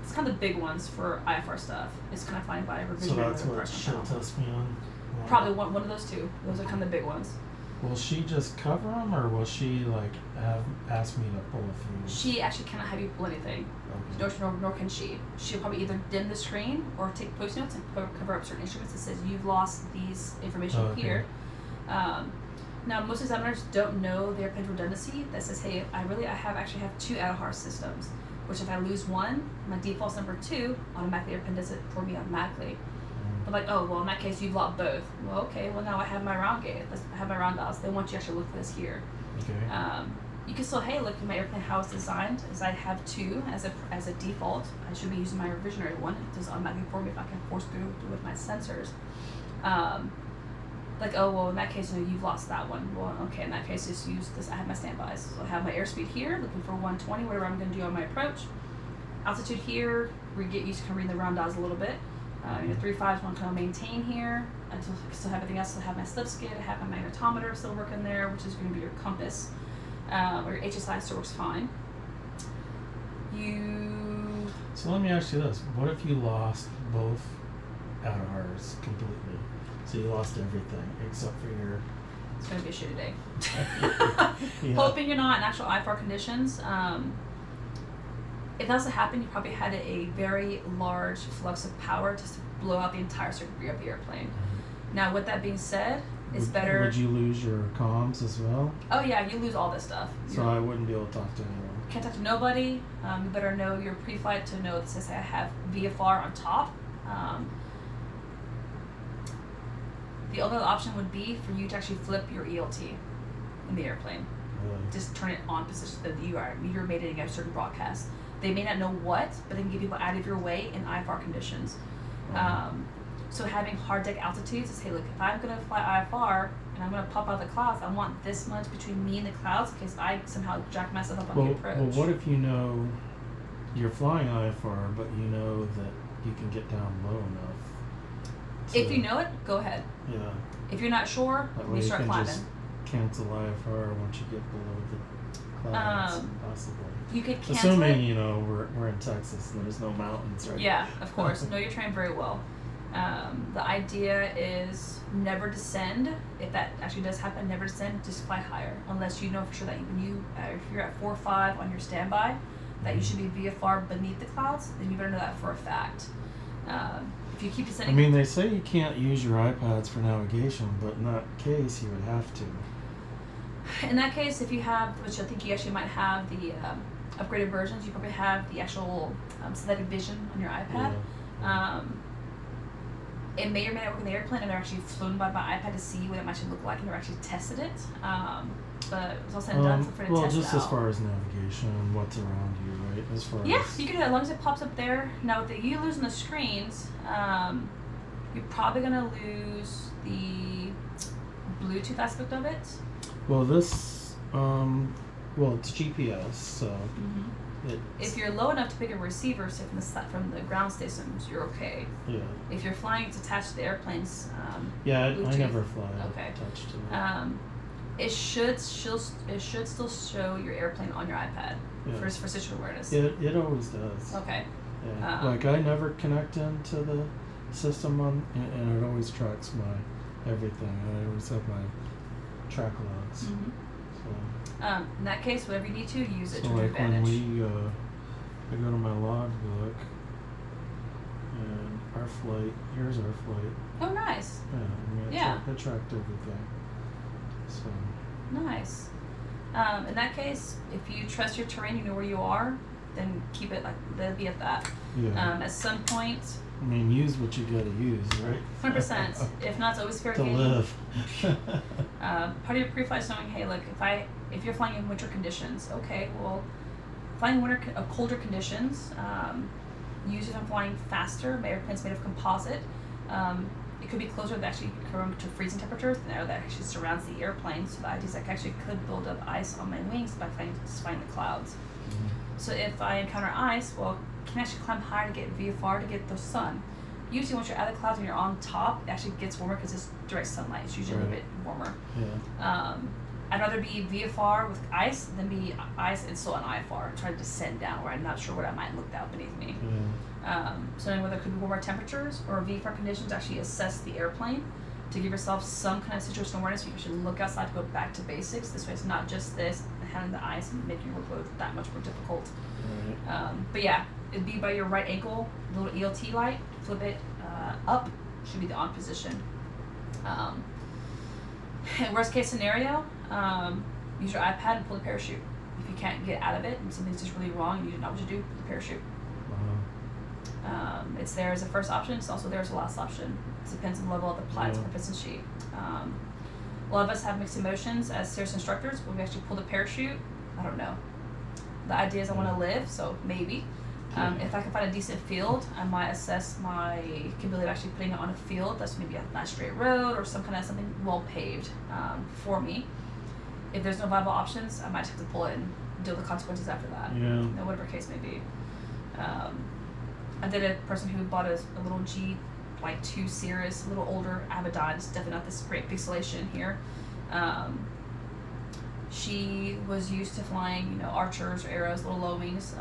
It's kind of the big ones for IFR stuff. It's kind of flying by revision. So that's or what person she'll panel. test me on? Probably one of those two. Those are kind of the big ones. Will she just cover them, or will she like ask me to pull a few? She actually cannot have you pull anything. Okay. Nor can she. She'll probably either dim the screen or take post notes and cover up certain instruments that says you've lost these information Okay. here. Now most examiners don't know their append redundancy that says, hey, I actually have 2 ADA-HARS systems, which if I lose one, my default's number 2, automatically append does it for me automatically. But like, oh, well, in that case, you've lost both. Well, okay, well, now I have my round gauge. I have my round dials. They want you to actually look for this here. Okay. You can still, hey, look at my airplane, how it's designed, is I have 2 as a default. I should be using my revisionary one. It does automatically for me if I can force through with my sensors. Like, oh, well, in that case, you've lost that one. Well, okay, in that case, just use this. I have my standbys. So I have my airspeed here, looking for 120, whatever I'm going to do on my approach. Altitude here, we get used to kind of reading the round dials a little bit. 3.5 want to kind of maintain here. I still have everything else. I have my slip skid. I have my magnetometer still working there, which is going to be your compass. Or your HSI still works fine. So let me ask you this: what if you lost both ADA-HARS completely? So you lost everything except for your. It's going to be a shitty day. Yeah. Hoping you're not in actual IFR conditions. If that was to happen, you probably had a very large flux of power just to blow out the entire circuitry of the airplane. Now, with that being said, it's better. Would you lose your comms as well? Oh yeah, you lose all this stuff. So I wouldn't be able to talk to anyone. Can't talk to nobody. You better know your pre-flight to know that says I have VFR on top. The other option would be for you to actually flip your ELT in the airplane. Really? Just turn it on position that you're maintaining a certain broadcast. They may not know what, but they can get people out of your way in IFR conditions. So having hard deck altitudes is, hey, look, if I'm going to fly IFR and I'm going to pop out of the clouds, I want this much between me and the clouds in case I somehow jack myself up on the approach. Well, what if you know you're flying IFR, but you know that you can get down low enough? If you know it, go ahead. Yeah. If you're not sure, That you way you start can climbing. just cancel IFR once you get below the clouds, possibly. You could cancel Assuming, it. you know, we're in Texas and there's no mountains, right? Yeah, of course. No, you're trained very well. The idea is never descend. If that actually does happen, never descend. Just fly higher, unless you know for sure that if you're at 4 or 5 on your standby, that you should be VFR beneath the clouds. Then you better know that for a fact. If you keep descending, I mean, they say you can't use your iPads for navigation, but in that case, you would have to. in that case, if you have, which I think you actually might have the upgraded versions, you probably have the actual synthetic vision on your iPad. Yeah. It may or may not work in the airplane, and they're actually flown by my iPad to see what it might actually look like, and they're actually tested it. But it's all said and done, for well, test just it as out. far as navigation and what's around you, right? As far Yeah, as you can do it as long as it pops up there. Now, with you losing the screens, you're probably going to lose the Bluetooth aspect of it. well, this well, it's GPS, so If you're low enough to pick a receiver, say from the ground stations, you're okay. yeah. If you're flying, it's attached to the airplane's Yeah, I Bluetooth. never fly Okay. attached to it. it should still show your airplane on your iPad Yeah. for situational awareness. It always does. Okay. Yeah. Like I never connect into the system and it always tracks my everything. I always have my track logs. So, In that case, whatever you need to, use it so to your like when advantage. I go to my logbook and our flight. Here's our flight. Oh, nice. Yeah. I mean, Yeah. I tracked everything. So. Nice. In that case, if you trust your terrain, you know where you are, then keep it let it be at that. Yeah. At some point, I mean, use what you gotta use, right? 100%. If not, it's always fair To game. live. Part of your pre-flight is knowing, hey, look, if you're flying in winter conditions, okay, well, flying in colder conditions, usually if I'm flying faster, my airplane's made of composite. It could be closer to actually to freezing temperatures than air that actually surrounds the airplane. So the idea is I actually could build up ice on my wings by flying the clouds. So if I encounter ice, well, can I actually climb higher to get VFR to get the sun? Usually once you're out of the clouds and you're on top, it actually gets warmer because it's direct sunlight. It's usually a little bit warmer. Yeah. I'd rather be VFR with ice than be ice and still on IFR, try to descend down where I'm not sure what I might look out beneath me. So knowing whether it could be warmer temperatures or VFR conditions, actually assess the airplane to give yourself some kind of situational awareness. You should look outside to go back to basics. This way it's not just this and having the ice and making your workload that much more difficult. Right. But yeah, it'd be by your right ankle, the little ELT light, flip it up, should be the on position. Worst case scenario, use your iPad and pull the parachute. If you can't get out of it and something's just really wrong, you don't know what to do, pull the parachute. It's there as a first option, it's also there as a last option. It depends on the level of the pilot's proficiency sheet. A lot of us have mixed emotions as serious instructors, but we actually pull the parachute. I don't know. The idea is I want to live, so maybe. If I can find a decent field, I might assess my capability of actually putting it on a field that's maybe a nice straight road or something well paved for me. If there's no viable options, I might have to pull it and deal with the consequences after that. Yeah. Whatever case may be. I did a person who bought a little G, like 2 Cirrus, a little older Abaddon. It's definitely not this great pixelation here. She was used to flying, archers or arrows, little low wings.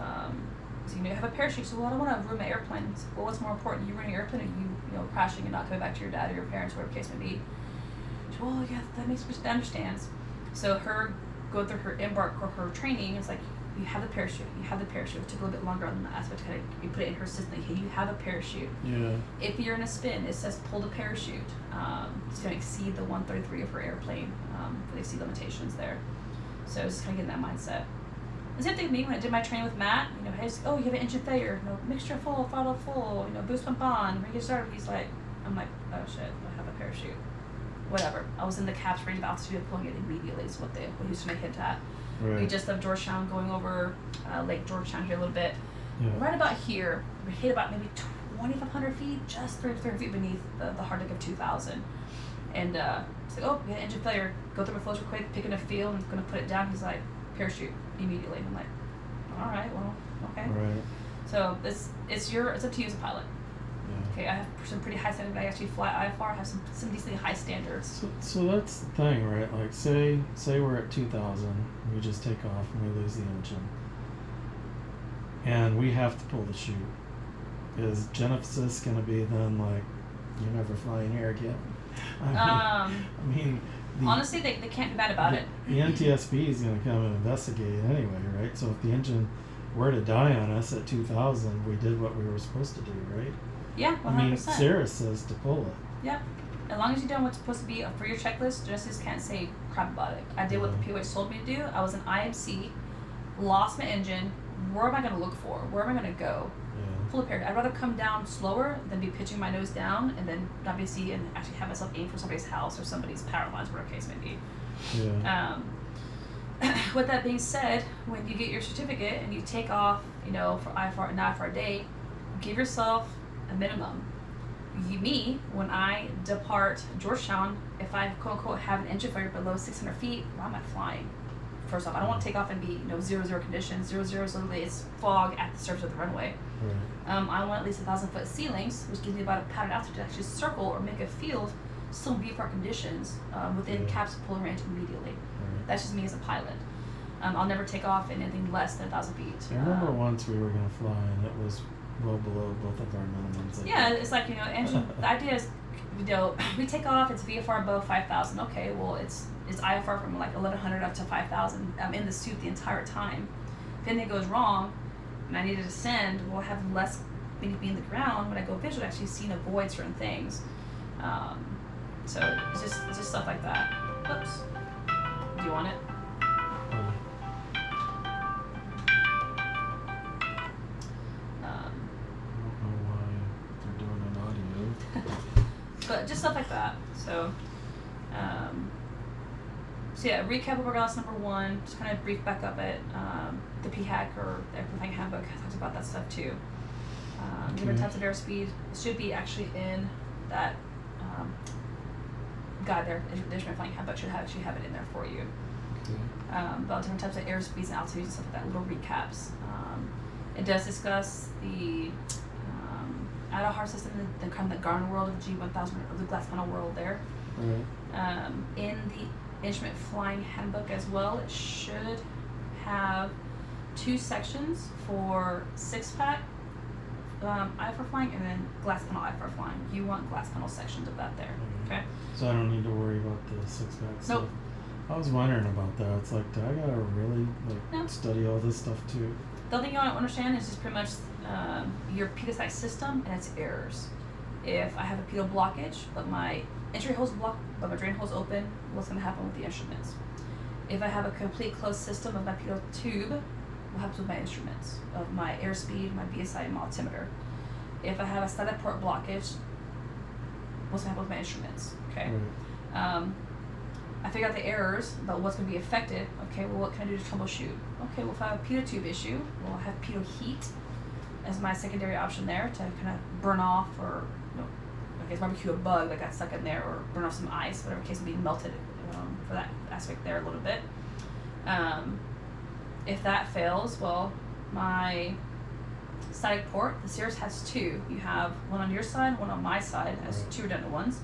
So you have a parachute. So, well, I don't want to ruin my airplane. So, well, what's more important, you ruining your airplane, or you crashing and not coming back to your dad or your parents, whatever the case may be? She said, well, yeah, that understands. So her go through her embark or her training, it's like, you have the parachute. You have the parachute. It took a little bit longer on the aspect. You put it in her system. Like, hey, you have a parachute. Yeah. If you're in a spin, it says pull the parachute. It's going to exceed the 133 of her airplane. They see limitations there. So it's kind of getting that mindset. The same thing with me when I did my training with Matt. Hey, oh, you have an engine failure. Mixture full, throttle full. Boost pump on. When you get started, I'm like, oh shit, I have a parachute. Whatever. I was in the cap's range of altitude of pulling it immediately. Is what he was going to hint at. Right. We just left Georgetown, going over Lake Georgetown here a little bit. Yeah. Right about here, we hit about maybe 2,500 feet, just 300 feet beneath the hard deck of 2,000. And it's like, oh, we had engine failure. Go through my flows real quick, pick in a field, and gonna put it down. He's like, parachute immediately. I'm like, all right, well, okay. Right. So it's up to you as a pilot. Yeah. Okay, I have some pretty high standards. I actually fly IFR. I have some decently high standards. So that's the thing, right? Like, say we're at 2,000, we just take off and we lose the engine, and we have to pull the chute. Is Genesis going to be then like, you're never flying here again? I mean, honestly, they can't be bad about it. The NTSB is going to come and investigate anyway, right? So if the engine were to die on us at 2,000, we did what we were supposed to do, right? Yeah, 100%. I mean, Sarah says to pull it. Yep. As long as you're doing what's supposed to be for your checklist, Genesis can't say crap about it. I did what the POH told me to do. I was an IMC, lost my engine. Where am I going to look for? Where am I going to go? Yeah. Pull a parachute. I'd rather come down slower than be pitching my nose down and then not be see and actually have myself aim for somebody's house or somebody's power lines, whatever the case may be. Yeah. With that being said, when you get your certificate and you take off, for IFR and IFR day, give yourself a minimum. When I depart Georgetown, if I quote unquote have an engine failure below 600 feet, why am I flying? First off, I don't want to take off and be 0-0 conditions. 0-0 is literally it's fog at the surface of the runway. Right. I want at least 1,000-foot ceilings, which gives me about a pattern altitude to actually circle or make a field, still VFR conditions within caps pulling range immediately. Right. That's just me as a pilot. I'll never take off in anything less than 1,000 feet. I remember once we were going to fly and it was well below both of our minimums. Yeah, it's like, engine, the idea is, we take off, it's VFR above 5,000. Okay, well, it's IFR from like 1,100 up to 5,000. I'm in the suit the entire time. If anything goes wrong and I need to descend, we'll have less beneath me in the ground. When I go visual, actually see and avoid certain things. So it's just stuff like that. Oops. Do you want it? But just stuff like that. So yeah, recap of Regardless number 1. Just kind of brief back up at the PHAC or the Airplane Handbook. I talked about that stuff too. Different types of airspeed. It should be actually in that guide there. The Airplane Handbook should actually have it in there for you. About different types of airspeeds and altitudes and stuff like that. Little recaps. It does discuss the IDAHAR system, the kind of the Garmin world of the G1000 or the glass panel world there. Right. In the Instrument Flying Handbook as well, it should have 2 sections for 6-pack IFR flying and then glass panel IFR flying. You want glass panel sections of that there. Okay. So I don't need to worry about the 6-pack stuff. Nope. I was wondering about that. It's like, do I gotta really No. study all this stuff too? The other thing you want to understand is just pretty much your PSI system and its errors. If I have a pedal blockage, but my entry hole's blocked, but my drain hole's open, what's going to happen with the instruments? If I have a complete closed system of my pedal tube, what happens with my instruments? Of my airspeed, my BSI, and my altimeter. If I have a static port blockage, what's going to happen with my instruments? Okay. Right. I figure out the errors about what's going to be affected. Okay, well, what can I do to troubleshoot? Okay, well, if I have a pitot tube issue, well, I have pitot heat as my secondary option there to kind of burn off or, I guess, barbecue a bug that got stuck in there or burn off some ice, whatever case, will be melted for that aspect there a little bit. If that fails, well, my static port, the Cirrus has 2. You have one on your side, one on my side. It has 2 redundant ones.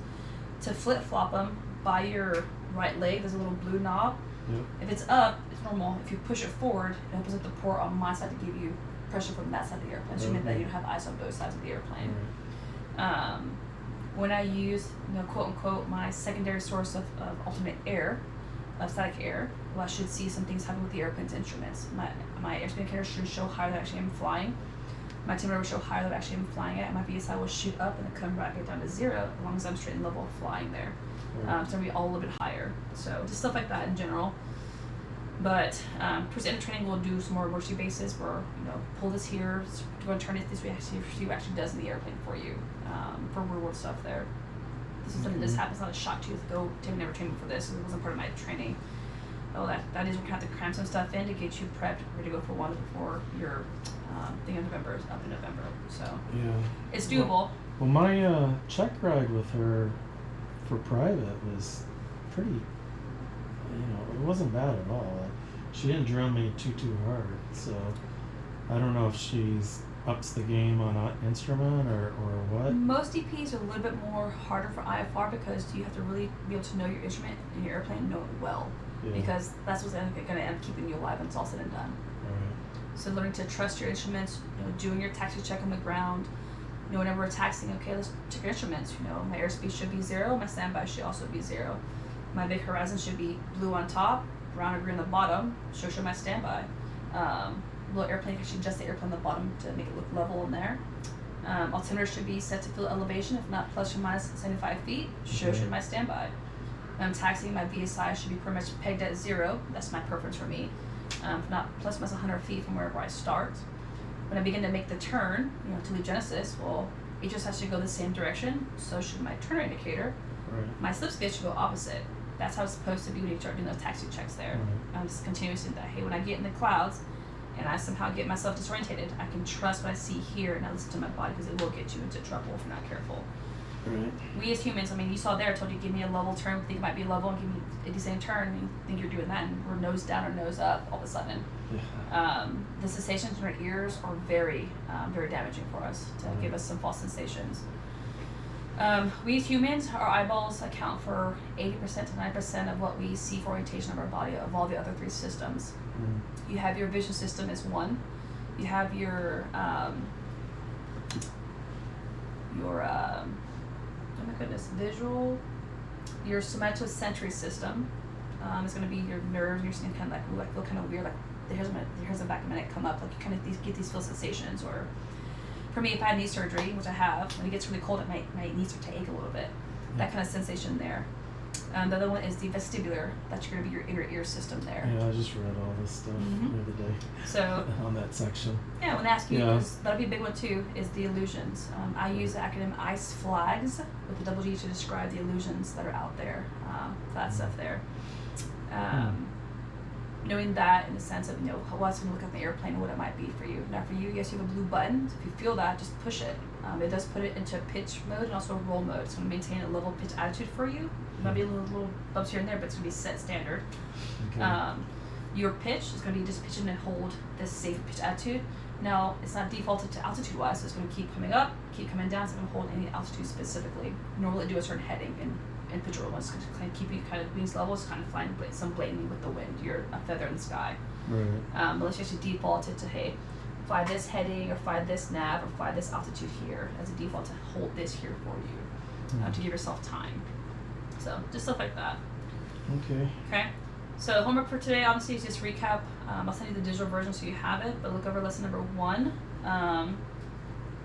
To flip-flop them, by your right leg, there's a little blue knob. Yep. If it's up, it's normal. If you push it forward, it opens up the port on my side to give you pressure from that side of the airplane. So you mean that you don't have ice on both sides of the airplane. Right. When I use, quote unquote, my secondary source of alternate air, of static air, well, I should see some things happen with the airplane's instruments. My airspeed indicator should show higher than actually I'm flying. My altimeter will show higher than actually I'm flying at, and my BSI will shoot up and then come back down to 0 as long as I'm straight in level of flying there. Right. It's going to be all a little bit higher. So just stuff like that in general. But towards the end of training, we'll do some more worksheet bases where, pull this here, go and turn it this way, see what actually does in the airplane for you, for real world stuff there. This is something that just happens, not a shock tooth. Go take another training for this. It wasn't part of my training. oh, that is we're gonna have to cram some stuff in to get you prepped, ready to go for one before your thing in November is up in November. So Yeah. it's doable. Well, my check ride with her for private was pretty, it wasn't bad at all. She didn't drill me too hard, so I don't know if she's ups the game on instrument or what. Most DPs are a little bit more harder for IFR because you have to really be able to know your instrument and your airplane and know it well. Yeah. Because that's what's going to end up keeping you alive when it's all said and done. Right. So learning to trust your instruments, doing your taxi check on the ground, whenever we're taxiing, okay, let's check your instruments. My airspeed should be 0, my standby should also be 0. My big horizon should be blue on top, brown or green on the bottom, show my standby. Little airplane, you should adjust the airplane on the bottom to make it look level in there. Altimeter should be set to field elevation, if not plus or minus 75 feet, shows my standby. When I'm taxiing, my VSI should be pretty much pegged at 0, that's my preference for me, if not plus or minus 100 feet from wherever I start. When I begin to make the turn, to leave Genesis, well, HSI should go the same direction, so should my turn indicator. Right. My slip space should go opposite. That's how it's supposed to be when you start doing those taxi checks there. Right. I'm just continuously that, hey, when I get in the clouds and I somehow get myself disorientated, I can trust what I see here and I listen to my body because it will get you into trouble if you're not careful. Right. We as humans, you saw there, I told you give me a level turn, think it might be a level, and give me a descending turn, and you think you're doing that, and we're nose down or nose up all of a sudden. Yeah. The sensations in our ears are very, very damaging for us to give us some false sensations. We as humans, our eyeballs account for 80% to 90% of what we see for orientation of our body of all the other 3 systems. You have your vision system as 1. You have your oh my goodness, visual. Your somatosensory system is going to be your nerves. You're just going to feel kind of weird, like the hairs on the back of my neck come up, like you kind of get these feel sensations. Or for me, if I had knee surgery, which I have, when it gets really cold, my knees start to ache a little bit. That kind of sensation there. The other one is the vestibular. That's going to be your inner ear system there. Yeah, I just read all this stuff the other day. So on that section. yeah, when they ask you, that'll be a big one too, is the illusions. I use the acronym ICE flags with the double G to describe the illusions that are out there, that stuff there. Knowing that in the sense of, what's going to look at the airplane and what it might be for you. Now for you, yes, you have a blue button. So if you feel that, just push it. It does put it into pitch mode and also roll mode. It's going to maintain a level pitch attitude for you. There might be a little bumps here and there, but it's going to be set standard. Okay. Your pitch is going to be just pitching and hold this safe pitch attitude. Now, it's not defaulted to altitude-wise, so it's going to keep coming up, keep coming down, so it's going to hold any altitude specifically. Nor will it do a certain heading in pitch roll. It's going to kind of keep you kind of wings level. It's kind of flying some blatantly with the wind. You're a feather in the sky. Right. But let's just default it to, hey, fly this heading or fly this nav or fly this altitude here as a default to hold this here for you, to give yourself time. So just stuff like that. Okay. Okay. So homework for today, obviously, is just recap. I'll send you the digital version so you have it, but look over lesson number 1.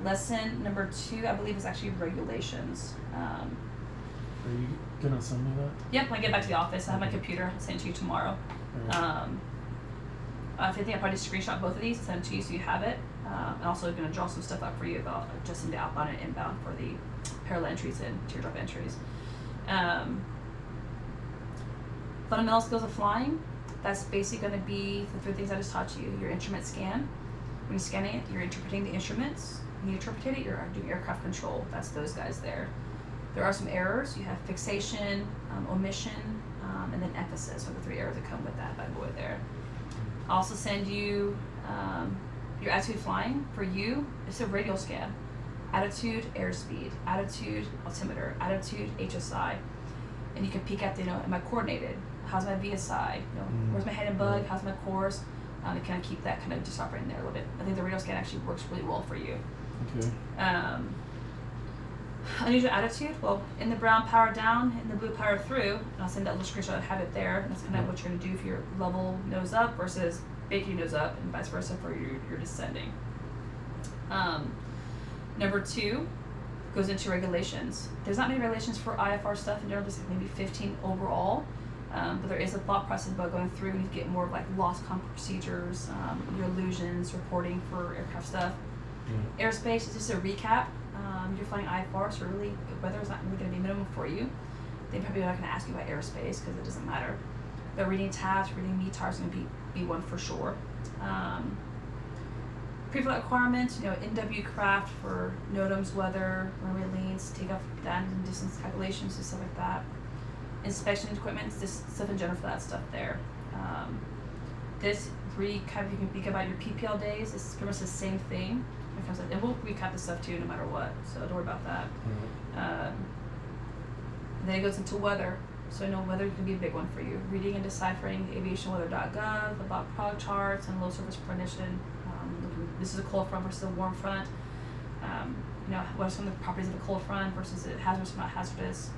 Lesson number 2, I believe, is actually regulations. Are you gonna send me that? Yep, when I get back to the office, I have my computer. I'll send it to you tomorrow. Right. I think I'll probably screenshot both of these and send it to you so you have it. I'm also going to draw some stuff up for you about adjusting the outbound and inbound for the parallel entries and teardrop entries. Fundamental skills of flying, that's basically going to be the 3 things I just taught you. Your instrument scan. When you're scanning it, you're interpreting the instruments. When you interpret it, you're doing aircraft control. That's those guys there. There are some errors. You have fixation, omission, and then emphasis are the 3 errors that come with that bad boy there. I'll also send you your attitude flying. For you, it's a radial scan. Attitude, airspeed, attitude, altimeter, attitude, HSI. And you can peek at, am I coordinated? How's my VSI? Where's my head and bug? How's my course? To kind of keep that kind of just operating there a little bit. I think the radial scan actually works really well for you. Okay. Unusual attitude, well, in the brown, power down, in the blue, power through, and I'll send that little screenshot, I have it there, and that's kind of what you're going to do for your level nose up versus baking nose up, and vice versa for your descending. Number 2 goes into regulations. There's not many regulations for IFR stuff in general, just maybe 15 overall, but there is a thought process about going through and you get more of like loss comp procedures, your illusions, reporting for aircraft stuff. Airspace is just a recap. You're flying IFR, so really weather is not really going to be minimum for you. They probably not going to ask you about airspace because it doesn't matter. But reading TAFs, reading METAR is going to be one for sure. Pre-flight requirements, NW craft for NOTAMs, weather, runway leans, takeoff, landing distance calculations, and stuff like that. Inspection equipment, just stuff in general for that stuff there. This recap, you can speak about your PPL days. It's pretty much the same thing. And we'll recap this stuff too, no matter what. So don't worry about that. Then it goes into weather. So I know weather can be a big one for you. Reading and deciphering aviationweather.gov about prog charts and low surface prediction. This is a cold front versus a warm front. What are some of the properties of a cold front versus it hazardous or not hazardous?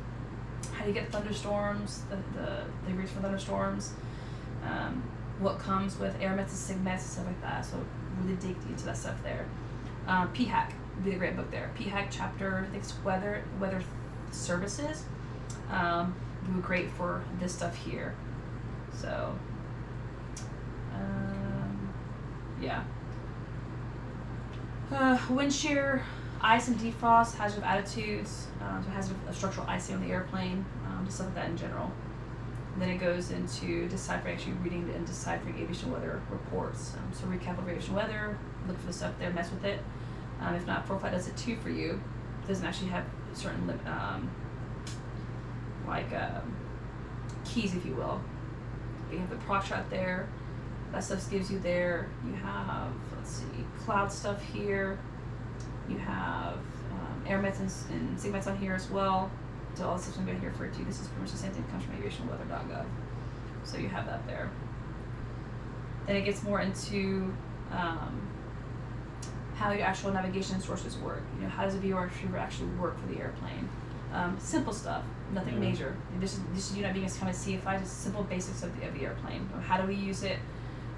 How do you get thunderstorms? The reach for thunderstorms. What comes with air mets and sigmets and stuff like that. So really dig into that stuff there. PHAC would be a great book there. PHAC chapter, I think it's weather services. Would be great for this stuff here. So yeah. Wind shear, ice and defrost, hazard of attitudes, hazard of structural icing on the airplane, just stuff like that in general. And then it goes into deciphering, actually reading and deciphering aviation weather reports. So recap of aviation weather, look for the stuff there, mess with it. If not, ForeFlight does it too for you. It doesn't actually have certain keys, if you will. You have the prog chart there. That stuff gives you there. You have, let's see, cloud stuff here. You have air mets and sigmets on here as well. So all this stuff's going to be here for it too. This is pretty much the same thing that comes from aviationweather.gov. So you have that there. Then it gets more into how your actual navigation sources work. How does a VOR actually work for the airplane? Simple stuff, nothing major. This is you not being kind of CFI, just simple basics of the airplane. How do we use it?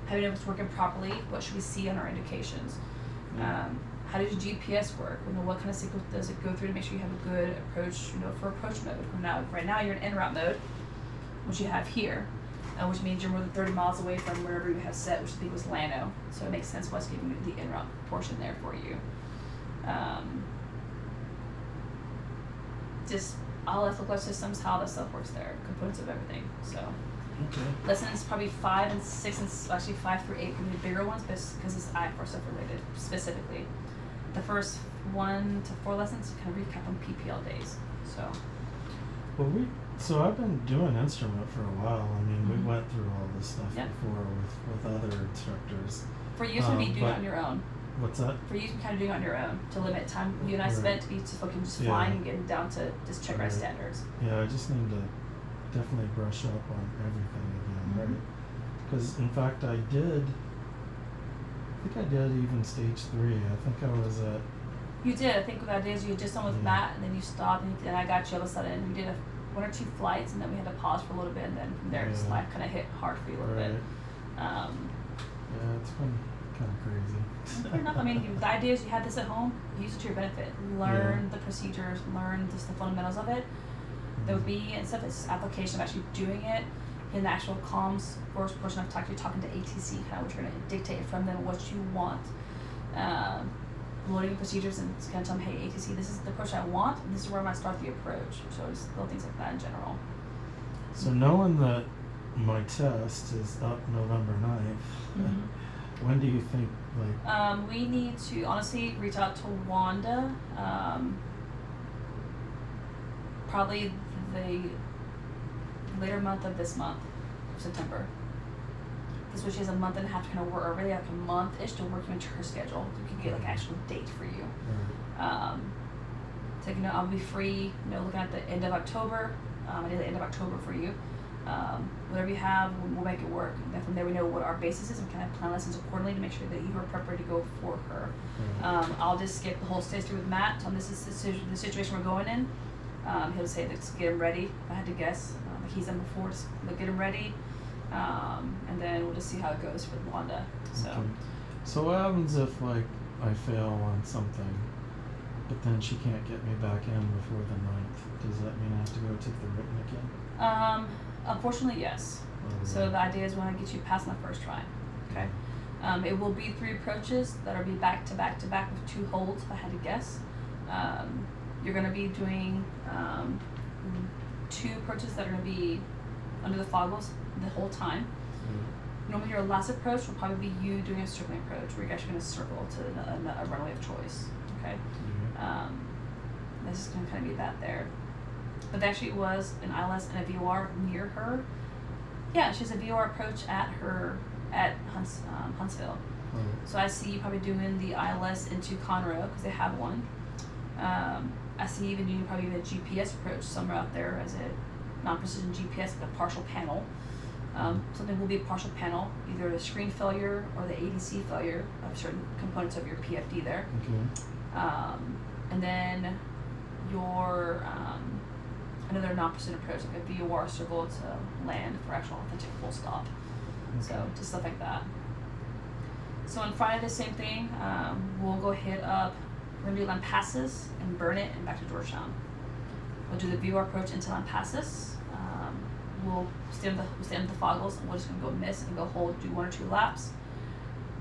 How do we know if it's working properly? What should we see on our indications? How does your GPS work? What kind of sequence does it go through to make sure you have a good approach, for approach mode? Right now you're in en route mode, which you have here, which means you're more than 30 miles away from wherever you have set, which I think was Lano. So it makes sense why it's giving you the en route portion there for you. Just all FLCLUTCH systems, how that stuff works there, components of everything. So lessons probably 5 and 6 and actually 5 through 8 can be the bigger ones, because it's IFR stuff related specifically. The first 1 to 4 lessons kind of recap on PPL days. So. So I've been doing instrument for a while. I mean, we went through all this stuff before with other instructors. For you, it's going to be doing it on your own. What's that? For you, to kind of doing it on your own to limit time you and I spent to be just fucking just flying and getting down to just check our standards. Yeah, I just need to definitely brush up on everything again, right? Because in fact, I think I did even stage 3. I think I was at. You did. I think what that is, you had just done with Matt, and then you stopped, and I got you all of a sudden. We did 1 or 2 flights, and then we had to pause for a little bit, and then from there, just life kind of hit hard for you a little bit. Yeah, it's been kind of crazy. Fair enough. I mean, the idea is you have this at home, use it to your benefit. Learn the procedures, learn just the fundamentals of it. There would be and stuff. It's application of actually doing it in the actual comms portion of talk. You're talking to ATC, kind of what you're going to dictate from them what you want. Loading procedures and kind of tell them, hey, ATC, this is the approach I want, and this is where I'm going to start the approach. So just little things like that in general. So knowing that my test is up November 9th, when do you think, we need to honestly reach out to Wanda, probably the later month of this month, September. This way she has a month and a half to kind of work, or really like a month-ish to work into her schedule. So we can get like actual date for you. So I'll be free, looking at the end of October. I did the end of October for you. Whatever you have, we'll make it work. And then from there we know what our basis is and kind of plan lessons accordingly to make sure that you are prepared to go for her. I'll just skip the whole stage through with Matt. Tell him this is the situation we're going in. He'll say, let's get him ready. If I had to guess, like he's done before, just get him ready. And then we'll just see how it goes with Wanda. So what happens if I fail on something, but then she can't get me back in before the 9th? Does that mean I have to go take the written again? Unfortunately, yes. So the idea is when I get you past my first try. Okay. It will be 3 approaches that'll be back to back to back with 2 holds, if I had to guess. You're going to be doing 2 approaches that are going to be under the foggles the whole time. Normally your last approach will probably be you doing a circling approach where you're actually going to circle to a runway of choice. Okay, this is going to kind of be that there. But there actually was an ILS and a VOR near her. Yeah, she has a VOR approach at Huntsville. So I see you probably doing the ILS into Conroe because they have one. I see even doing probably a GPS approach somewhere out there as a non-precision GPS, like a partial panel. Something will be a partial panel, either the screen failure or the ADC failure of certain components of your PFD there. And then your another non-precision approach, like a VOR circle to land for actual authentic full stop. So just stuff like that. So on Friday, the same thing. We'll go hit up. We're gonna do Lampasas and burn it and back to Georgetown. We'll do the VOR approach into Lampasas. We'll stay on the foggles, and we're just gonna go miss and go hold, do 1 or 2 laps.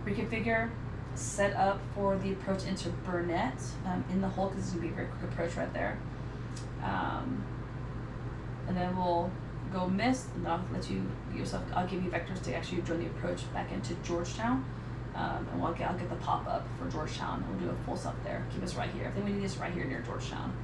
Reconfigure, set up for the approach into Burnett in the hole, because it's gonna be a very quick approach right there. And then we'll go miss, and I'll let you yourself. I'll give you vectors to actually join the approach back into Georgetown, and I'll get the pop up for Georgetown, and we'll do a full stop there. Keep us right here. I think we need this right here near Georgetown.